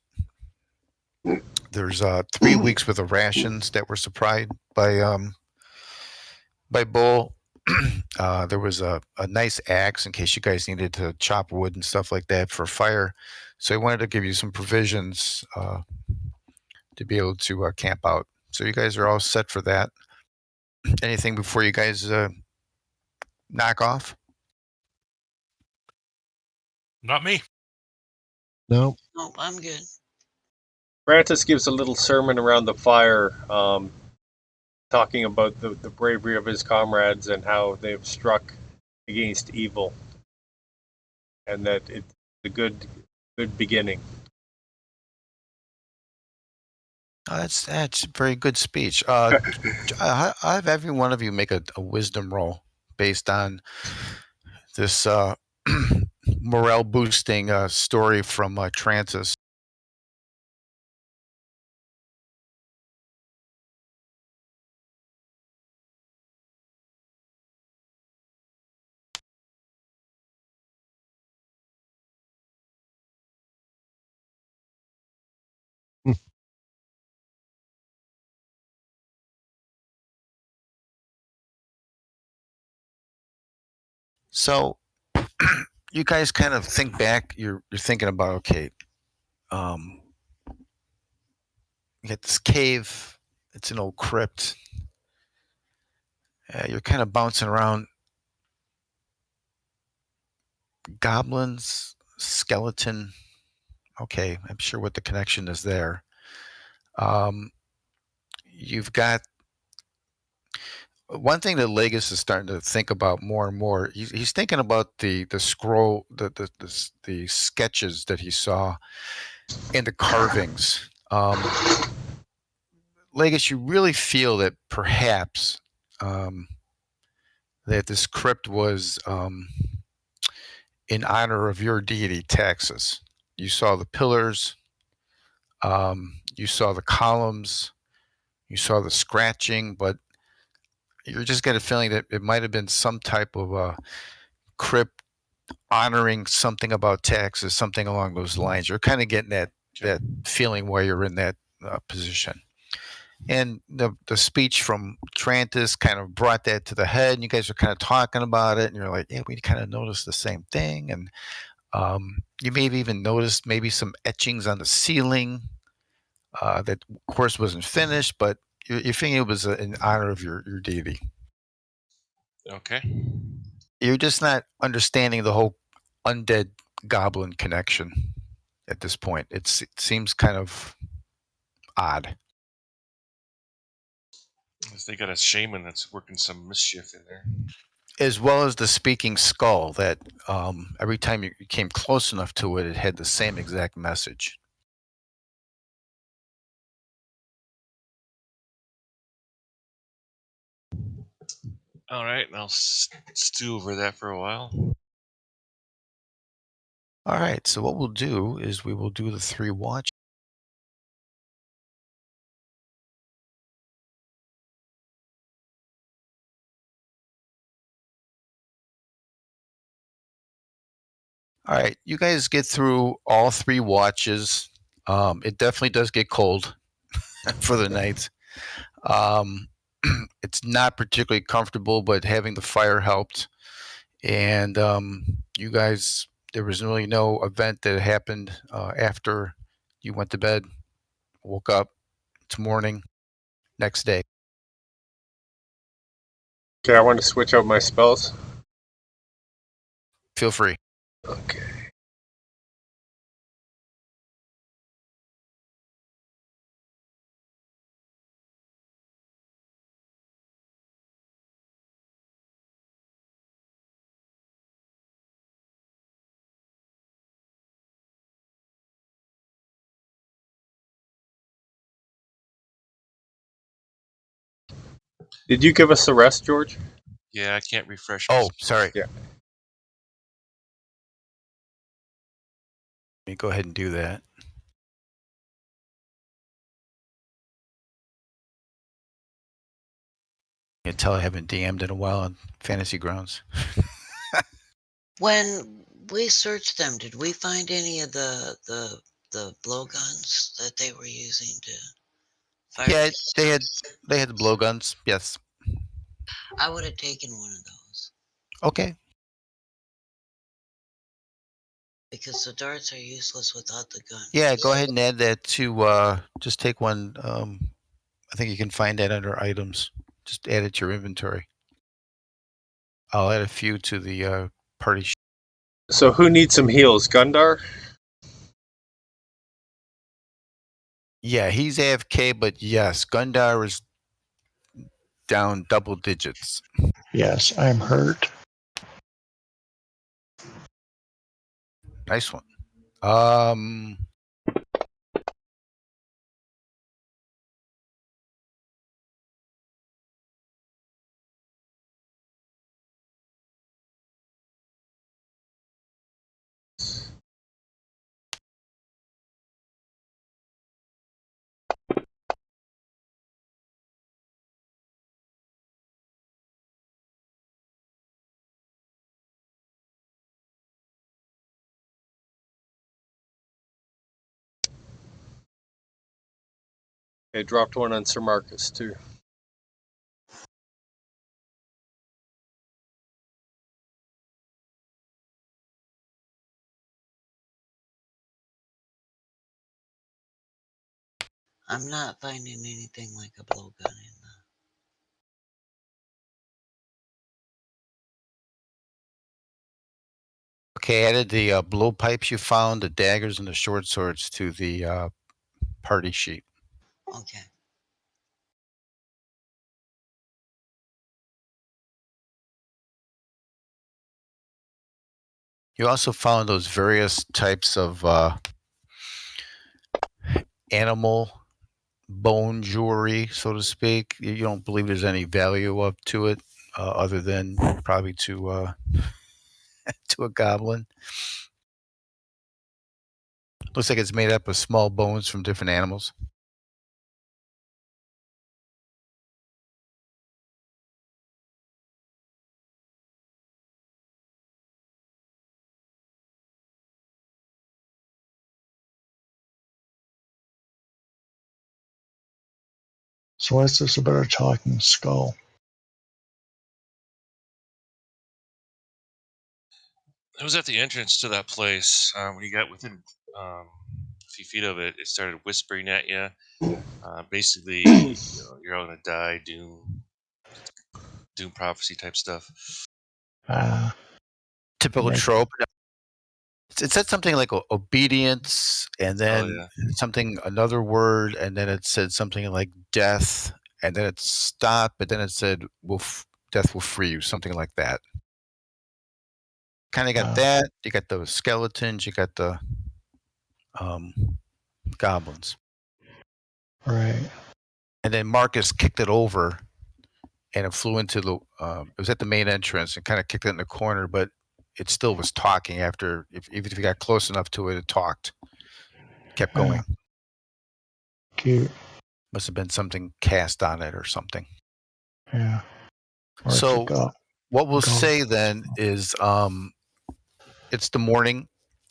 There's 3 weeks worth of rations that were supplied by Bull. There was a nice axe in case you guys needed to chop wood and stuff like that for fire. So he wanted to give you some provisions to be able to camp out. So you guys are all set for that. Anything before you guys knock off? Not me. No, No, I'm good. Trantis gives a little sermon around the fire, talking about the bravery of his comrades and how they have struck against evil, and that it's a good beginning. That's a very good speech. I have every one of you make a wisdom roll based on this morale boosting story from Trantis. So you guys kind of think back. You're thinking about, okay, you got this cave. It's an old crypt. You're kind of bouncing around. Goblins, skeleton. Okay, I'm sure what the connection is there. You've got one thing that Legis is starting to think about more and more. He's thinking about the scroll, the sketches that he saw and the carvings. Legis, you really feel that perhaps that this crypt was in honor of your deity, Taxus. You saw the pillars, you saw the columns, you saw the scratching, but you're just get a feeling that it might have been some type of a crypt honoring something about Taxus, something along those lines. You're kind of getting that feeling while you're in that position. And the speech from Trantis kind of brought that to the head, and you guys are kind of talking about it, and you're like, yeah, we kind of noticed the same thing. And you may have even noticed maybe some etchings on the ceiling that, of course, wasn't finished, but you're thinking it was in honor of your deity. Okay. You're just not understanding the whole undead goblin connection at this point. It seems kind of odd. They got a shaman that's working some mischief in there. As well as the speaking skull that every time you came close enough to it, it had the same exact message. All right, I'll stew over that for a while. All right, so what we'll do is we will do the 3 watch. All right, you guys get through all 3 watches. It definitely does get cold for the night. It's not particularly comfortable, but having the fire helped. And you guys, there was really no event that happened after you went to bed, woke up. It's morning, next day. Okay, I want to switch out my spells. Feel free. Okay. Did you give us the rest, George? Yeah, I can't refresh. my Oh, screen. sorry. Yeah. Let me go ahead and do that. You can tell I haven't DM'd in a while on Fantasy Grounds. When we searched them, did we find any of the blowguns that they were using to fire? Yeah, they had the blowguns. Yes. I would have taken one of those Okay. because the darts are useless without the gun. Yeah, go ahead and add that to. Just take one. I think you can find that under items. Just add it to your inventory. I'll add a few to the party sheet. So who needs some heals? Gundar? Yeah, he's AFK, but yes, Gundar is down double digits. Yes, I'm hurt. Nice one. Um, I dropped one on Sir Marcus, too. I'm not finding anything like a blowgun in the. okay, added the blowpipes you found, the daggers, and the short swords to the party sheet. Okay. You also found those various types of animal bone jewelry, so to speak. You don't believe there's any value up to it, other than probably to to a goblin. Looks like it's made up of small bones from different animals. So what's this about a talking skull? It was at the entrance to that place. When you got within a few feet of it, it started whispering at you. Basically, you're all gonna die, doom prophecy type stuff. Typical Right. trope. It said something like obedience, and then yeah. something, another word, and then it said something like death, and then it stopped, but then it said death will free you, something like that. Kind of got that. You got the skeletons. You got the goblins. Right. And then Marcus kicked it over, and it flew into the. It was at the main entrance, and kind of kicked it in the corner, but it still was talking after. Even if you got close enough to it, it talked. Kept going. Cute. Must have been something cast on it or something. Yeah. So what we'll say then is, it's the morning.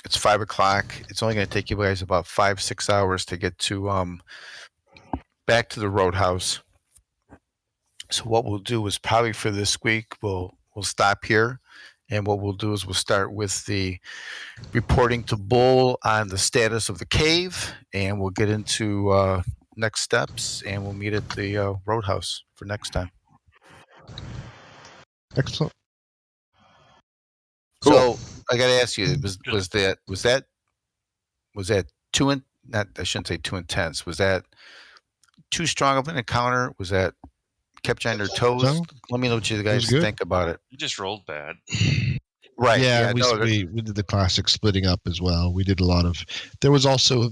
It's 5 o'clock. It's only going to take you guys about 5-6 hours to get to back to the roadhouse. So what we'll do is probably for this week we'll stop here, and what we'll do is we'll start with the reporting to Bull on the status of the cave, and we'll get into next steps, and we'll meet at the roadhouse for next time. Excellent. Cool. So I got to ask you, was that too not I shouldn't say too intense. Was that too strong of an encounter? Was that kept you on your toes? No, Let me know what you guys good. think about it. You just rolled bad. Right. Yeah, no, we did the classic splitting up as well. We did a lot of. There was also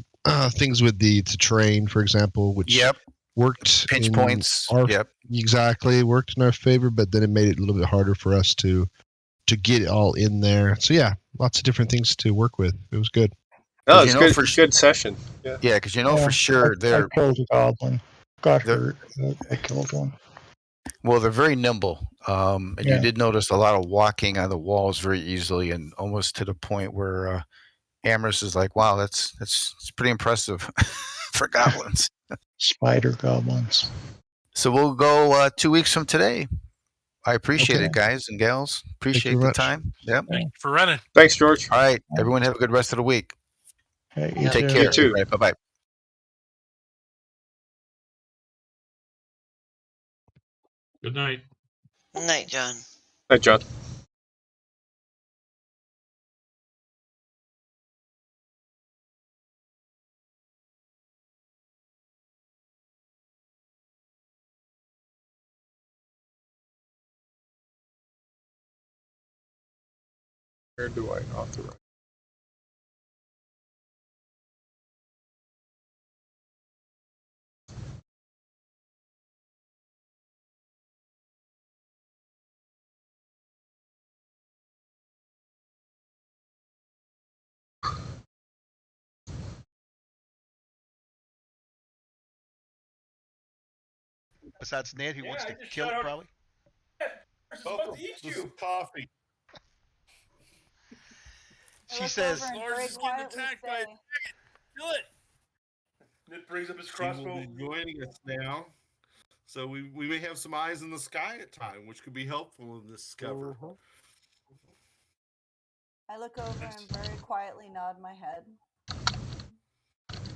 things with the terrain, for example, which Yep. worked Pinch in points. Our, Yep. Exactly, worked in our favor, but then it made it a little bit harder for us to get it all in there. So yeah, lots of different things to work with. It was good. No, you it's know good. for Good session. Yeah. Yeah, because you know for sure I they're killed a goblin. Got they're- hurt. I killed one. well, they're very nimble. And Yeah. you did notice a lot of walking on the walls very easily, and almost to the point where Amherst is like, "Wow, that's pretty impressive for goblins." Spider goblins. So we'll go 2 weeks from today. I appreciate Okay. it, guys and gals. Appreciate very the much. time. Yep. Thank you for running. Thanks, George. All right, everyone, have a good rest of the week. Hey, Yep. Take too. care. You too. All right, bye-bye. Good night. Night, John. Hi, John. Where do I authorize? Besides Ned, who wants to kill it, probably. Welcome. This is coffee. She says, Lars is getting attacked by a dragon. Kill it. Ned brings up his She will crossbow. be joining us now. So we may have some eyes in the sky at time, which could be helpful in this cover. I look over and very quietly nod my head.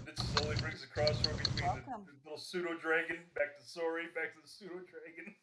Ned slowly brings the crossbow between Welcome. the little pseudo dragon back to Sori, back to the pseudo dragon.